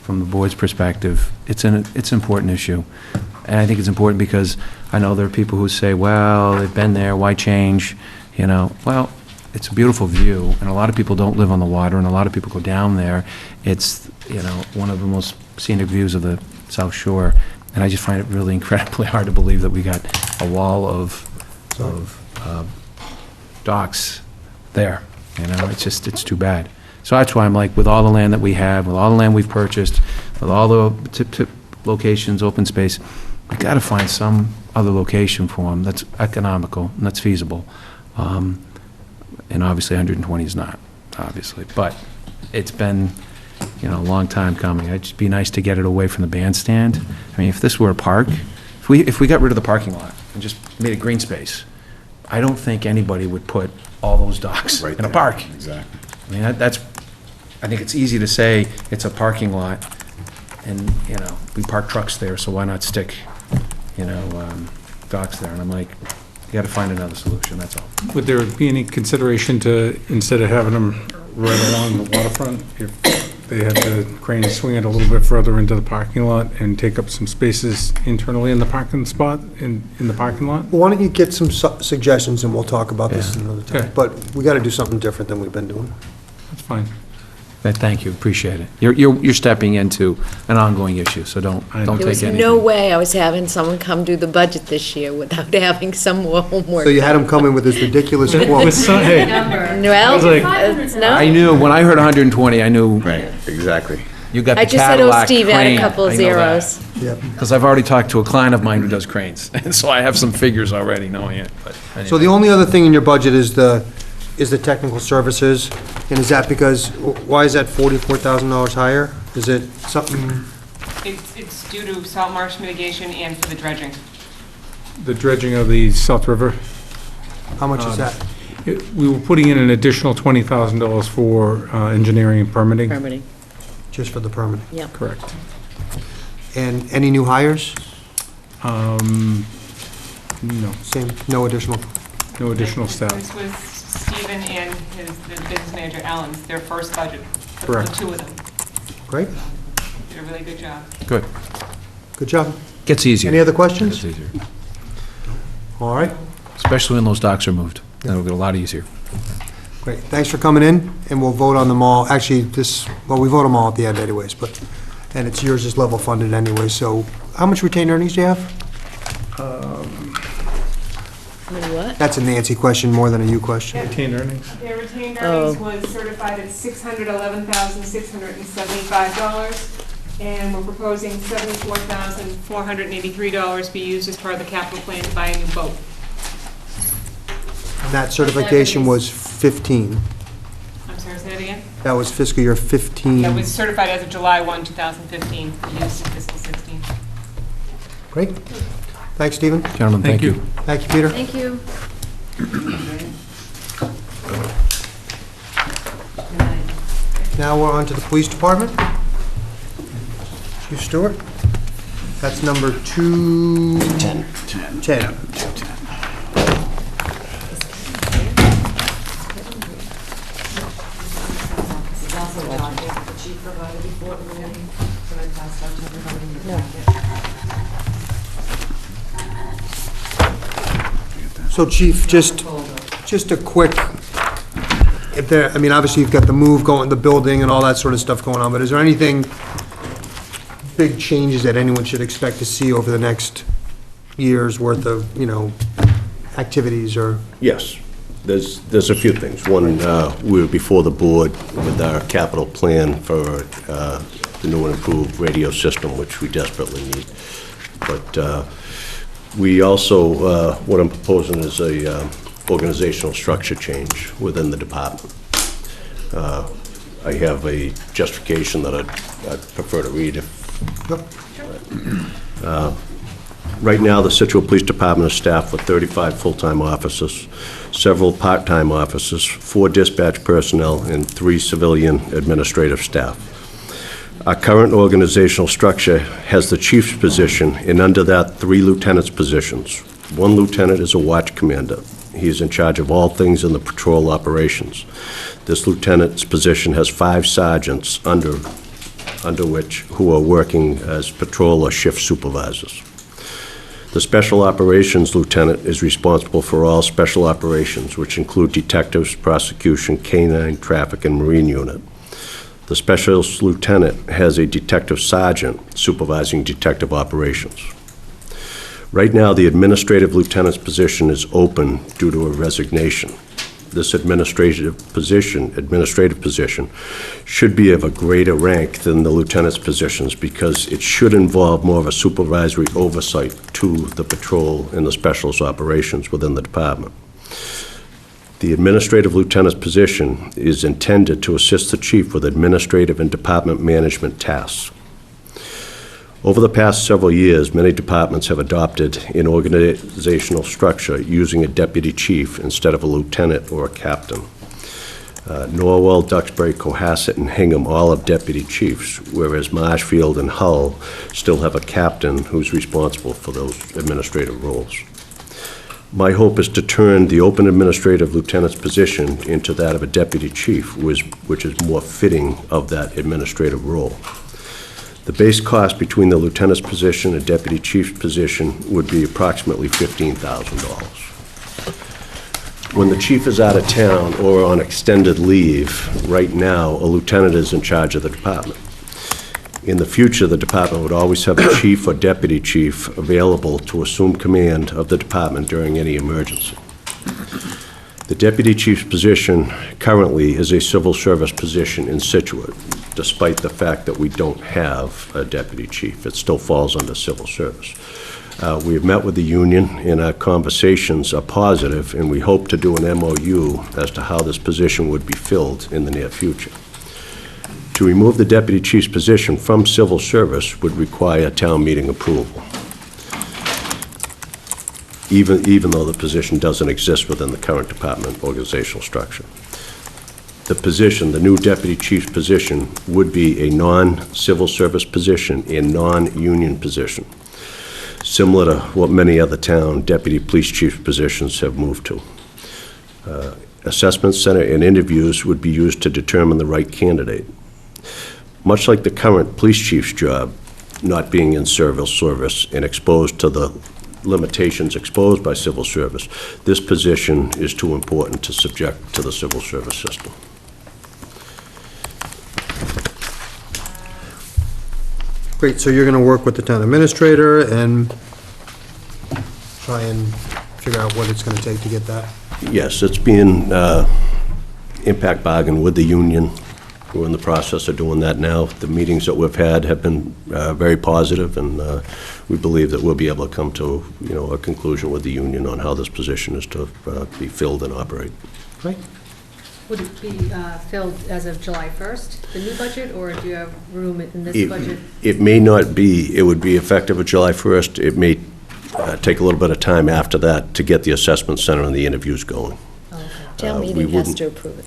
from the board's perspective, it's an important issue. And I think it's important because I know there are people who say, well, they've been there, why change? You know, well, it's a beautiful view, and a lot of people don't live on the water, and a lot of people go down there. It's, you know, one of the most scenic views of the South Shore, and I just find it really incredibly hard to believe that we got a wall of docks there. You know, it's too bad. So that's why I'm like, with all the land that we have, with all the land we've purchased, with all the tip locations, open space, we got to find some other location for them that's economical and that's feasible. And obviously 120 is not, obviously, but it's been, you know, a long time coming. It'd just be nice to get it away from the bandstand. I mean, if this were a park, if we got rid of the parking lot and just made it green space, I don't think anybody would put all those docks in a park. Exactly. I mean, I think it's easy to say it's a parking lot, and, you know, we park trucks there, so why not stick, you know, docks there? And I'm like, you gotta find another solution, that's all. Would there be any consideration to, instead of having them right along the waterfront, if they had the crane swing it a little bit further into the parking lot and take up some spaces internally in the parking spot, in the parking lot? Well, why don't you get some suggestions, and we'll talk about this another time. Okay. But we got to do something different than we've been doing. That's fine. Thank you, appreciate it. You're stepping into an ongoing issue, so don't There take was anything. no way I was having someone come do the budget this year without having some more homework. So you had him come in with this ridiculous quote. Well, no. I knew, when I heard 120, I knew. Right, exactly. You got I the just said, oh, Cadillac Steve, add a crane. couple I know that. zeros. Yep. Because I've already talked to a client of mine who does cranes, and so I have some figures already knowing it, but anyway. So the only other thing in your budget is the technical services, and is that because, why is that $44,000 higher? Is it something, It's due to salt marsh mitigation and for the dredging. The dredging of the South River, how much is that? we were putting in an additional $20,000 for engineering and permitting. Permitting, Just for the permit? yeah. Correct. And any new hires? No, Same, no additional? no additional staff. This was Stephen and the business manager, Alan's, their first budget. The Correct. two of them. Great, Did a really good job. Good. good job. Gets easier. Any other questions? Gets easier. All right, Especially when those docks are moved. That'll get a lot easier. great. Thanks for coming in, and we'll vote on them all. Actually, we vote them all at the end anyways, and it's yours is level funded anyway, so how much retained earnings do you have? What? That's a Nancy question more than a you question. Retained earnings? Their retained Oh. earnings was certified at $611,675, and we're proposing $74,483 be used as part of the capital plan to buy a new boat. And that certification was 15. I'm sorry, say that again? That was fiscal year 15. That was certified as of July 1, 2015, used in fiscal 16. Great. Thanks, Stephen. Gentlemen, thank you. Thank you, Peter. Thank you. Now we're on to the police department. Chief Stewart. That's number 210. 10. It's also a document that the chief provided before the meeting, so I passed out to everybody in the packet. So Chief, just a quick, if there, I mean, obviously you've got the move going, the building and all that sort of stuff going on, but is there anything, big changes that anyone should expect to see over the next year's worth of, activities or? Yes, there's a few things. One, we were before the board with our capital plan for the new and improved radio system, which we desperately need. But we also, what I'm proposing is a organizational structure change within the department. I have a justification that I'd prefer to read if. Right now, the Scituate Police Department is staffed with 35 full-time officers, several part-time officers, 4 dispatch personnel, and 3 civilian administrative staff. Our current organizational structure has the chief's position, and under that, 3 lieutenants' positions. 1 lieutenant is a watch commander. He is in charge of all things in the patrol operations. This lieutenant's position has 5 sergeants under which, who are working as patrol or shift supervisors. The Special Operations Lieutenant is responsible for all special operations, which include detectives, prosecution, canine, traffic, and marine unit. The Specialist Lieutenant has a Detective Sergeant supervising detective operations. Right now, the Administrative Lieutenant's position is open due to a resignation. This administrative position should be of a greater rank than the lieutenant's positions because it should involve more of a supervisory oversight to the patrol and the specialist operations within the department. The administrative lieutenant's position is intended to assist the chief with administrative and department management tasks. Over the past several years, many departments have adopted an organizational structure using a deputy chief instead of a lieutenant or a captain. Norwell, Duxbury, Cohasset, and Hingham all have deputy chiefs, whereas Marshfield and Hull still have a captain who's responsible for those administrative roles. My hope is to turn the open administrative lieutenant's position into that of a deputy chief, which is more fitting of that administrative role. The base cost between the lieutenant's position and deputy chief's position would be approximately $15,000. When the chief is out of town or on extended leave, right now, a lieutenant is in charge of the department. In the future, the department would always have a chief or deputy chief available to assume command of the department during any emergency. The deputy chief's position currently is a civil service position in Scituate, despite the fact that we don't have a deputy chief. It still falls under civil service. We have met with the union, and our conversations are positive, and we hope to do an MOU as to how this position would be filled in the near future. To remove the deputy chief's position from civil service would require town meeting approval, even though the position doesn't exist within the current department organizational structure. The position, the new deputy chief's position, would be a non-civil service position and non-union position, similar to what many other town deputy police chief positions have moved to. Assessment center and interviews would be used to determine the right candidate. Much like the current police chief's job, not being in civil service and exposed to the limitations exposed by civil service, this position is too important to subject to the civil service system. Great, so you're gonna work with the town administrator and try and figure out what it's gonna take to get that? Yes, it's being impact bargain with the union. We're in the process of doing that now. The meetings that we've had have been very positive, and we believe that we'll be able to come to, a conclusion with the union on how this position is to be filled and operate. Great. Would it be filled as of July 1st, the new budget, or do you have room in this budget? It may not be. It would be effective at July 1st. It may take a little bit of time after that to get the assessment center and the interviews going. Oh, okay. Town meeting has to approve it.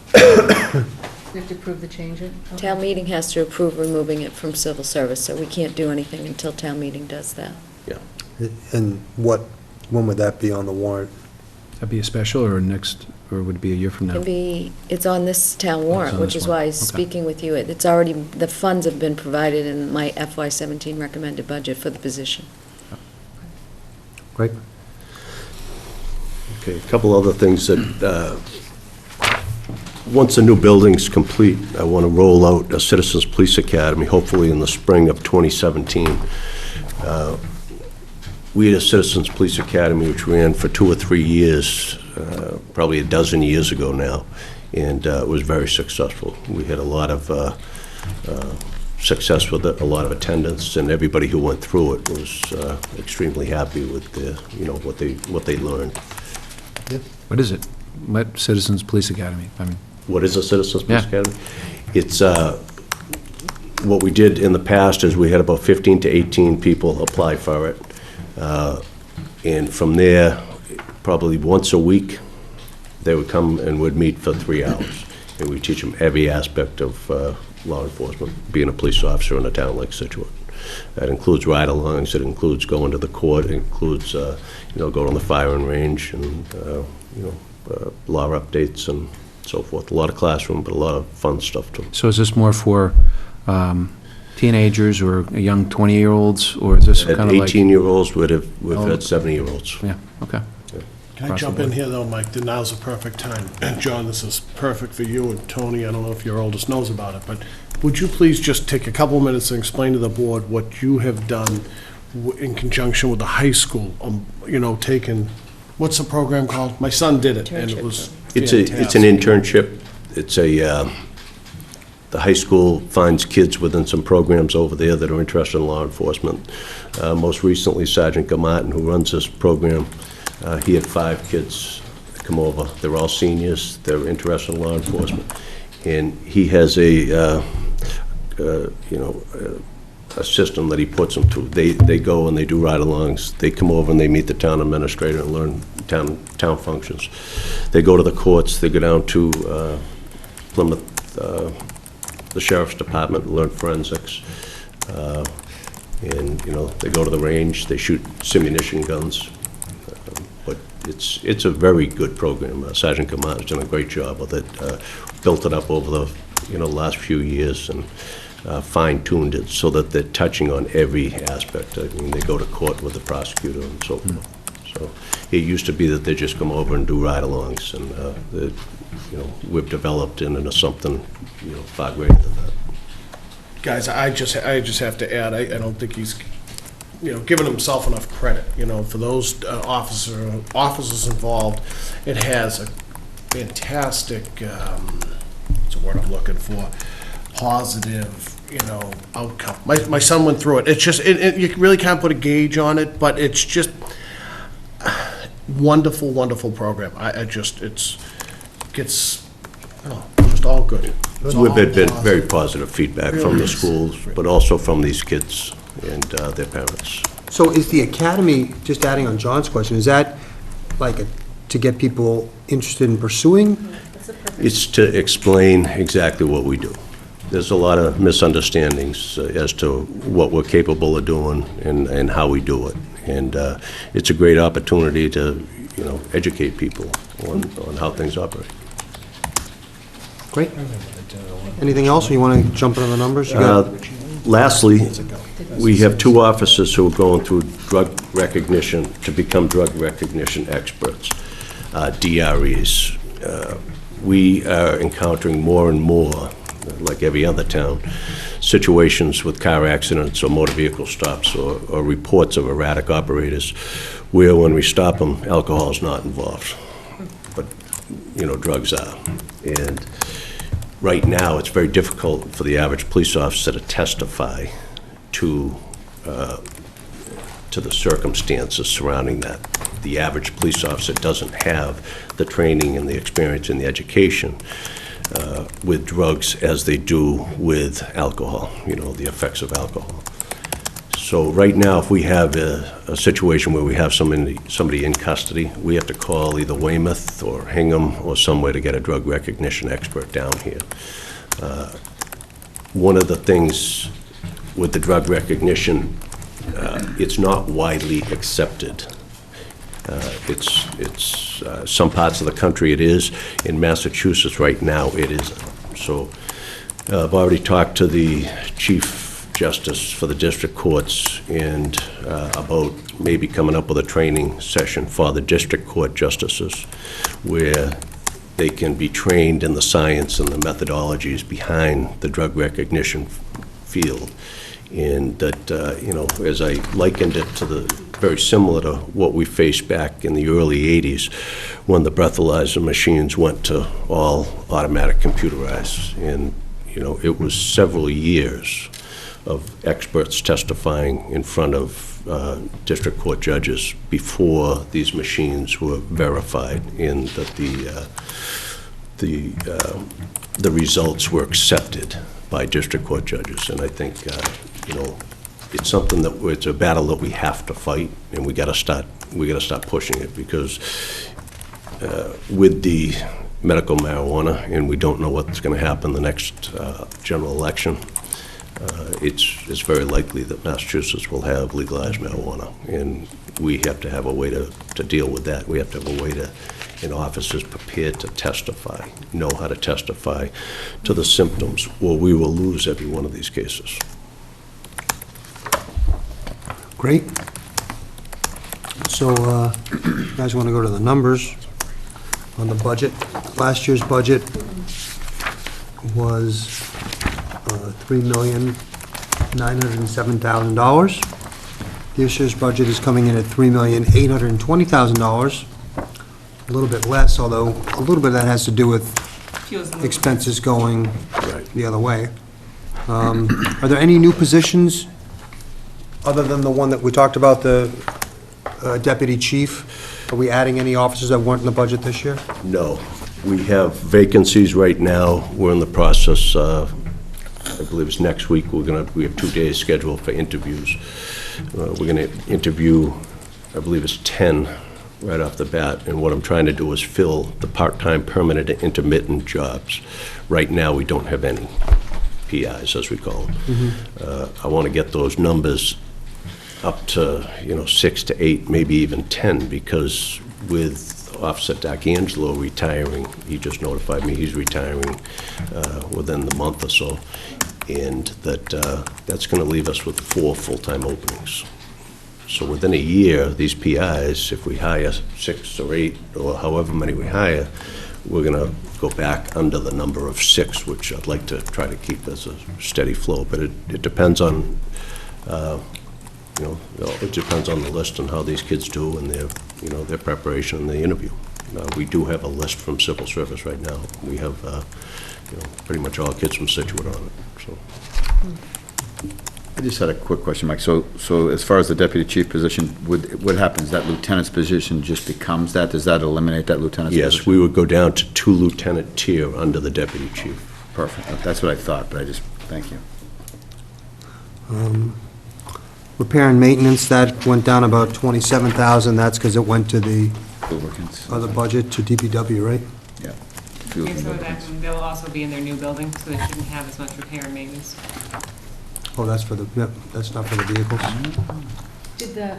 We have to approve the change? Okay. Town meeting has to approve removing it from civil service, so we can't do anything until town meeting does that. Yeah. And when would that be on the warrant? That'd be a special or next, or would it be a year from now? It's on this town warrant, on which this is one. why, Okay. speaking with you, the funds have been provided in my FY17 recommended budget for the position. Great. Okay, a couple other things that, once the new building's complete, I want to roll out a Citizens Police Academy, hopefully in the spring of 2017. We had a Citizens Police Academy which ran for 2 or 3 years, probably a dozen years ago now, and it was very successful. We had a lot of success with it, a lot of attendance, and everybody who went through it was extremely happy with what they learned. What is it? What Citizens Police Academy? What is a Citizens Police Yeah. Academy? It's, what we did in the past is we had about 15 to 18 people apply for it. And from there, probably once a week, they would come and would meet for 3 hours. And we teach them every aspect of law enforcement, being a police officer in a town like Scituate. That includes ride-alongs, it includes going to the court, it includes, going on the firing range and, law updates and so forth. A lot of classroom, but a lot of fun stuff too. So is this more for teenagers or young 20-year-olds, or is this kind of like? 18-year-olds, we've had 70-year-olds. Yeah, okay. Can I jump in here, though, Mike? Now's the perfect time. And John, this is perfect for you, and Tony, I don't know if your oldest knows about it, but would you please just take a couple of minutes and explain to the board what you have done in conjunction with the high school, taking, what's the program called? My son did it, and it was It's an internship. It's the high school finds kids within some programs over there that are interested in law enforcement. Most recently, Sergeant Gamartin, who runs this program, he had 5 kids come over. They're all seniors. They're interested in law enforcement. And he has a system that he puts them through. They go and they do ride-alongs. They come over and they meet the town administrator and learn town functions. They go to the courts. They go down to Plymouth, the sheriff's department, and learn forensics. And they go to the range. They shoot simunition guns. But it's a very good program. Sergeant Gamartin has done a great job with it. Built it up over the last few years and fine-tuned it so that they're touching on every aspect. I mean, they go to court with the prosecutor and so forth. So it used to be that they just come over and do ride-alongs, and we've developed into something far greater than that. Guys, I just have to add, I don't think he's, given himself enough credit, for those officers involved. It has a fantastic, what's the word I'm looking for, positive, outcome. My son went through it. It's just, you really can't put a gauge on it, but it's just wonderful, wonderful program. It's just all good. We've had very positive feedback from the schools, but also from these kids and their parents. So is the academy, just adding on John's question, is that like to get people interested in pursuing? It's to explain exactly what we do. There's a lot of misunderstandings as to what we're capable of doing and how we do it. And it's a great opportunity to, educate people on how things operate. Great. Anything else, or you want to jump into the numbers? Lastly, we have 2 officers who are going through drug recognition to become drug recognition experts, DREs. We are encountering more and more, like every other town, situations with car accidents or motor vehicle stops or reports of erratic operators where when we stop them, alcohol is not involved, but, drugs are. And right now, it's very difficult for the average police officer to testify to the circumstances surrounding that. The average police officer doesn't have the training and the experience and the education with drugs as they do with alcohol, the effects of alcohol. So right now, if we have a situation where we have somebody in custody, we have to call either Weymouth or Hingham or somewhere to get a drug recognition expert down here. One of the things with the drug recognition, it's not widely accepted. It's some parts of the country it is. In Massachusetts right now, it isn't. So I've already talked to the Chief Justice for the district courts and about maybe coming up with a training session for the district court justices where they can be trained in the science and the methodologies behind the drug recognition field. And that, as I likened it to very similar to what we faced back in the early 80s when the breathalyzer machines went to all automatic computerized. And, it was several years of experts testifying in front of district court judges before these machines were verified and that the results were accepted by district court judges. And I think, it's something it's a battle that we have to fight, and we got to start pushing it because with the medical marijuana, and we don't know what's going to happen the next general election. It's very likely that Massachusetts will have legalized marijuana, and we have to have a way to deal with that. We have to have a way to, and officers prepared to testify, know how to testify to the symptoms, or we will lose every one of these cases. Great. So, you guys want to go to the numbers on the budget? Last year's budget was $3,907,000. This year's budget is coming in at $3,820,000. A little bit less, although a little bit of that has to do with expenses going the other way. Are there any new positions other than the one that we talked about, the deputy chief? Are we adding any officers that weren't in the budget this year? No. We have vacancies right now. We're in the process, I believe it's next week, we have 2 days scheduled for interviews. We're going to interview, I believe it's 10 right off the bat, and what I'm trying to do is fill the part-time, permanent, and intermittent jobs. Right now, we don't have any PIs, as we call them. I want to get those numbers up to, 6 to 8, maybe even 10, because with Officer D'Angelo retiring, he just notified me he's retiring within the month or so, and that's going to leave us with 4 full-time openings. So within a year, these PIs, if we hire 6 or 8, or however many we hire, we're going to go back under the number of 6, which I'd like to try to keep as a steady flow. But it depends on, it depends on the list and how these kids do and their preparation and the interview. We do have a list from Civil Service right now. We have, pretty much all kids from Scituate on it, so. I just had a quick question, Mike. So as far as the deputy chief position, what happens? That lieutenant's position just becomes that? Does that eliminate that lieutenant's position? Yes, we would go down to 2 lieutenant tier under the deputy chief. Perfect. That's what I thought, but thank you. Repair and maintenance, that went down about 27,000. That's because it went to the Lubricants. other budget to DPW, right? Yeah. And so they'll also be in their new building, so they shouldn't have as much repair and maintenance. Oh, that's for the, yep, that's not for the vehicles. Did the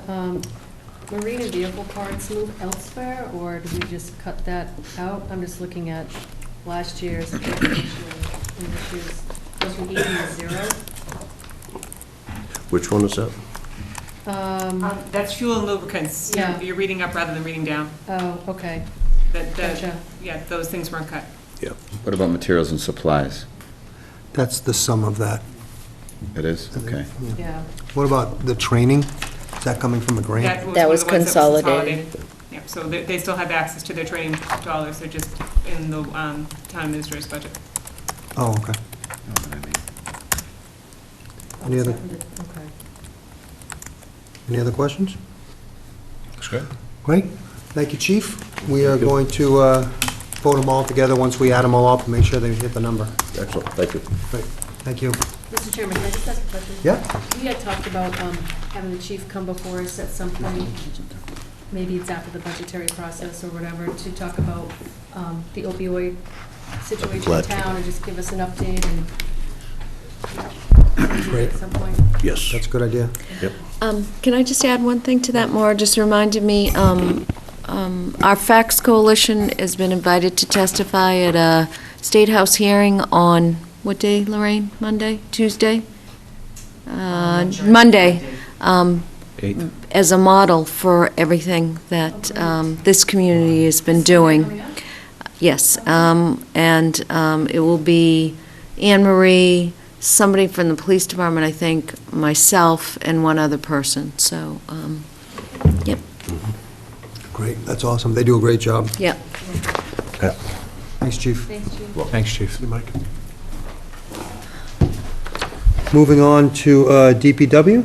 marine and vehicle parts move elsewhere, or did we just cut that out? I'm just looking at last year's and this year's, goes from 80 to 0. Which one is that? That's fuel and lubricants. Yeah. You're reading up rather than reading down. Oh, okay. Gotcha. Yeah, those things weren't cut. Yeah. What about materials and supplies? That's the sum of that. It is? Okay. Yeah. What about the training? Is that coming from a grant? That was one of the ones that was consolidated. Yeah, so they still have access to their training dollars, they're just in the town administrator's budget. Oh, okay. Any other, Okay. any other questions? That's good. Great. Thank you, chief. We are going to vote them all together once we add them all up and make sure they hit the number. Excellent, thank you. Great. Thank you. Mr. Chairman, can I just ask a question? Yeah. We had talked about having the chief come before us at some point, maybe it's after the budgetary process or whatever, to talk about the opioid situation in Glad. town and just give us an update and Great. at some point. Yes. That's a good idea. Yep. Can I just add one thing to that? Maura just reminded me, our Facts Coalition has been invited to testify at a State House hearing on, what day, Lorraine? Monday? Tuesday? Monday. As a model for everything that this community has been doing. Yes, and it will be Anne Marie, somebody from the police department, I think, myself, and one other person, so, yep. Great. That's awesome. They do a great job. Yep. Thanks, chief. Thanks, Chief. Thanks, Chief. Mike. Moving on to DPW.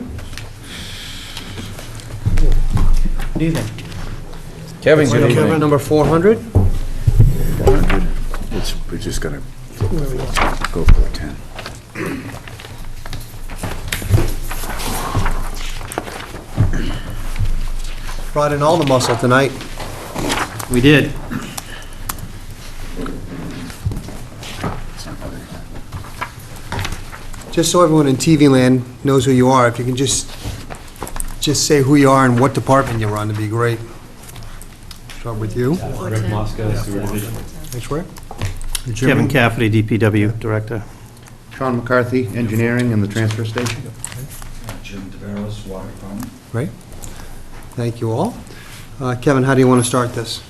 Good evening. Kevin, good evening. Number 400. 400. We're just gonna go for a 10. Brought in all the muscle tonight. We did. just so everyone in TV land knows who you are, if you can just say who you are and what department you're on, that'd be great. Start with you. Rick Moscow, Sewer Division. Thanks, Rick. Kevin Cafferty, DPW Director. Sean McCarthy, Engineering and the Transfer Station. Jim DeBarros, Water Department. Great. Thank you all. Kevin, how do you want to start this?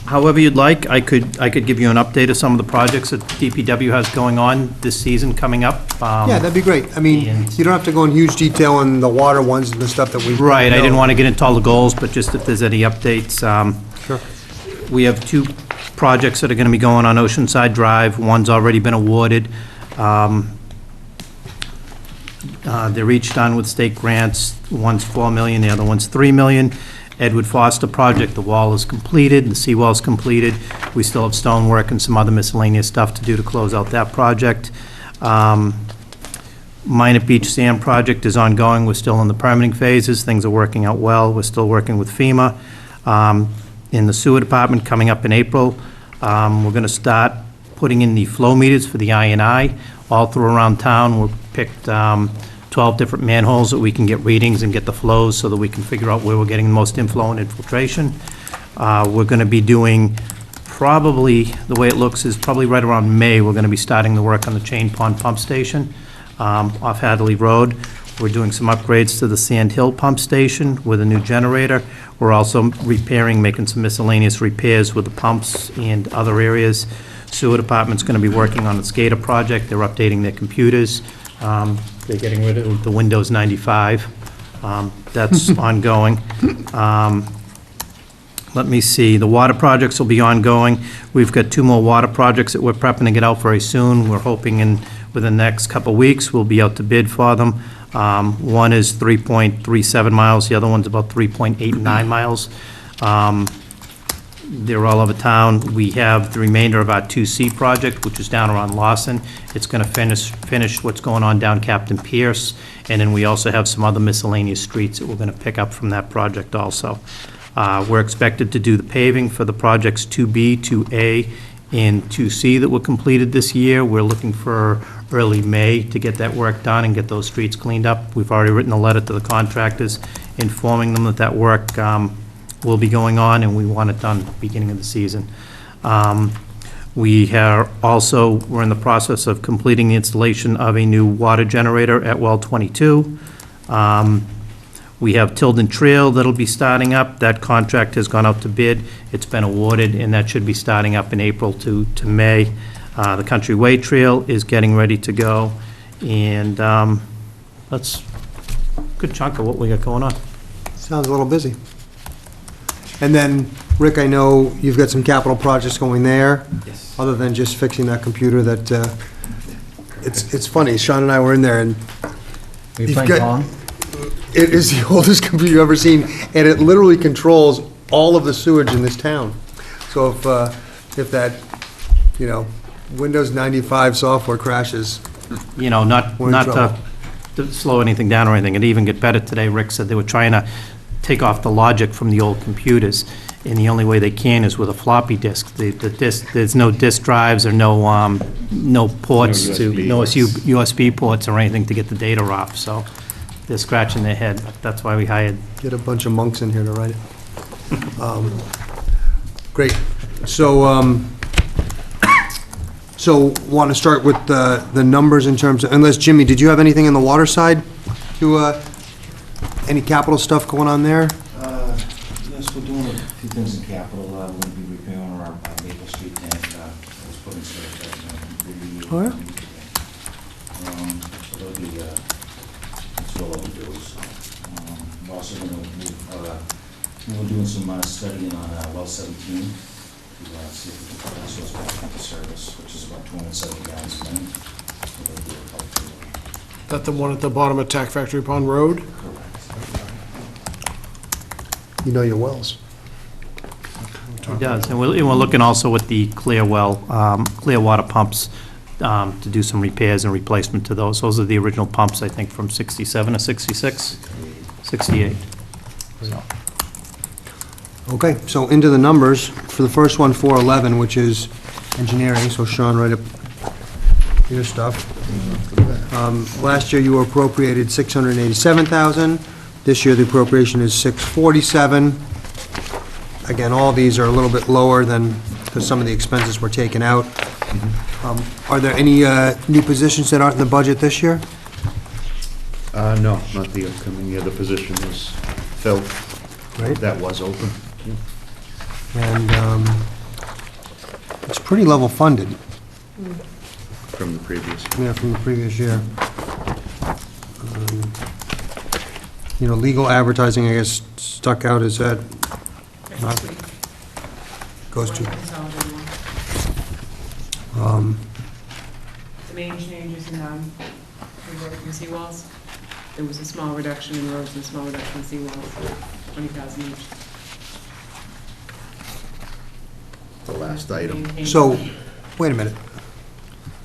However you'd like, I could give you an update of some of the projects that DPW has going on this season coming up. Yeah, that'd be great. I mean, you don't have to go in huge detail on the water ones and the stuff that we... Right, I didn't want to get into all the goals, but just if there's any updates. Sure. We have 2 projects that are going to be going on Oceanside Drive. One's already been awarded. They're each done with state grants. One's $4 million, the other one's $3 million. Edward Foster project, the wall is completed, the seawall's completed. We still have stonework and some other miscellaneous stuff to do to close out that project. Minot Beach Sand project is ongoing. We're still in the permitting phases. Things are working out well. We're still working with FEMA. In the sewer department, coming up in April, we're going to start putting in the flow meters for the I&I all through around town. We've picked 12 different manholes that we can get readings and get the flows so that we can figure out where we're getting the most inflow and infiltration. We're going to be doing, probably, the way it looks is probably right around May, we're going to be starting the work on the Chain Pond Pump Station off Hadley Road. We're doing some upgrades to the Sand Hill Pump Station with a new generator. We're also repairing, making some miscellaneous repairs with the pumps and other areas. Sewer Department's going to be working on the SCADA project. They're updating their computers. They're getting rid of the Windows 95. That's ongoing. Let me see, the water projects will be ongoing. We've got 2 more water projects that we're prepping to get out very soon. We're hoping within the next couple of weeks, we'll be out to bid for them. One is 3.37 miles, the other one's about 3.89 miles. They're all over town. We have the remainder of our 2C project, which is down around Lawson. It's going to finish what's going on down Captain Pierce, and then we also have some other miscellaneous streets that we're going to pick up from that project also. We're expected to do the paving for the projects 2B, 2A, and 2C that were completed this year. We're looking for early May to get that work done and get those streets cleaned up. We've already written a letter to the contractors informing them that work will be going on, and we want it done at the beginning of the season. We're in the process of completing the installation of a new water generator at well 22. We have Tilden Trail that'll be starting up. That contract has gone out to bid. It's been awarded, and that should be starting up in April to May. The Country Way Trail is getting ready to go, and that's a good chunk of what we got going on. Sounds a little busy. And then, Rick, I know you've got some capital projects going there. Yes. Other than just fixing that computer that, it's funny, Sean and I were in there and... Are you playing Pong? It is the oldest computer you've ever seen, and it literally controls all of the sewage in this town. So if that, Windows 95 software crashes... Not to slow anything down or anything, it even get better today. Rick said they were trying to take off the logic from the old computers, and the only way they can is with a floppy disk. The disk, there's no disk drives or no ports no USB ports or anything to get the data off, so they're scratching their head. That's why we hired... Get a bunch of monks in here to write it. Great. So want to start with the numbers in terms of, unless, Jimmy, did you have anything in the water side to, any capital stuff going on there? Yes, we're doing a few things in capital. We're going to be repairing our Maple Street tank. Was put in service. Oh, yeah? So that'll be, that's well overdue. So, we're also going to move, we're doing some studying on well 17 to see if we can put those back into service, which is about 270 gallons a minute. So that'll be a help. That the one at the bottom of Tack Factory Pond Road? Correct. You know your wells. It does, and we're looking also at the clear water pumps to do some repairs and replacement to those. Those are the original pumps, I think, from 67 or 66? 68. So. Okay, so into the numbers. For the first one, 411, which is engineering, so Sean, right up your stuff. Last year, you appropriated $687,000. This year, the appropriation is $647,000. Again, all these are a little bit lower than, because some of the expenses were taken out. Are there any new positions that aren't in the budget this year? No, not the upcoming year. The position was filled. Right. That was open. And it's pretty level funded. From the previous. Yeah, from the previous year. Legal advertising, I guess, stuck out as that. Goes to. The main changes in roads and seawalls. There was a small reduction in roads and a small reduction in seawalls, 20,000 each. The last item. So, wait a minute.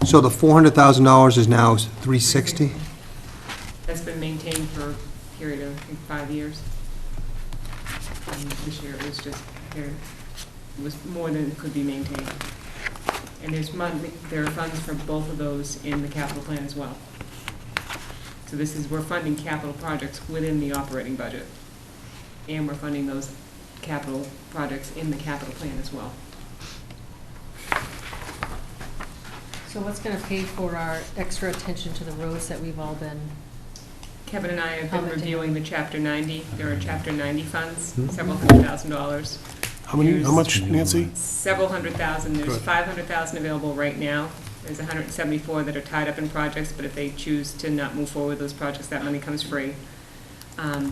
So the $400,000 is now $360,000? That's been maintained for a period of, I think, 5 years. And this year it was just, it was more than could be maintained. And there are funds for both of those in the capital plan as well. So we're funding capital projects within the operating budget. And we're funding those capital projects in the capital plan as well. So what's gonna pay for our extra attention to the roads that we've all been? Kevin and I have been Commenting. reviewing the Chapter 90. There are Chapter 90 funds, several $100,000. How much, Nancy? Several $100,000. There's Good. $500,000 available right now. There's 174 that are tied up in projects, but if they choose to not move forward with those projects, that money comes free.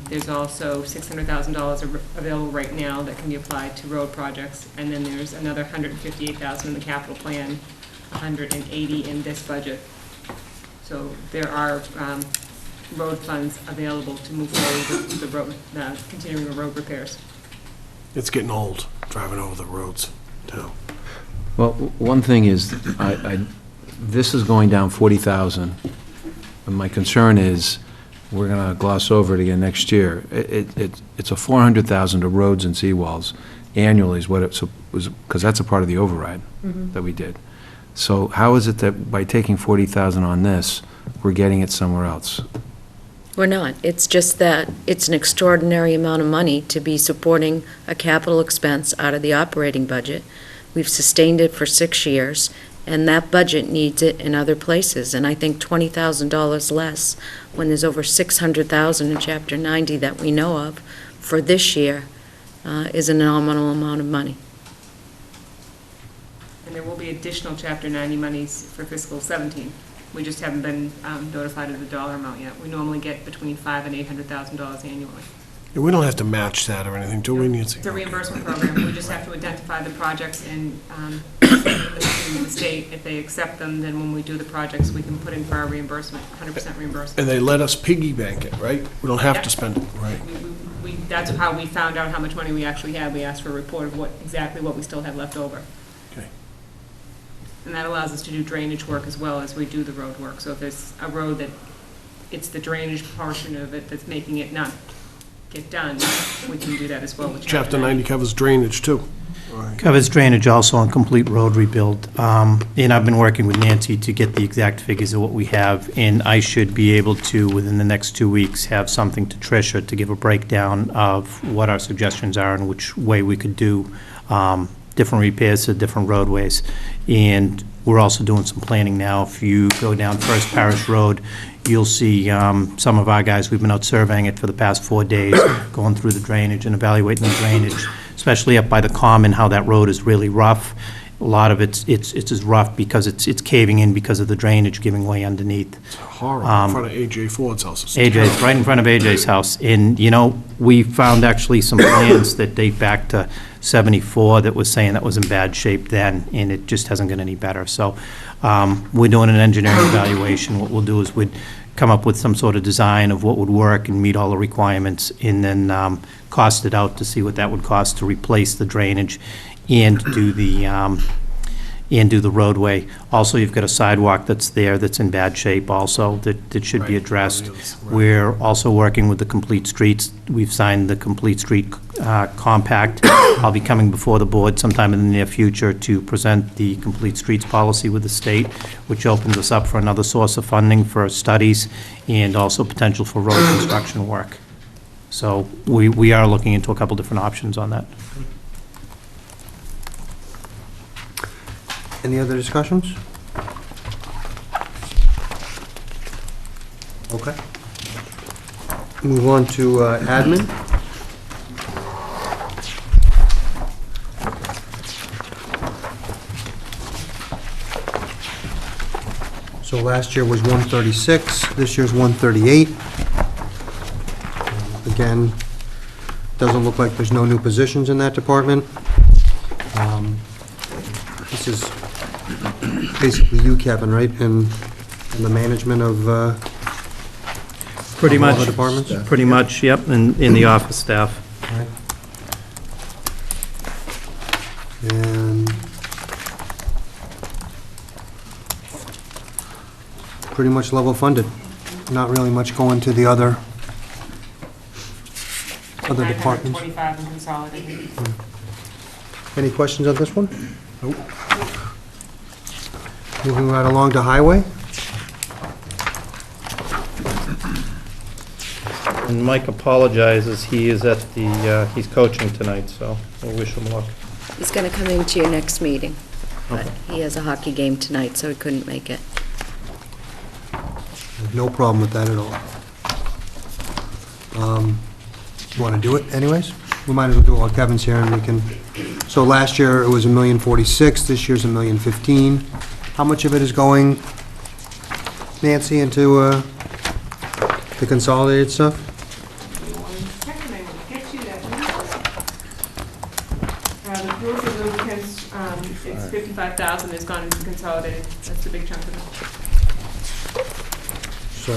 There's also $600,000 available right now that can be applied to road projects, and then there's another $158,000 in the capital plan, $180 in this budget. So there are road funds available to move forward with the road, continuing the road repairs. It's getting old, driving over the roads, too. Well, one thing is, this is going down 40,000, and my concern is, we're going to gloss over it again next year. It's a 400,000 to roads and seawalls annually is what it was, because that's a part of the override that we did. So how is it that by taking 40,000 on this, we're getting it somewhere else? We're not. It's just that it's an extraordinary amount of money to be supporting a capital expense out of the operating budget. We've sustained it for 6 years, and that budget needs it in other places. And I think $20,000 less, when there's over $600,000 in Chapter 90 that we know of for this year, is a nominal amount of money. And there will be additional Chapter 90 monies for fiscal 17. We just haven't been notified of the dollar amount yet. We normally get between $500,000 and $800,000 annually. And we don't have to match that or anything, do we, Nancy? It's a reimbursement program. We just have to identify the projects and send them to the state. If they accept them, then when we do the projects, we can put in for our reimbursement, 100% reimbursement. And they let us piggy bank it, right? We don't have to spend it, right? That's how we found out how much money we actually had. We asked for a report of exactly what we still had left over. Okay. And that allows us to do drainage work as well as we do the road work. So if there's a road that, it's the drainage portion of it that's making it not get done, we can do that as well with Chapter 90 covers drainage, too. Covers drainage also on complete road rebuild. And I've been working with Nancy to get the exact figures of what we have, and I should be able to, within the next 2 weeks, have something to Tricia to give a breakdown of what our suggestions are and which way we could do different repairs to different roadways. And we're also doing some planning now. If you go down First Parish Road, you'll see some of our guys, we've been out surveying it for the past 4 days, going through the drainage and evaluating the drainage, especially up by the Common, how that road is really rough. A lot of it's as rough because it's caving in because of the drainage giving way underneath. It's horrible, in front of A.J. Ford's house. It's AJ's, right in front of AJ's house. And, we found actually some plans that date back to '74 that was saying that was in bad shape then, and it just hasn't got any better. So we're doing an engineering evaluation. What we'll do is we'd come up with some sort of design of what would work and meet all the requirements, and then cost it out to see what that would cost to replace the drainage and do the and do the roadway. Also, you've got a sidewalk that's there that's in bad shape also, that should be addressed. We're also working with the Complete Streets. We've signed the Complete Street Compact. I'll be coming before the board sometime in the near future to present the Complete Streets policy with the state, which opens us up for another source of funding for studies and also potential for road construction work. So we are looking into a couple different options on that. Any other discussions? Okay. Move on to admin. So last year was 136, this year's 138. Again, doesn't look like there's no new positions in that department. This is basically you, Kevin, right, and the management of Pretty of all much. the departments? Pretty much, yep, in the office staff. Right. And pretty much level funded. Not really much going to the other departments. 925 in consolidated. Any questions on this one? Nope. Moving right along to highway. And Mike apologizes, he is at the, he's coaching tonight, so we'll wish him luck. He's going to come into your next meeting, but he has a hockey game tonight, so he couldn't make it. No problem with that at all. You want to do it anyways? We might as well do it while Kevin's here and we can, so last year it was $1,046,000, this year's $1,015,000. How much of it is going, Nancy, into the consolidated stuff? The proof is lubricants, it's 55,000 has gone into consolidated, that's the big chunk of So,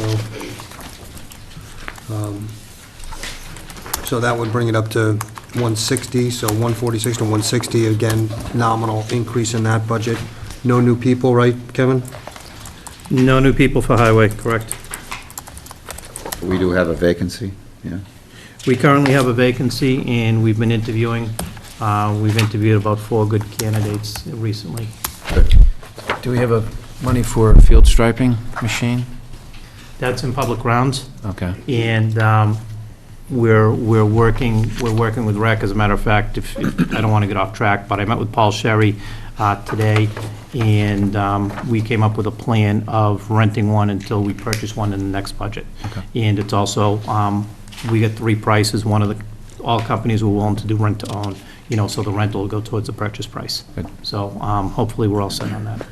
so that would bring it up to 160, so 146 to 160, again, nominal increase in that budget. No new people, right, Kevin? No new people for highway, correct. We do have a vacancy, yeah. We currently have a vacancy, and we've been interviewing. We've interviewed about 4 good candidates recently. Do we have a money for a field striping machine? That's in public grounds. Okay. And we're working with rec. As a matter of fact, if I don't want to get off track, but I met with Paul Sherry today, and we came up with a plan of renting one until we purchase one in the next budget. Okay. And it's also, we got 3 prices. One of all companies were willing to do rent to own, so the rental will go towards the purchase price. Good. So hopefully we're all set on that.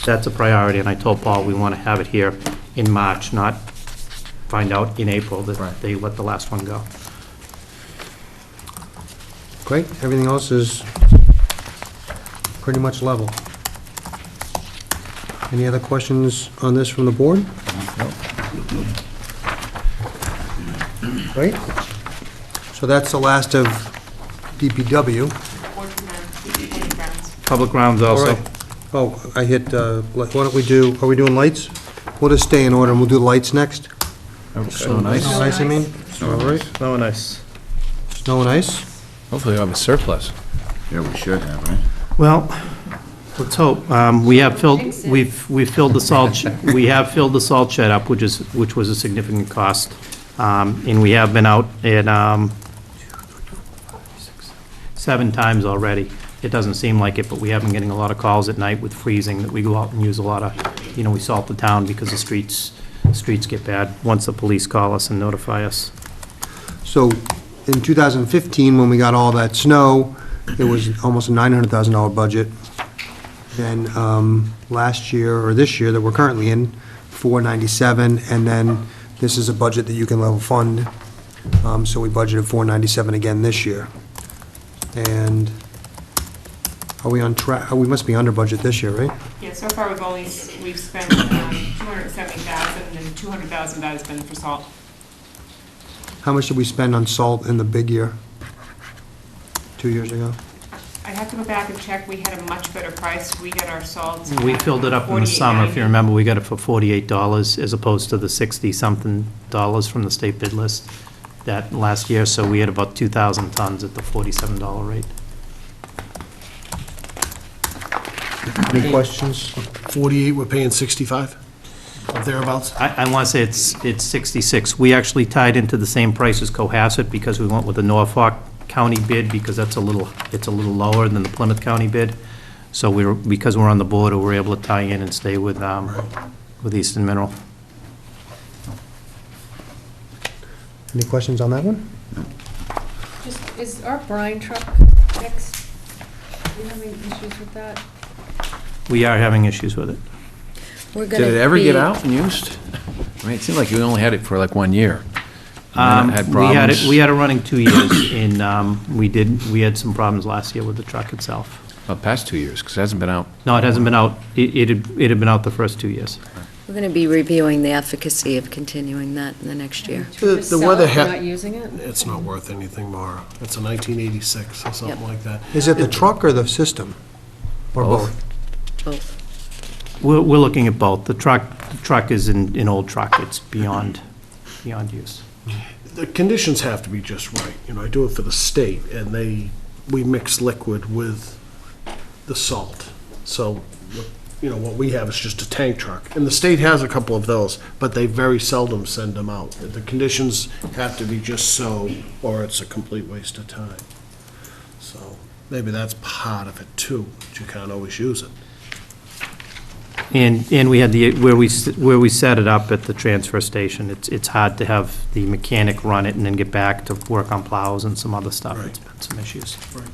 That's a priority, and I told Paul we want to have it here in March, not find out in April that they let the last one go. Great, everything else is pretty much level. Any other questions on this from the board? Great. So that's the last of DPW. Public grounds All also. right. Oh, I hit, why don't we do, are we doing lights? We'll just stay in order, and we'll do lights next. Snow and ice. Snow and ice, I mean? All right. Snow and ice. Snow and ice? Hopefully we'll have a surplus. Yeah, we should have, right? Well, let's hope. We have filled, we've filled the salt, we have filled the salt shed up, which was a significant cost. And we have been out at 7 times already. It doesn't seem like it, but we have been getting a lot of calls at night with freezing, that we go out and use a lot of, we salt the town because the streets get bad once the police call us and notify us. So in 2015, when we got all that snow, it was almost a $900,000 budget. Then last year, or this year that we're currently in, $497, and then this is a budget that you can level fund. So we budgeted $497 again this year. And are we on track? We must be under budget this year, right? Yeah, so far we've spent $270,000 and $200,000 of that has been for salt. How much did we spend on salt in the big year? 2 years ago? I'd have to go back and check. We had a much better price. We got our salt. We filled it up in the summer, if you $48.90. remember, we got it for $48 as opposed to the 60-something dollars from the state bid list that last year, so we had about 2,000 tons at the $47 rate. Any questions? 48, we're paying 65, thereabouts? I want to say it's 66. We actually tied into the same price as Cohasset because we went with the Norfolk County bid it's a little lower than the Plymouth County bid. So because we're on the border, we're able to tie in and stay with Eastern Mineral. Any questions on that one? Is our brine truck fixed? Are you having issues with that? We are having issues with it. We're Did it ever get out and used? I mean, it seemed like you only had it for like 1 year. And then it had problems. We had it running 2 years, and we had some problems last year with the truck itself. Well, past 2 years, because it hasn't been out. No, it hasn't been out. It had been out the first 2 years. We're going to be reviewing the efficacy of continuing that in the next year. The weather Not using it? It's not worth anything, Mara. It's a 1986 or something like that. Is it the truck or the system? Or both? Both. We're looking at both. The truck is an old truck. It's beyond use. The conditions have to be just right. I do it for the state, and we mix liquid with the salt. So, what we have is just a tank truck. And the state has a couple of those, but they very seldom send them out. The conditions have to be just so, or it's a complete waste of time. So, maybe that's part of it too, but you can't always use it. And we had where we set it up at the transfer station, it's hard to have the mechanic run it and then get back to work on plows and some other stuff. It's been some issues. Right.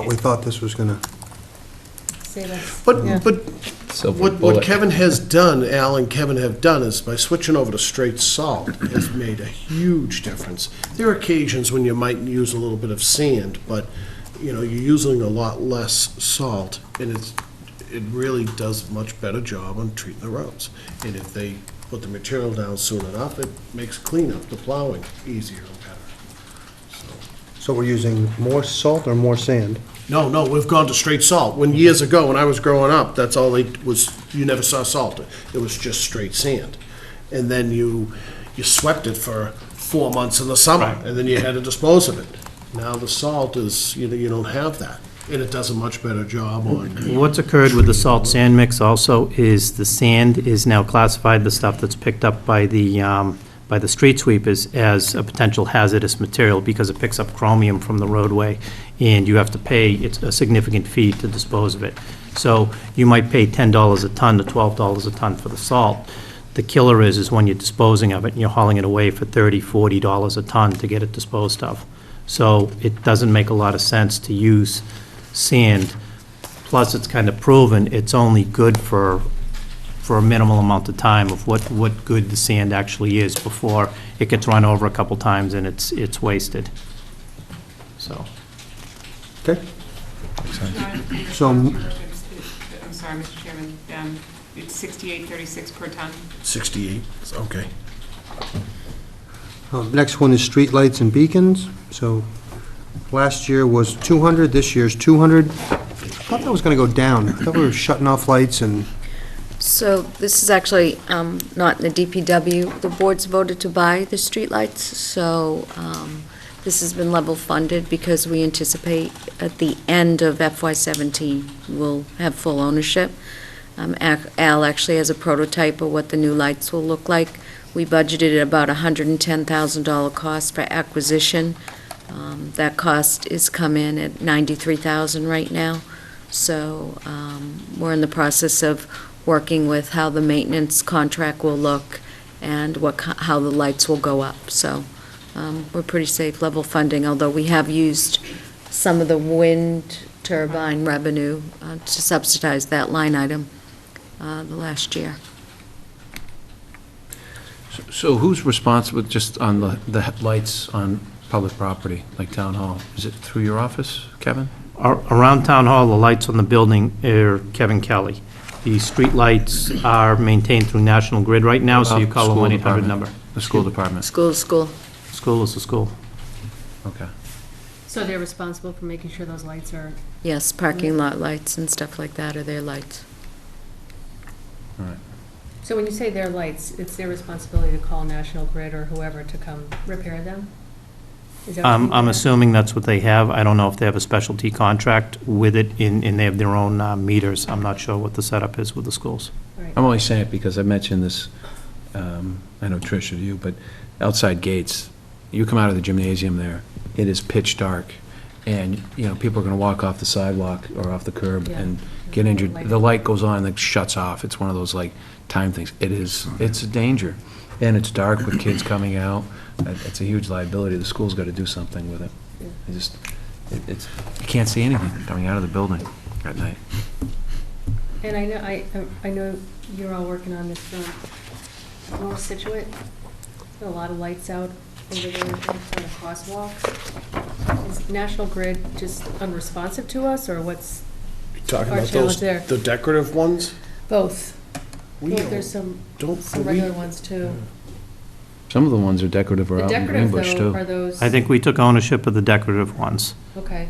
We thought this was gonna... But what Kevin has done, Al and Kevin have done, is by switching over to straight salt, has made a huge difference. There are occasions when you might use a little bit of sand, but, you're using a lot less salt, and it really does a much better job on treating the roads. And if they put the material down soon enough, it makes cleanup, the plowing, easier and better. So we're using more salt or more sand? No, we've gone to straight salt. Years ago, when I was growing up, that's all you never saw salt. It was just straight sand. And then you swept it for 4 months in the summer, and then you had to dispose of it. Now the salt is, you don't have that, and it does a much better job on. What's occurred with the salt sand mix also is the sand is now classified, the stuff that's picked up by the street sweepers, as a potential hazardous material because it picks up chromium from the roadway, and you have to pay a significant fee to dispose of it. So you might pay $10 a ton to $12 a ton for the salt. The killer is when you're disposing of it and you're hauling it away for $30, $40 a ton to get it disposed of. So it doesn't make a lot of sense to use sand. Plus, it's kind of proven it's only good for a minimal amount of time of what good the sand actually is before it gets run over a couple times and it's wasted. So. Okay. So, I'm sorry, Mr. Chairman, it's 68.36 per ton. 68, okay. next one is streetlights and beacons. So last year was 200, this year's 200. I thought that was going to go down. I thought we were shutting off lights and... So this is actually not in the DPW. The board's voted to buy the streetlights, so this has been level funded because we anticipate at the end of FY17 we'll have full ownership. Al actually has a prototype of what the new lights will look like. We budgeted about $110,000 cost for acquisition. That cost is come in at $93,000 right now. So we're in the process of working with how the maintenance contract will look and how the lights will go up. So we're pretty safe level funding, although we have used some of the wind turbine revenue to subsidize that line item the last year. So who's responsible just on the lights on public property, like Town Hall? Is it through your office, Kevin? Around Town Hall, the lights on the building are Kevin Kelly. The street lights are maintained through National Grid right now, so you call a 1-800 number. The school department. School. School is the school. Okay. So they're responsible for making sure those lights are, Yes, parking lot lights and stuff like that are their lights. so when you say their lights, it's their responsibility to call National Grid or whoever to come repair them? Is that what you I'm mean? assuming that's what they have. I don't know if they have a specialty contract with it, and they have their own meters. I'm not sure what the setup is with the schools. Right. I'm only saying it because I mentioned this, I know Tricia, you, but outside gates, you come out of the gymnasium there, it is pitch dark, and, you know, people are gonna walk off the sidewalk or off the curb Yeah. and get injured. The light goes on and then shuts off. It's one of those, like, time things. It's a danger. And it's dark with kids coming out. It's a huge liability. The school's gotta do something with it. It's, you can't see anything coming out of the building at night. And I know you're all working on this from North Situate. A lot of lights out over there in front of the crosswalks. Is National Grid just unresponsive to us, or what's Talking our about challenge those, there? the decorative ones? Both. We Well, there's some regular ones too. Some of the ones are decorative or The out in decorative, Greenbush, though, too. are those? I think we took ownership of the decorative ones. Okay.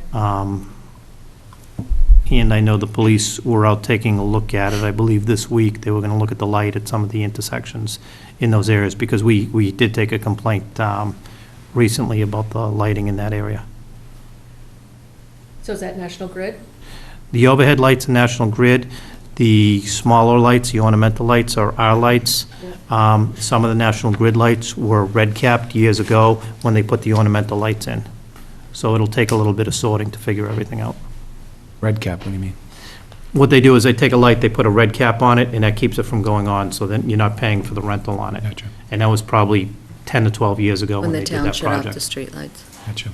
And I know the police were out taking a look at it. I believe this week they were going to look at the light at some of the intersections in those areas, because we did take a complaint recently about the lighting in that area. So is that National Grid? The overhead lights are National Grid. The smaller lights, the ornamental lights, are our lights. Some of the National Grid lights were red-capped years ago when they put the ornamental lights in. So it'll take a little bit of sorting to figure everything out. Red cap, what do you mean? What they do is they take a light, they put a red cap on it, and that keeps it from going on, so then you're not paying for the rental on it. Gotcha. And that was probably 10 to 12 years ago When when the they did town that shut off the project. streetlights. Gotcha.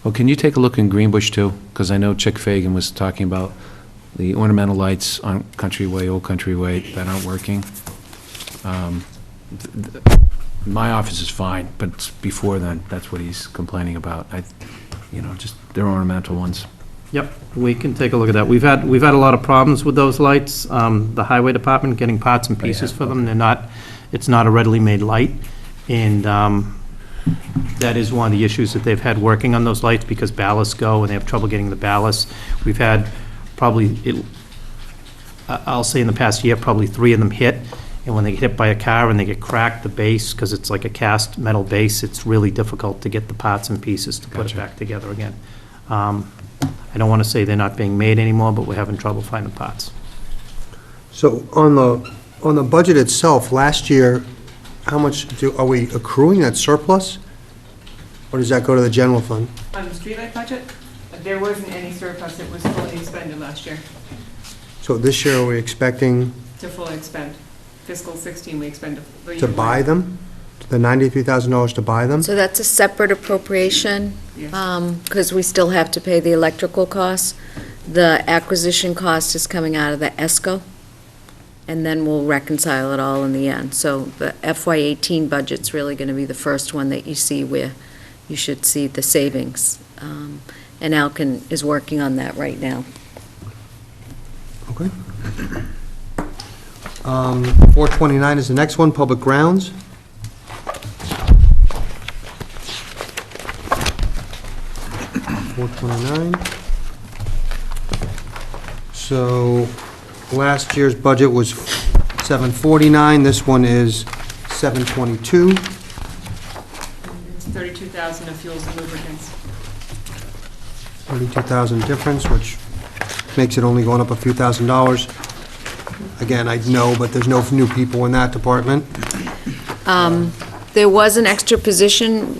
Well, can you take a look in Greenbush, too? Because I know Chick Fagan was talking about the ornamental lights on Country Way, Old Country Way, that aren't working. My office is fine, but before then, that's what he's complaining about. Just they're ornamental ones. Yep, we can take a look at that. We've had a lot of problems with those lights. The highway department getting parts and pieces for them. It's not a readily made light. And that is one of the issues that they've had working on those lights, because ballasts go and they have trouble getting the ballast. We've had I'll say in the past year, probably 3 of them hit. And when they get hit by a car and they get cracked, the base, because it's like a cast metal base, it's really difficult to get the parts and pieces to put it back together again. I don't want to say they're not being made anymore, but we're having trouble finding parts. So on the budget itself, last year, how much are we accruing that surplus? Or does that go to the general fund? On the streetlight budget, there wasn't any surplus, it was fully expended last year, So this year, are we expecting to fully expend. Fiscal 16, we expended. to buy them? The $93,000 to buy them? So that's a separate appropriation, Yes. because we still have to pay the electrical costs. The acquisition cost is coming out of the ESCO, and then we'll reconcile it all in the end. So the FY18 budget's really going to be the first one that you see where you should see the savings. And Alkin is working on that right now. Okay. 429 is the next one, public grounds. $429. So last year's budget was $749, this one is $722. It's 32,000 of fuels and lubricants. 32,000 difference, which makes it only going up a few $1,000s. Again, I know, but there's no new people in that department. There was an extra position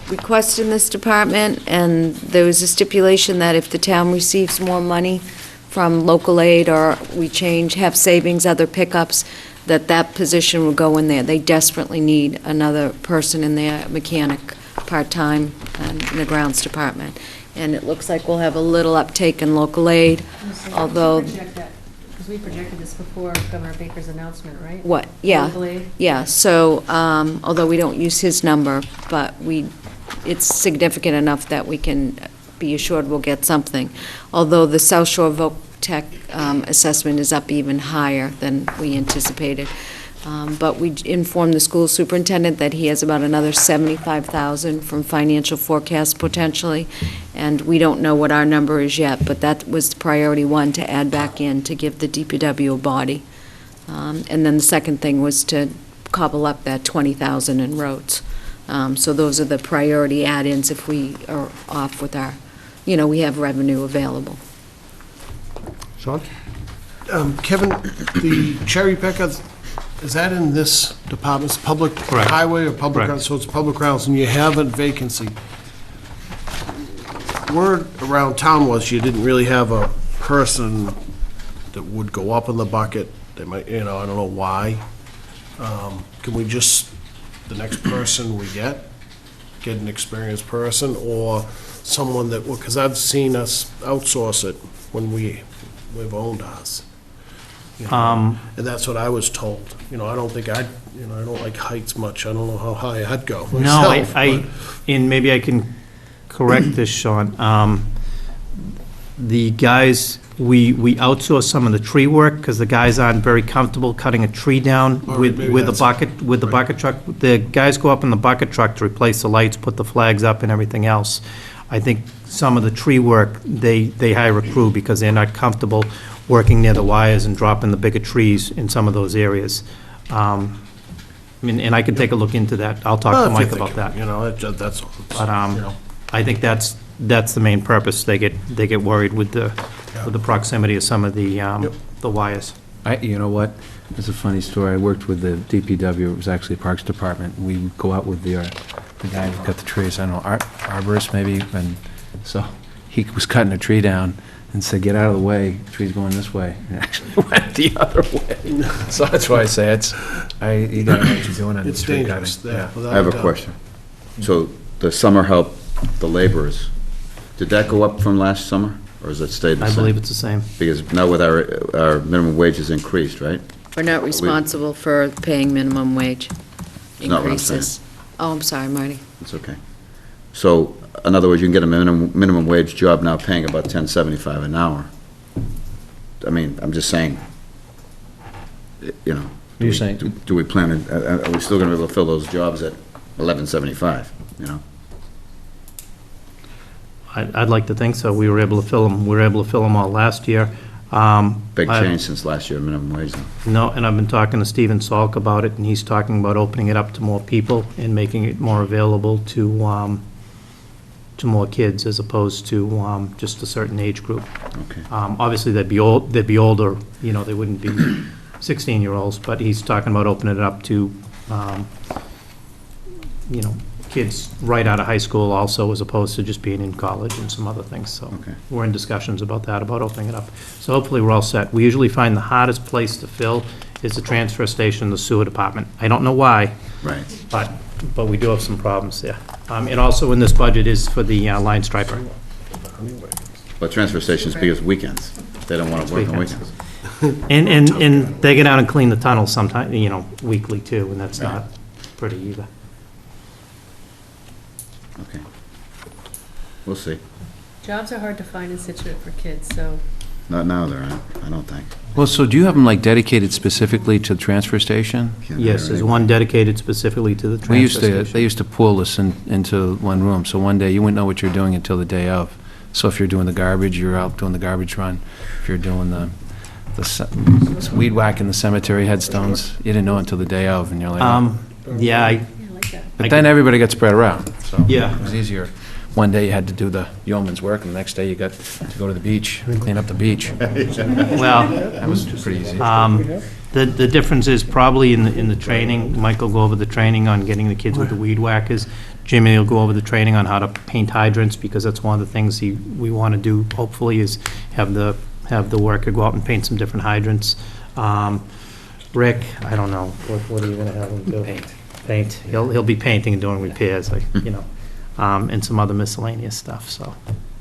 requested in this department, and there was a stipulation that if the town receives more money from local aid, or we have savings, other pickups, that position will go in there. They desperately need another person in there, mechanic, part-time, in the grounds department. And it looks like we'll have a little uptake in local aid, although... Because we projected this before Governor Baker's announcement, right? What? Yeah. Local aid? Yeah, so, although we don't use his number, but it's significant enough that we can be assured we'll get something. Although the South Shore VOC Tech assessment is up even higher than we anticipated. But we informed the school superintendent that he has about another $75,000 from financial forecast potentially, and we don't know what our number is yet, but that was priority one to add back in to give the DPW a body. And then the second thing was to cobble up that $20,000 in roads. So those are the priority add-ins if we are off with our, we have revenue available. Sean? Kevin, the cherry picker, is that in this department's public highway or public? Correct. So it's public grounds, and you have a vacancy. Word around town was you didn't really have a person that would go up in the bucket. They might, I don't know why. Can we just, the next person we get an experienced person, or someone that, because I've seen us outsource it when we've owned ours. And that's what I was told. I don't think I don't like heights much. I don't know how high I'd go No, myself. and maybe I can correct this, Sean. The guys, we outsource some of the tree work, because the guys aren't very comfortable cutting a tree down All right, maybe with the that's- bucket, with the bucket truck. The guys go up in the bucket truck to replace the lights, put the flags up and everything else. I think some of the tree work, they hire a crew because they're not comfortable working near the wires and dropping the bigger trees in some of those areas. And I can take a look into that. I'll talk to Well, if Mike you about think, that. that's all. But I think that's the main purpose. They get worried with the proximity of some of the wires. You know what? It's a funny story. I worked with the DPW, it was actually Parks Department. We would go out with the guy who cut the trees, I don't know, arborist maybe, and so he was cutting a tree down and said, "Get out of the way, the tree's going this way." And it actually went the other way. So that's why I say you gotta know what you're doing on the It's tree dangerous cutting. there. Yeah. I have a question. So the summer help, the laborers, did that go up from last summer, or has it stayed the I same? believe it's the same. Because now with our minimum wage has increased, right? We're not responsible for paying minimum wage That's not what I'm saying. increases. Oh, I'm sorry, Marty. It's okay. So, in other words, you can get a minimum wage job now paying about $10.75 an hour. I mean, I'm just saying, You're saying? do we plan, are we still gonna be able to fill those jobs at $11.75, I'd like to think so. We were able to fill them. We were able to fill them all last year. Big change since last year, minimum wage. No, and I've been talking to Stephen Salk about it, and he's talking about opening it up to more people and making it more available to more kids as opposed to just a certain age group. Okay. Obviously, they'd be older, they wouldn't be 16-year-olds, but he's talking about opening it up to, kids right out of high school also, as opposed to just being in college and some other things, so. Okay. We're in discussions about that, about opening it up. So hopefully we're all set. We usually find the hardest place to fill is the transfer station, the sewer department. I don't know why, Right. but we do have some problems there. And also in this budget is for the line striper. But transfer stations because weekends. They don't want to work on Weekends. weekends. And they get out and clean the tunnels sometime, weekly too, and that's not pretty either. Okay. We'll see. Jobs are hard to find in Scituate for kids, so Not now, there aren't, I don't think. Well, so do you have them like dedicated specifically to the transfer station? Can't Yes, hire there's anyone. one dedicated specifically to the transfer We used to, station. they used to pull us into one room, so one day you wouldn't know what you're doing until the day of. So if you're doing the garbage, you're out doing the garbage run. If you're doing the weed whacking the cemetery headstones, you didn't know until the day of, and you're like, oh. Yeah, I like that. But then everybody got spread around, so. Yeah. It was easier. One day you had to do the yeoman's work, and the next day you got to go to the beach, clean up the beach. Well, That was pretty easy. the difference is probably in the training. Mike will go over the training on getting the kids with the weed whackers. Jimmy will go over the training on how to paint hydrants, because that's one of the things we want to do, hopefully, is have the worker go out and paint some different hydrants. Rick, I don't know, what are you gonna have him do? Paint. He'll be painting and doing repairs, and some other miscellaneous stuff, so.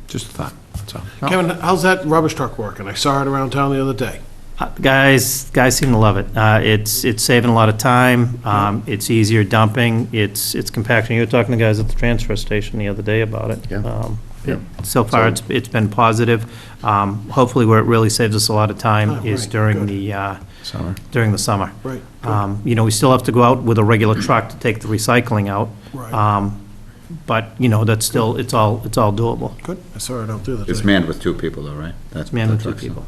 Just a thought, that's all. Kevin, how's that rubbish truck working? I saw it around town the other day. Guys seem to love it. It's saving a lot of time. It's easier dumping. It's compaction. You were talking to guys at the transfer station the other day about it. Yeah. So far, it's been positive. Hopefully, where it really saves us a lot of time is right, during good. the Summer. during the summer. Right. You know, we still have to go out with a regular truck to take the recycling out. Right. But, you know, that's still, it's all doable. Good, I saw it out there. It's manned with 2 people though, right? It's manned with 2 that's people.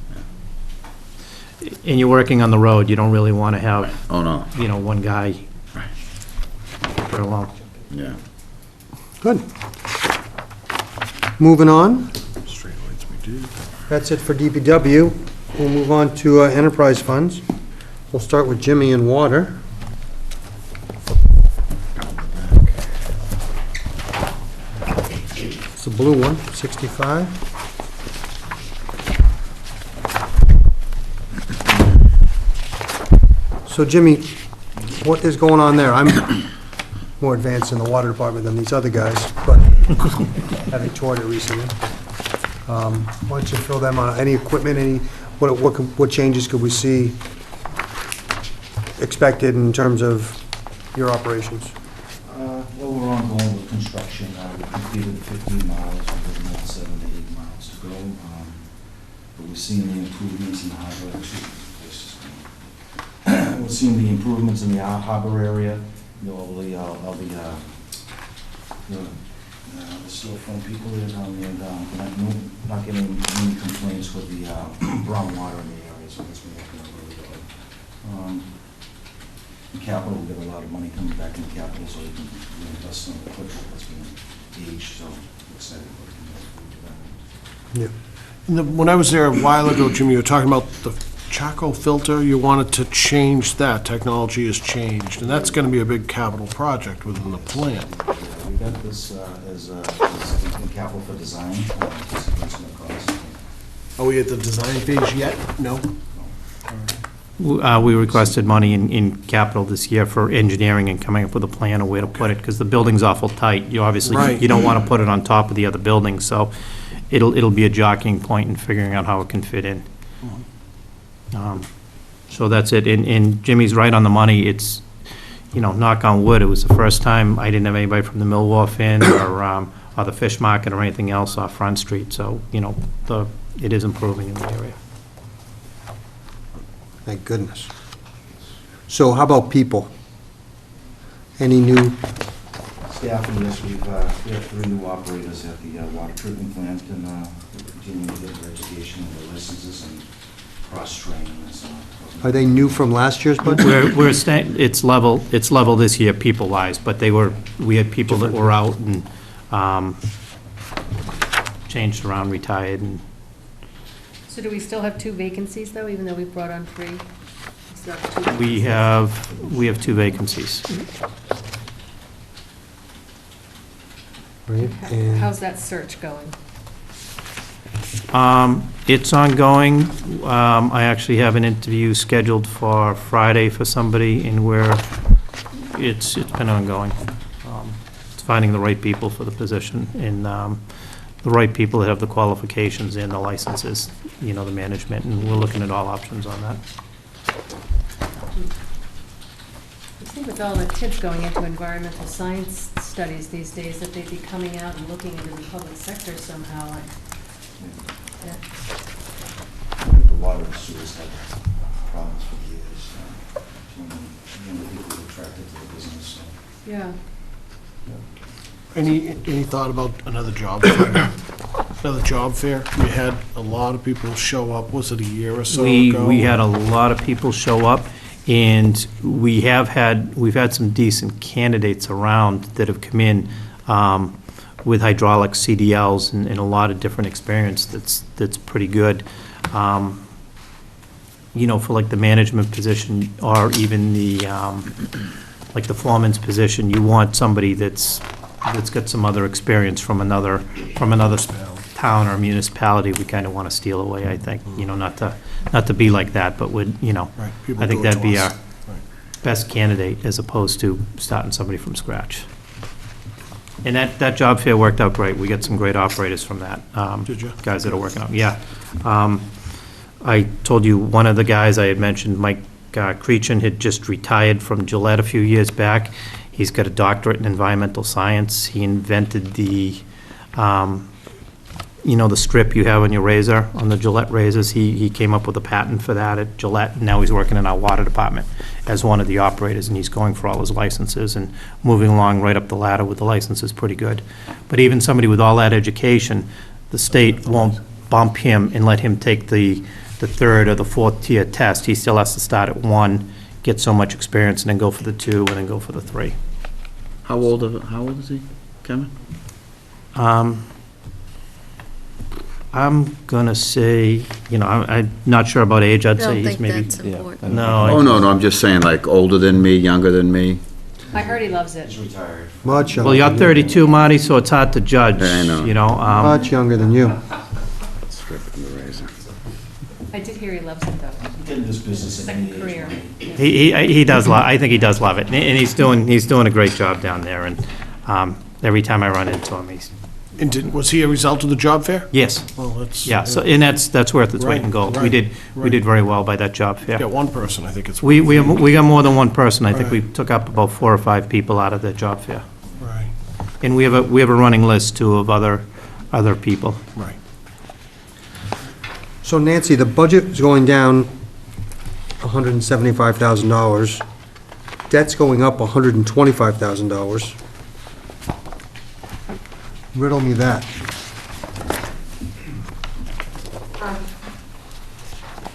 excellent, And you're working on the road, you don't really want to have, yeah. Oh, no, you know, one guy for alone. yeah. Good. Moving on, Straight lights we do. that's it for DPW. We'll move on to enterprise funds. We'll start with Jimmy and water. It's the blue one, 65. So Jimmy, what is going on there? I'm more advanced in the water department than these other guys, but having toured it recently. Why don't you fill them on, any equipment, what changes could we see expected in terms of your operations? Well, we're ongoing with construction. We completed 15 miles, we have another 7 to 8 miles to go. But we're seeing the improvements in the harbor, we're seeing the improvements in the harbor area, you know, all the storefront people there down there, and not getting any complaints with the brown water in the area, so that's been working out really well. Capital, we get a lot of money coming back in capital, so we can invest in the equipment that's been aged, so we're excited about it. Yeah. When I was there a while ago, Jimmy, you were talking about the charcoal filter. You wanted to change that. Technology has changed, and that's going to be a big capital project within the plan. Yeah, we got this as in capital for design, just against the cost. Are we at the design phase yet? No? We requested money in capital this year for engineering and coming up with a plan of where to put it, because the building's awful tight. You obviously, Right. you don't want to put it on top of the other buildings, so it'll be a jockeying point in figuring out how it can fit in. So that's it, and Jimmy's right on the money. It's, you know, knock on wood, it was the first time I didn't have anybody from the Mill Wharf in, or the fish market or anything else off Front Street, so, you know, it is improving in the area. Thank goodness. So how about people? Any new, Staffing, yes, we have 3 new operators at the water treatment plant, and we're continuing to get their education and their licenses and cross-training and so on. are they new from last year's budget? We're staying, it's level this year, people-wise, but we had people that were out and changed around, retired, and So do we still have 2 vacancies, though, even though we brought on 3? Still have 2 we have 2 vacancies. Right, and How's that search going? It's ongoing. I actually have an interview scheduled for Friday for somebody, and it's been ongoing. It's finding the right people for the position, and the right people that have the qualifications and the licenses, you know, the management, and we're looking at all options on that. I think with all the kids going into environmental science studies these days, that they'd be coming out and looking into the public sector somehow. Yeah. I think the water and sewers had problems for years. Younger people were attracted to the business, so. Yeah. Any thought about another job fair? Another job fair? We had a lot of people show up. Was it a year or so ago? We had a lot of people show up, and we've had some decent candidates around that have come in with hydraulic CDLs and a lot of different experience that's pretty good. You know, for like the management position, or even like the foreman's position, you want somebody that's got some other experience from another town or municipality. We kind of want to steal away, I think, you know, not to be like that, but would, you know, Right, people I think do it that'd be to our us. best candidate, as opposed to starting somebody from scratch. And that job fair worked out great. We got some great operators from that. Did you? Guys that are working on, yeah. I told you, one of the guys I had mentioned, Mike Creechin, had just retired from Gillette a few years back. He's got a doctorate in environmental science. He invented the you know, the strip you have on your razor, on the Gillette razors, he came up with a patent for that at Gillette, and now he's working in our water department as one of the operators, and he's going for all his licenses and moving along right up the ladder with the licenses pretty good. But even somebody with all that education, the state won't bump him and let him take the third or the fourth tier test. He still has to start at 1, get so much experience, and then go for the 2, and then go for the 3. How old is he, Kevin? I'm gonna say, you know, I'm not sure about age, I'd say he's maybe. No. Oh, no, I'm just saying, like, older than me, younger than me. I heard he loves it. He's retired. Much younger. Well, you're than you. 32, Marty, so it's hard to judge, I know. you know. Much younger than you. Strip from the razor. I did hear he loves it, though. He did this business at Second any age. career. He does, I think he does love it, and he's doing a great job down there, and every time I run into him, he's, And was he a result of the job fair? yes. Well, that's. Yeah, so, and that's worth its weight in gold. We did very well by that job fair. Got one person, I think it's. We got more than one person. I think we took up about 4 or 5 people out of the job fair. Right, And we have a running list, too, of other people. right. So Nancy, the budget is going down $175,000. Debt's going up $125,000. Riddle me that.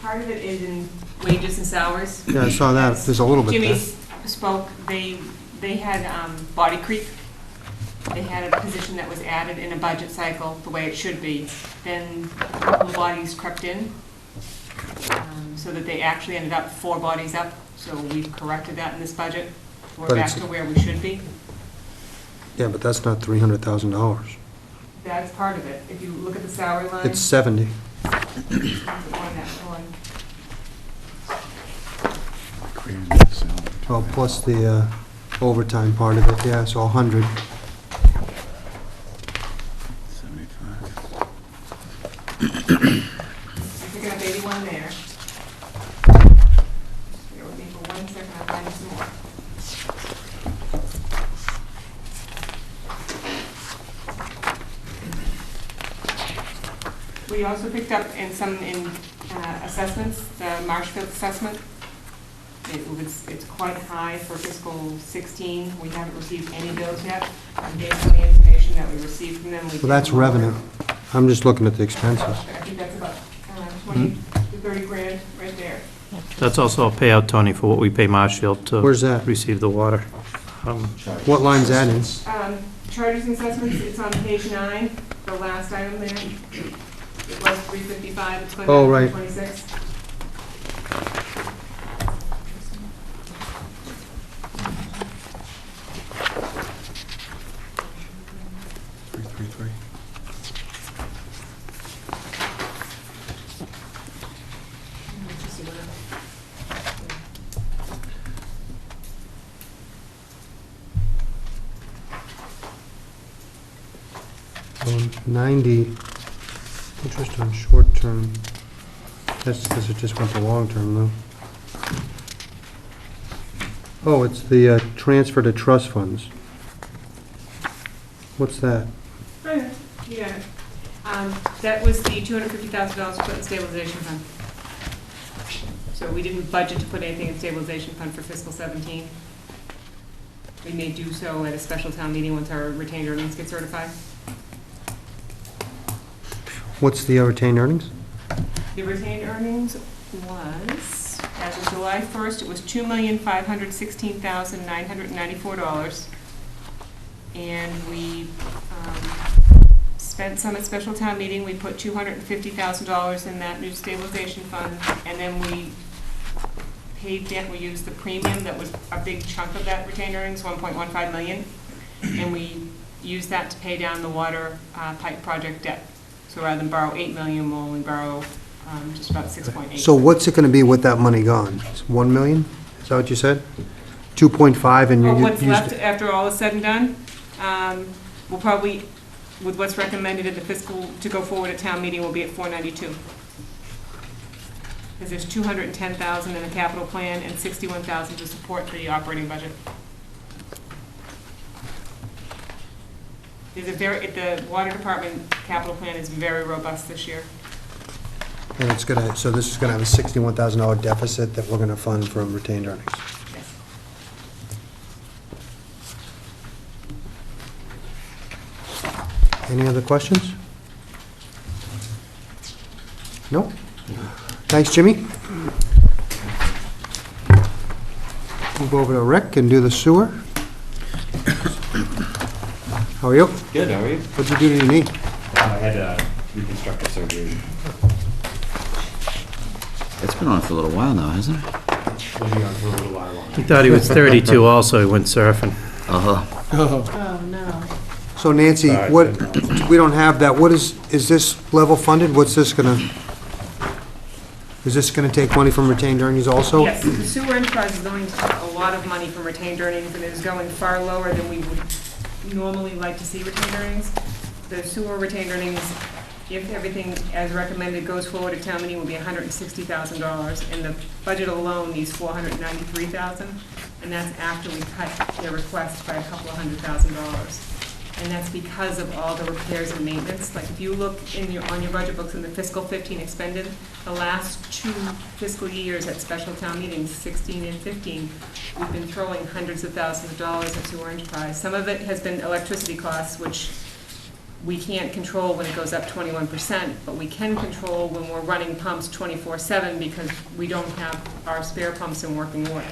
Part of it is in wages and salaries. Yeah, I saw that. There's a little bit Jimmy there. spoke, they had body creep. They had a position that was added in a budget cycle, the way it should be. Then a couple of bodies crept in, so that they actually ended up 4 bodies up. So we've corrected that in this budget. We're But back it's- to where we should be. Yeah, but that's not $300,000. That's part of it. If you look at the salary line. It's 70. On that one. Well, plus the overtime part of it, yeah, so 100. 75. I'm picking up 81 there. Bear with me for 1 second, I'll find some more. We also picked up in assessments, the Marshfield assessment. It's quite high for fiscal 16. We haven't received any bills yet. And based on the information that we received from them, we. Well, that's revenue. I'm just looking at the expenses. I think that's about 20 to 30 grand right there. That's also a payout, Tony, for what we pay Marshfield to Where's that? receive the water. What line's that in? Charges and assessments, it's on page 9, the last item there. It was 355, it's going Oh, down right. to 26. So 90, interest on short term. That's because it just went to long term, though. Oh, it's the transfer to trust funds. What's that? Oh, yeah. That was the $250,000 put in stabilization fund. So we didn't budget to put anything in stabilization fund for fiscal 17. We may do so at a special town meeting once our retained earnings get certified. What's the retained earnings? The retained earnings was, as of July 1st, it was $2,516,994. And we spent some at special town meeting. We put $250,000 in that new stabilization fund. And then we paid debt, we used the premium that was a big chunk of that retained earnings, 1.15 million. And we used that to pay down the water pipe project debt. So rather than borrow 8 million, we'll only borrow just about 6.8. So what's it gonna be with that money gone? It's 1 million? Is that what you said? 2.5 and you What's used left it? after all is said and done, we'll probably, with what's recommended in the fiscal, to go forward at town meeting, we'll be at 492. Because there's 210,000 in the capital plan and 61,000 to support the operating budget. The water department capital plan is very robust this year. And it's gonna, so this is gonna have a $61,000 deficit that we're gonna fund from retained earnings. Yes. Any other questions? No? Thanks, Jimmy. We'll go over to Rick and do the sewer. How are you? Good, how are you? What'd you do to your knee? I had reconstructive surgery. It's been on for a little while now, hasn't it? We'll be on for a little while longer. He thought he was 32 also, he went surfing. Uh-huh. Oh, no. So Nancy, Sorry, what, didn't we don't have that, what is this level funded? What's this gonna, is this gonna take money from retained earnings also? Yes, the sewer enterprise is going to take a lot of money from retained earnings, and it is going far lower than we would normally like to see retained earnings. The sewer retained earnings, if everything as recommended goes forward at town meeting, will be $160,000, and the budget alone needs $493,000, and that's after we cut their request by a couple of $100,000. And that's because of all the repairs and maintenance. Like, if you look on your budget books in the fiscal 15 expended, the last 2 fiscal years at special town meetings, 16 and 15, we've been throwing hundreds of thousands of dollars at sewer enterprise. Some of it has been electricity costs, which we can't control when it goes up 21%, but we can control when we're running pumps 24/7 because we don't have our spare pumps in working order.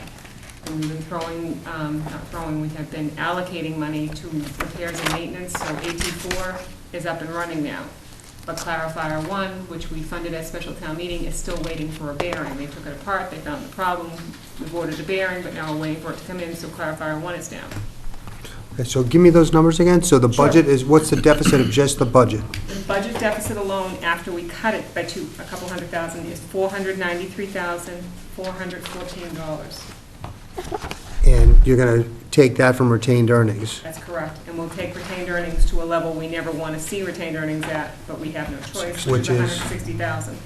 And we've been we have been allocating money to repairs and maintenance, so AT4 is up and running now. But Clarifier 1, which we funded at special town meeting, is still waiting for a bearing. They took it apart, they found the problem, we've ordered a bearing, but now we're waiting for it to come in, so Clarifier 1 is down. Okay, so give me those numbers again. So the budget is, what's the deficit of just the budget? The budget deficit alone, after we cut it by a couple $100,000, is $493,414. And you're gonna take that from retained earnings? That's correct, and we'll take retained earnings to a level we never want to see retained earnings at, but we have no choice, which is $160,000.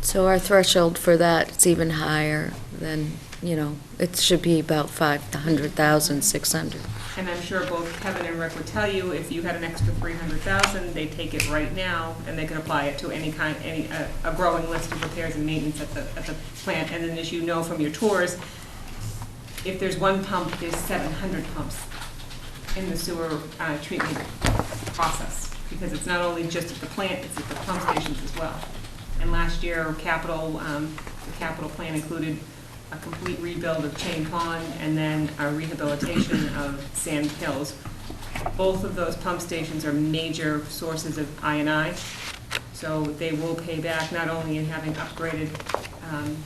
So our threshold for that is even higher than, it should be about 500,600. And I'm sure both Kevin and Rick would tell you, if you had an extra $300,000, they'd take it right now, and they could apply it to a growing list of repairs and maintenance at the plant. And then, as you know from your tours, if there's one pump, there's 700 pumps in the sewer treatment process, because it's not only just at the plant, it's at the pump stations as well. And last year, the capital plan included a complete rebuild of Chain Pond and then a rehabilitation of Sand Hills. Both of those pump stations are major sources of I&I, so they will pay back not only in having upgraded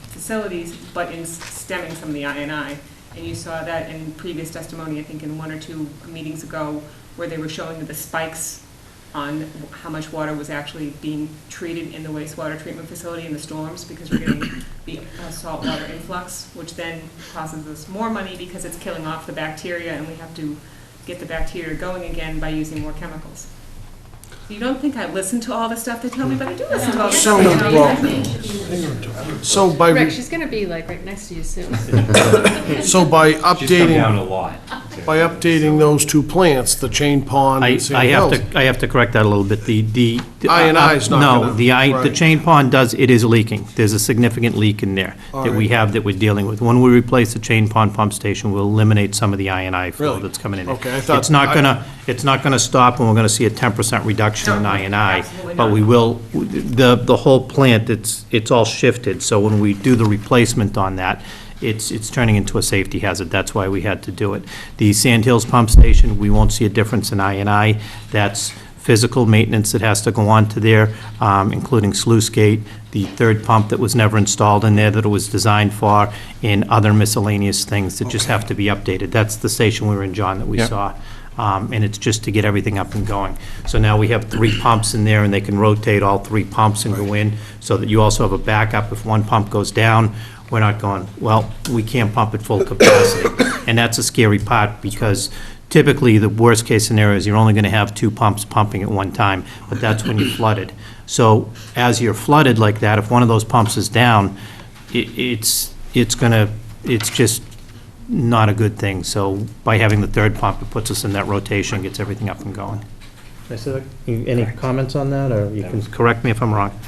facilities, but in stemming some of the I&I. And you saw that in previous testimony, I think in 1 or 2 meetings ago, where they were showing the spikes on how much water was actually being treated in the wastewater treatment facility in the storms, because we're getting the saltwater influx, which then causes us more money because it's killing off the bacteria, and we have to get the bacteria going again by using more chemicals. You don't think I listen to all the stuff they tell me, but I do listen to all the stuff they tell me. Rick, she's gonna be like right next to you soon. So by She's come down a updating, lot. by updating those 2 plants, the Chain Pond and Sand Hills. I have to correct that a little bit. The I&I is not No, gonna- the right. Chain Pond it is leaking. There's a significant leak in there that we have that we're dealing with. When we replace the Chain Pond pump station, we'll eliminate some of the I&I flow Really? that's coming in. Okay, I thought- It's not gonna stop, and we're gonna see a 10% reduction in I&I, absolutely but not. we will, the whole plant, it's all shifted, so when we do the replacement on that, it's turning into a safety hazard. That's why we had to do it. The Sand Hills Pump Station, we won't see a difference in I&I. That's physical maintenance that has to go on to there, including sluice gate, the third pump that was never installed in there that it was designed for, and other miscellaneous things that just have to be updated. That's the station we were in, John, that we Yep. saw. And it's just to get everything up and going. So now we have 3 pumps in there, and they can rotate all 3 pumps and go in, so that you also have a backup. If one pump goes down, we're not going, well, we can't pump at full capacity. And that's a scary part, because typically, the worst-case scenario is you're only going to have 2 pumps pumping at one time, but that's when you're flooded. So as you're flooded like that, if one of those pumps is down, it's just not a good thing. So by having the third pump, it puts us in that rotation, gets everything up and going. Did I say that? Any comments on that, or you can correct me if I'm wrong?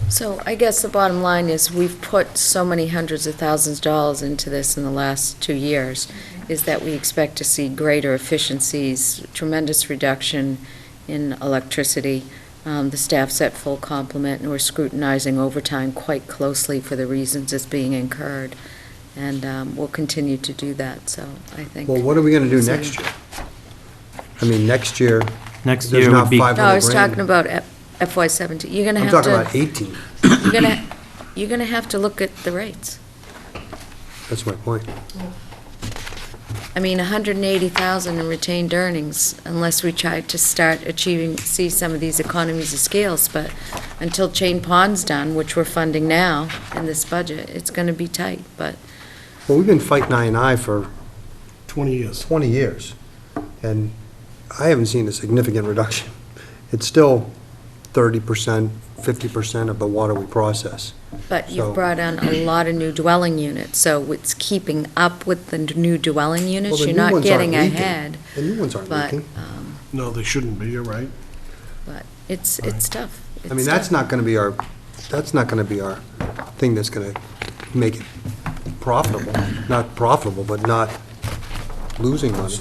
So I guess the bottom line is, we've put so many hundreds of thousands of dollars into this in the last 2 years, is that we expect to see greater efficiencies, tremendous reduction in electricity. The staff's at full complement, and we're scrutinizing overtime quite closely for the reasons it's being incurred. And we'll continue to do that, so I think. Well, what are we gonna do next year? I mean, next year, Next there's year not would be, 500 grand. No, I was talking about FY '17. You're gonna I'm have to. talking about 18. You're gonna have to look at the rates. That's my point. I mean, 180,000 in retained earnings, unless we try to start see some of these economies of scales, but until Chain Pond's done, which we're funding now in this budget, it's gonna be tight, but. Well, we've been fighting I&I for 20 years. 20 years, and I haven't seen a significant reduction. It's still 30%, 50% of the water we process. But So- you've brought on a lot of new dwelling units, so it's keeping up with the new dwelling Well, units. the You're new not ones getting aren't leaking. ahead, The new ones aren't but, leaking. No, they shouldn't be, you're right. but it's tough. I mean, It's that's tough. not gonna be our thing that's gonna make it profitable. Not profitable, but not losing money.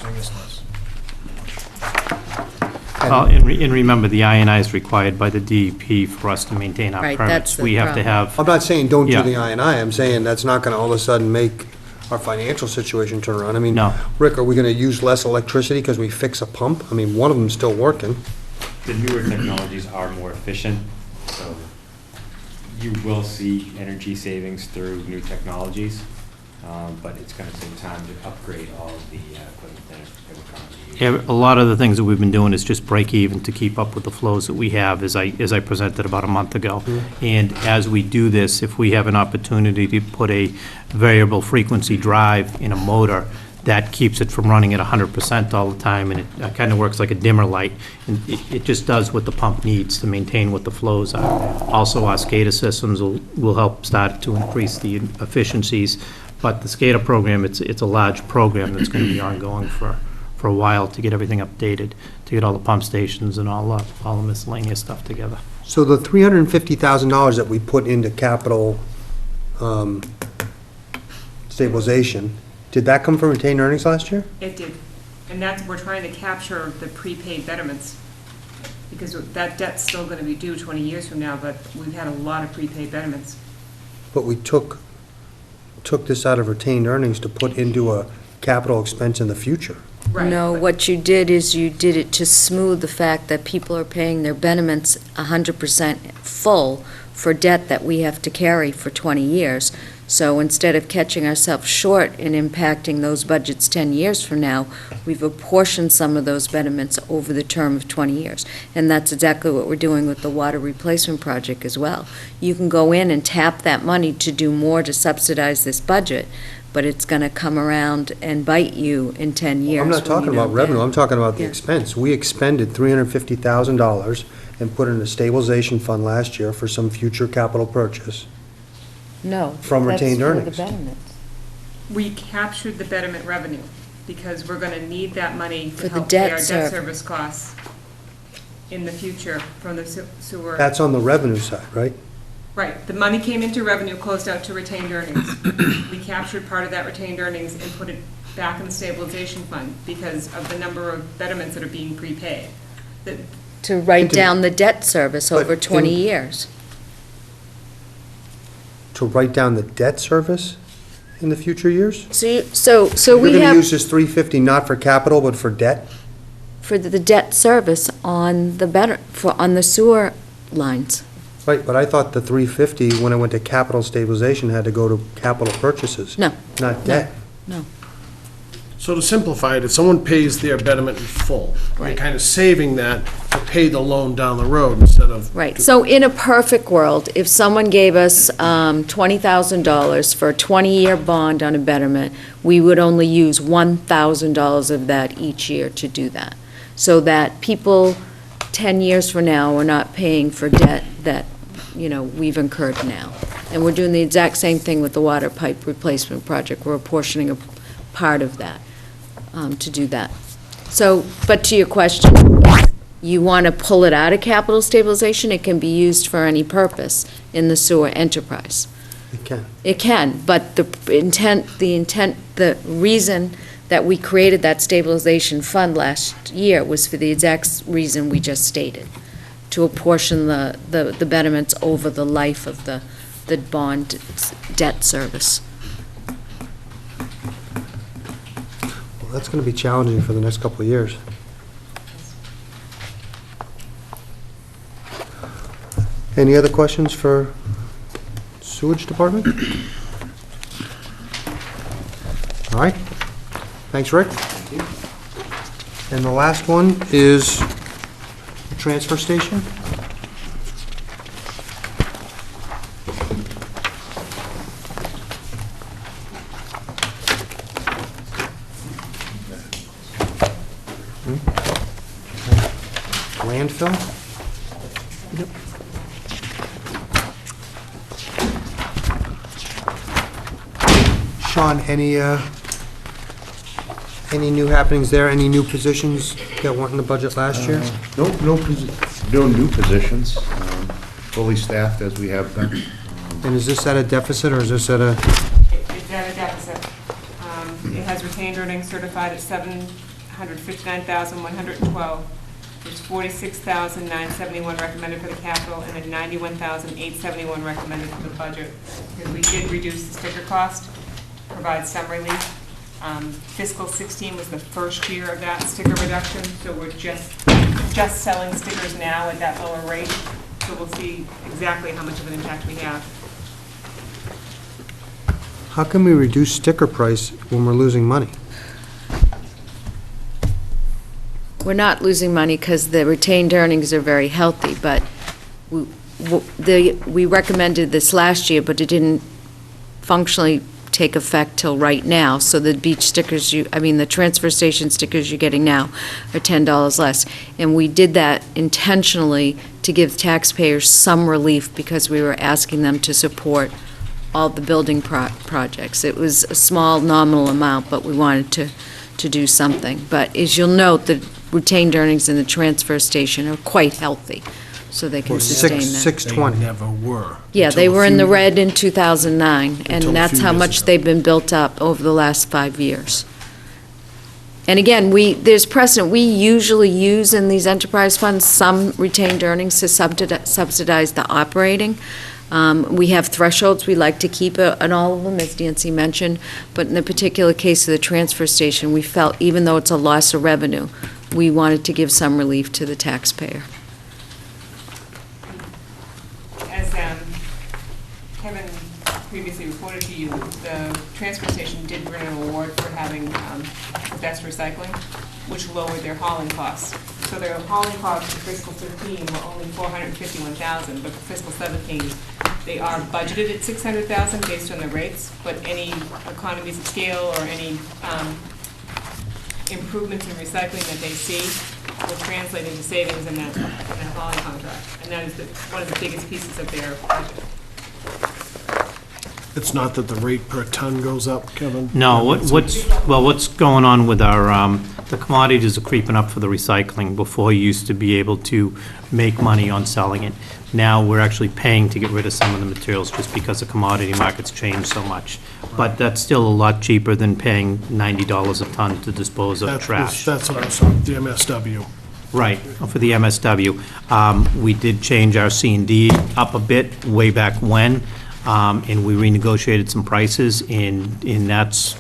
and remember, the I&I is required by the DEP for us to maintain our Right, permits. that's the We have to problem. have, I'm not saying don't do Yeah. the I&I, I'm saying that's not gonna all of a sudden make our financial situation turn around. I mean, No. Rick, are we gonna use less electricity because we fix a pump? I mean, one of them's still working. The newer technologies are more efficient, so you will see energy savings through new technologies, but it's gonna take time to upgrade all of the equipment that we're currently using. a lot of the things that we've been doing is just break even to keep up with the flows that we have, as I presented about a month ago. And as we do this, if we have an opportunity to put a variable frequency drive in a motor, that keeps it from running at 100% all the time, and it kind of works like a dimmer light. And it just does what the pump needs to maintain what the flows are. Also, our SCADA systems will help start to increase the efficiencies. But the SCADA program, it's a large program that's going to be ongoing for a while to get everything updated, to get all the pump stations and all the miscellaneous stuff together. So the $350,000 that we put into capital stabilization, did that come from retained earnings last year? It did. And that's, we're trying to capture the prepaid betterments, because that debt's still gonna be due 20 years from now, but we've had a lot of prepaid betterments. But we took this out of retained earnings to put into a capital expense in the future. Right, No, but- what you did is you did it to smooth the fact that people are paying their betterments 100% full for debt that we have to carry for 20 years. So instead of catching ourselves short and impacting those budgets 10 years from now, we've apportioned some of those betterments over the term of 20 years. And that's exactly what we're doing with the water replacement project as well. You can go in and tap that money to do more to subsidize this budget, but it's going to come around and bite you in 10 years. I'm not when you talking about don't revenue, get it. I'm talking about the Yeah. expense. We expended $350,000 and put in a stabilization fund last year for some future capital purchase. No. From retained That's earnings. for the betterments. We captured the betterment revenue, because we're gonna need that money For to the help pay debt our debt service. service costs in the future from the sewer. That's on the revenue side, right? Right, the money came into revenue, closed out to retained earnings. We captured part of that retained earnings and put it back in the stabilization fund because of the number of betterments that are being prepaid. To write Into- down the debt service But over 20 in- years. To write down the debt service in the future years? So You're we gonna have, use this $350 not for capital, but for debt? for the debt service on on the sewer lines. Right, but I thought the $350, when it went to capital stabilization, had to go to capital purchases. No. Not debt. No. So to simplify it, if someone pays their betterment in full, they're Right. kind of saving that to pay the loan down the road instead of. Right, so in a perfect world, if someone gave us $20,000 for a 20-year bond on a betterment, we would only use $1,000 of that each year to do that. So that people 10 years from now are not paying for debt that, we've incurred now. And we're doing the exact same thing with the water pipe replacement project. We're apportioning a part of that to do that. So, but to your question, you want to pull it out of capital stabilization, it can be used for any purpose in the sewer enterprise. It can. It can, but the reason that we created that stabilization fund last year was for the exact reason we just stated, to apportion the betterments over the life of the bond debt service. Well, that's going to be challenging for the next couple of years. Any other questions for sewage department? All right. Thanks, Rick. Thank you. And the last one is the transfer station. Landfill? Yep. Sean, any new happenings there? Any new positions that weren't in the budget last year? No new positions, fully staffed as we have been. And is this at a deficit, or is this at a, It's at a deficit. It has retained earnings certified at $759,112. There's $46,971 recommended for the capital and then $91,871 recommended for the budget. Because we did reduce the sticker cost, provide some relief. Fiscal 16 was the first year of that sticker reduction, so we're just selling stickers now at that lower rate. So we'll see exactly how much of an impact we have. how can we reduce sticker price when we're losing money? We're not losing money because the retained earnings are very healthy, but we recommended this last year, but it didn't functionally take effect till right now. So the beach stickers, the transfer station stickers you're getting now are $10 less. And we did that intentionally to give taxpayers some relief because we were asking them to support all the building projects. It was a small nominal amount, but we wanted to do something. But as you'll note, the retained earnings in the transfer station are quite healthy, so they can Well, sustain that. 620. They never were. Yeah, until they a were in the few- red in 2009, and Until a that's few how years much ago. they've been built up over the last 5 years. And again, there's precedent, we usually use in these enterprise funds some retained earnings to subsidize the operating. We have thresholds we like to keep on all of them, as Nancy mentioned, but in the particular case of the transfer station, we felt, even though it's a loss of revenue, we wanted to give some relief to the taxpayer. As Kevin previously reported to you, the transfer station did win an award for having the best recycling, which lowered their hauling costs. So their hauling costs for fiscal 15 were only $451,000, but for fiscal 17, they are budgeted at $600,000 based on the rates, but any economies of scale or any improvements in recycling that they see will translate into savings in that hauling contract. And that is one of the biggest pieces of their budget. It's not that the rate per ton goes up, Kevin? No, what's going on with our, the commodities are creeping up for the recycling. Before, you used to be able to make money on selling it. Now, we're actually paying to get rid of some of the materials just because the commodity market's changed so much. But that's still a lot cheaper than paying $90 a ton to dispose of trash. That's what I was talking, the MSW. Right, for the MSW. We did change our C&D up a bit way back when, and we renegotiated some prices, and that's,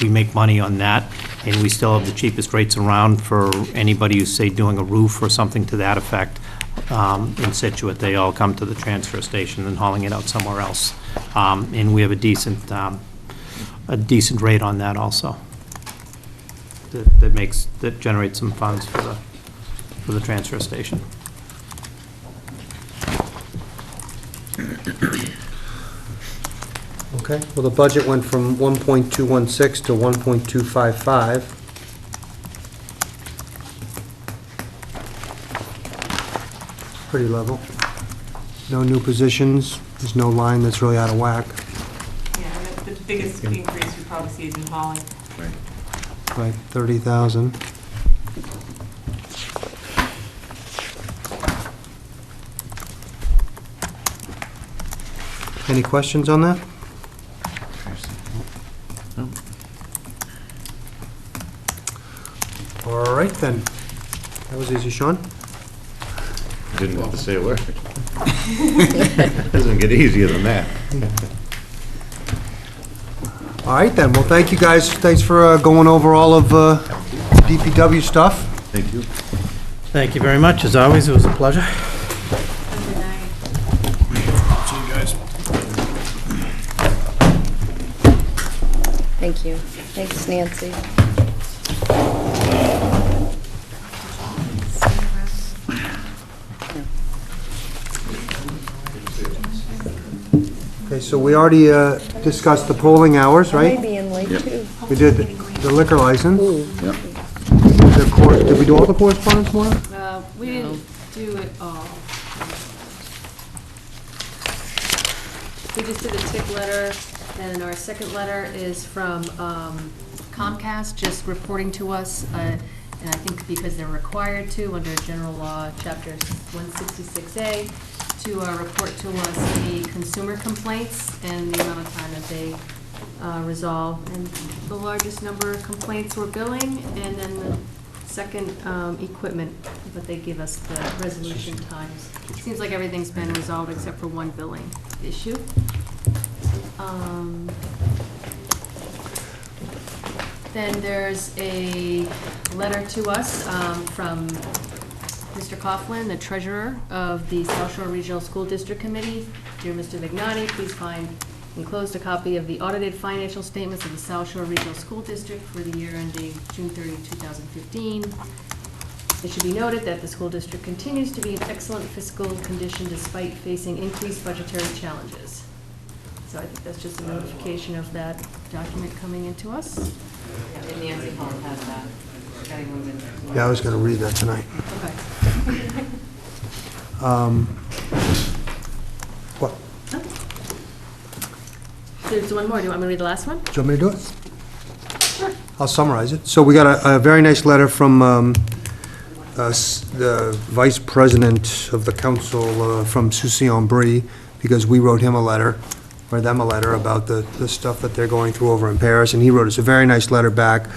we make money on that, and we still have the cheapest rates around for anybody who's, say, doing a roof or something to that effect. In Scituate, they all come to the transfer station and hauling it out somewhere else. And we have a decent rate on that also. That generates some funds for the transfer station. Okay, well, the budget went from 1.216 to 1.255. Pretty level. No new positions, There's no line that's really out of whack. Yeah, and the biggest increase you probably see is in hauling. Right, 30,000. Any questions on that? No. All right, then. That was easy, Sean. Didn't have to say a word. Doesn't get easier than that. All right, then. Well, thank you, guys. Thanks for going over all of DPW stuff. Thank you. Thank you very much. As always, it was a pleasure. See you guys. Thank you. Thanks, Nancy. Okay, so we already discussed the polling hours, I right? may be in late, too. We did the liquor license. Yep. Did we do all the correspondence, Maura? We didn't do it all. We just did a tip letter, and our second letter is from Comcast, just reporting to us, and I think because they're required to, under General Law, Chapter 166A, to report to us any consumer complaints and the amount of time that they resolve. And the largest number of complaints were billing, and then the second, equipment, but they give us the resolution times. Seems like everything's been resolved except for one billing issue. Then there's a letter to us from Mr. Coughlin, the treasurer of the South Shore Regional School District Committee. Dear Mr. Vignani, please find enclosed a copy of the audited financial statements of the South Shore Regional School District for the year ending June 30, 2015. It should be noted that the school district continues to be in excellent fiscal condition despite facing increased budgetary challenges. So I think that's just a notification of that document coming into us. Yeah, and Nancy Hall has that. Getting women. Yeah, I was going to read that tonight. Okay. What? There's one more. Do you want me to read the last one? Do you want me to do it? Sure. I'll summarize it. So we got a very nice letter from the vice president of the council from Soucy-en-Brie, because we wrote him a letter, or them a letter about the stuff that they're going through over in Paris, and he wrote us a very nice letter back,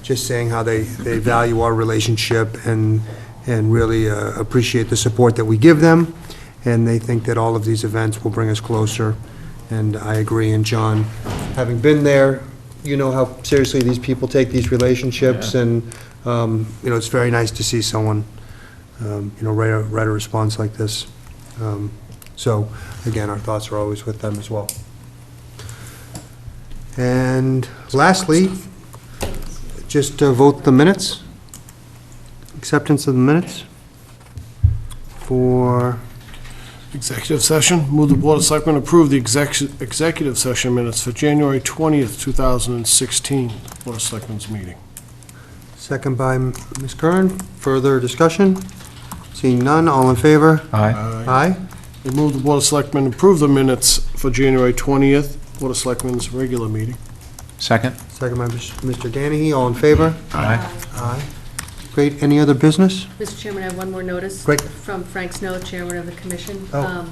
just saying how they value our relationship and really appreciate the support that we give them, and they think that all of these events will bring us closer, and I agree. And John, having been there, you know how seriously these people take these relationships, and it's very nice to see someone write a response like this. So again, our thoughts are always with them as well. And lastly, just vote the minutes, acceptance of the minutes for... Executive session. Move the Board of Selectmen approve the executive session minutes for January 20th, 2016, Board of Selectmen's meeting. Second by Ms. Curran. Further discussion? Seeing none, all in favor? Aye. Aye. We move the Board of Selectmen approve the minutes for January 20th, Board of Selectmen's regular meeting. Second? Second by Mr. Danahy, all in favor? Aye. Aye. Great, any other business? Mr. Chairman, I have one more notice. Great. From Frank Snow, Chairman of the Commission, Oh.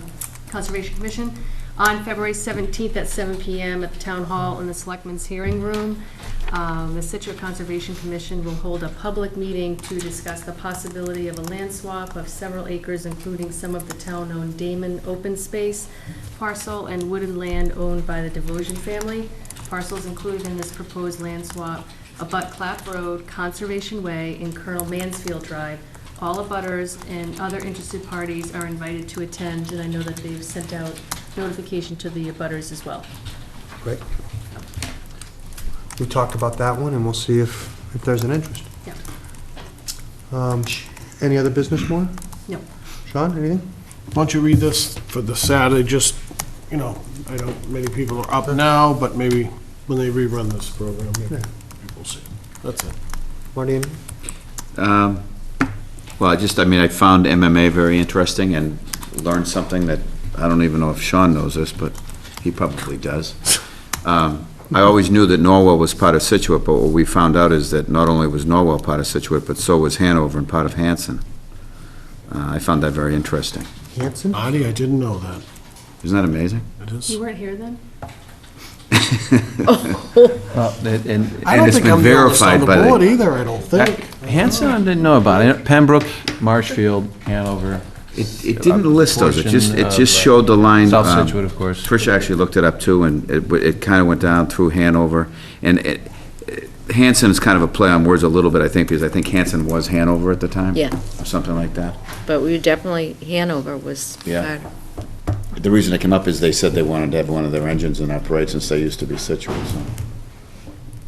Conservation Commission. On February 17th at 7 PM at the Town Hall in the Selectmen's Hearing Room, the Scituate Conservation Commission will hold a public meeting to discuss the possibility of a land swap of several acres, including some of the town-owned Damon open space parcel and wooded land owned by the Devotion family. Parcels included in this proposed land swap abut Clap Road, Conservation Way, and Colonel Mansfield Drive. All abutters and other interested parties are invited to attend, and I know that they've sent out notification to the abutters as well. Great. We talked about that one, and we'll see if there's an interest. Yeah. Any other business more? No. Sean, anything? Why don't you read this for the Saturday, just, I don't, many people are up now, but maybe when they rerun this program, maybe people will see. That's it. Marty, anything? Well, I found MMA very interesting and learned something that I don't even know if Sean knows this, but he probably does. I always knew that Norwell was part of Scituate, but what we found out is that not only was Norwell part of Scituate, but so was Hanover and part of Hanson. I found that very interesting. Hanson? Artie, I didn't know that. Isn't that amazing? It is. You weren't here then? Well, and I don't it's think been I'm the oldest on verified the by board either, I don't think. Hanson, I didn't know about it. Pembroke, Marshfield, Hanover. It didn't list those, it just Portion of, showed the line. South Scituate, of course. Tricia actually looked it up too, and it kind of went down through Hanover. And Hanson is kind of a play on words a little bit, I think, because I think Hanson was Hanover at the time. Yeah. Or something like that. But we definitely, Hanover was Yeah. part. The reason it came up is they said they wanted to have one of their engines in operate since they used to be Scituate, so.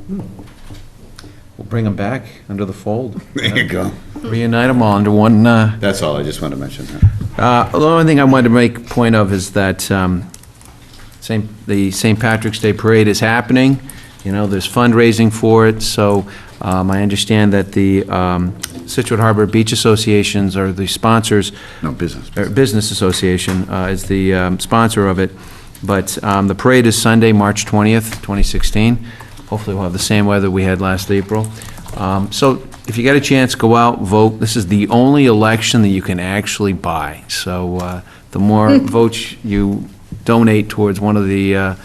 We'll bring them back under the fold. There you go. Reunite them all under one. That's all, I just wanted to mention that. The only thing I wanted to make point of is that the St. Patrick's Day Parade is happening. You know, there's fundraising for it, so I understand that the Scituate Harbor Beach Associations are the sponsors. No, business. Business Association is the sponsor of it. But the parade is Sunday, March 20th, 2016. Hopefully we'll have the same weather we had last April. So if you get a chance, go out, vote. This is the only election that you can actually buy. So the more votes you donate towards one of the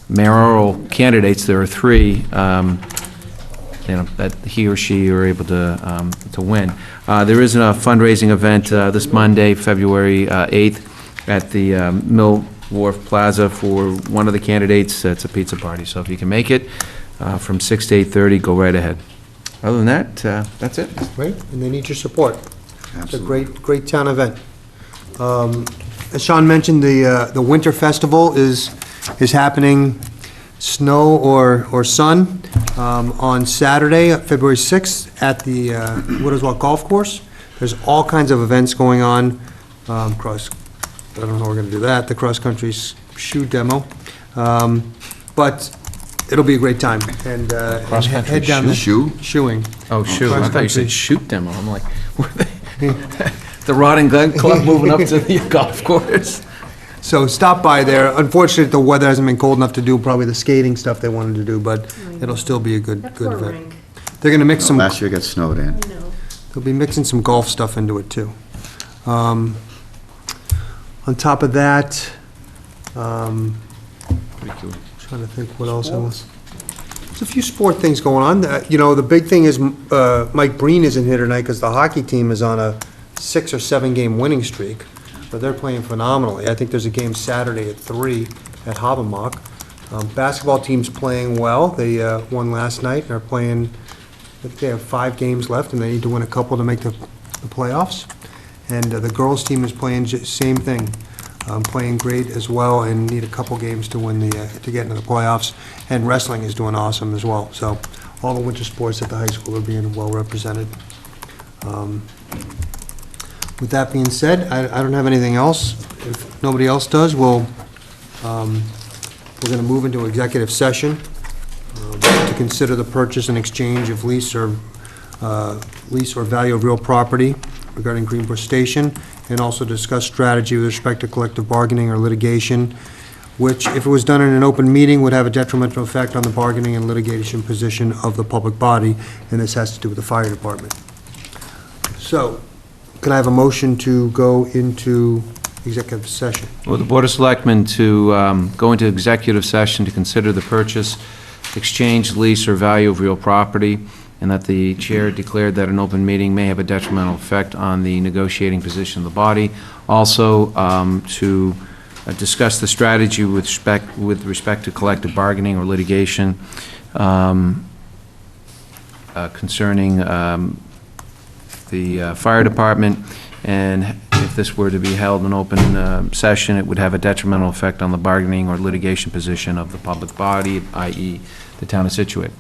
mayoral candidates, there are three, that he or she are able to win. There is a fundraising event this Monday, February 8th, at the Mill Wharf Plaza for one of the candidates. It's a pizza party, so if you can make it from 6 to 8:30, go right ahead. Other than that, that's it. Great, and they need your support. It's a great town event. As Sean mentioned, the Winter Festival is happening, snow or sun, on Saturday, February 6th, at the Wittelswalt Golf Course. There's all kinds of events going on, I don't know how we're going to do that, the cross-country shoe demo, but it'll be a great time, and Cross-country head down the... Shoe? Shoeing. Oh, shoot, I thought you Cross-country. said shoot demo. I'm like, the Rod and Gun Club moving up to the golf course. So stop by there. Unfortunately, the weather hasn't been cold enough to do probably the skating stuff they wanted to do, but it'll still be a good event. They're gonna mix some, Last year got snowed in. they'll be mixing some golf stuff into it, too. On top of that, trying to think what else I was... There's a few sport things going on. The big thing is Mike Breen isn't here tonight because the hockey team is on a 6 or 7 game winning streak, but they're playing phenomenally. I think there's a game Saturday at 3 at Habermock. Basketball team's playing well. They won last night and are playing, I think they have 5 games left and they need to win a couple to make the playoffs. And the girls' team is playing same thing, playing great as well and need a couple games to win to get into the playoffs. And wrestling is doing awesome as well. So all the winter sports at the high school are being well represented. With that being said, I don't have anything else. If nobody else does, we're going to move into executive session to consider the purchase and exchange of lease or value of real property regarding Greenbrook Station, and also discuss strategy with respect to collective bargaining or litigation, which, if it was done in an open meeting, would have a detrimental effect on the bargaining and litigation position of the public body, and this has to do with the fire department. So, can I have a motion to go into executive session? Well, the Board of Selectmen to go into executive session to consider the purchase, exchange, lease, or value of real property, and that the chair declared that an open meeting may have a detrimental effect on the negotiating position of the body. Also, to discuss the strategy with respect to collective bargaining or litigation concerning the fire department, and if this were to be held in open session, it would have a detrimental effect on the bargaining or litigation position of the public body, i.e. the town of Scituate.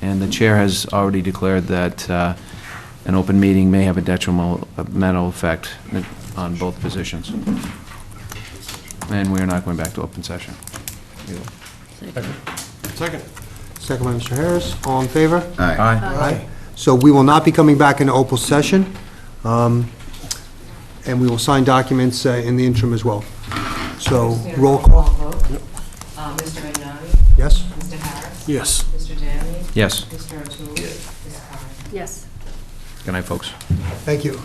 And the chair has already declared that an open meeting may have a detrimental effect on both positions. And we are not going back to open session. Second. Second by Mr. Harris. All in favor? Aye. Aye. So we will not be coming back into open session, and we will sign documents in the interim as well. So, Just need a roll call. vote. Mr. Vignani? Yes? Mr. Harris? Yes. Mr. Danny? Yes. Mr. O'Toole? Ms. Curran? Yes. Good night, folks. Thank you.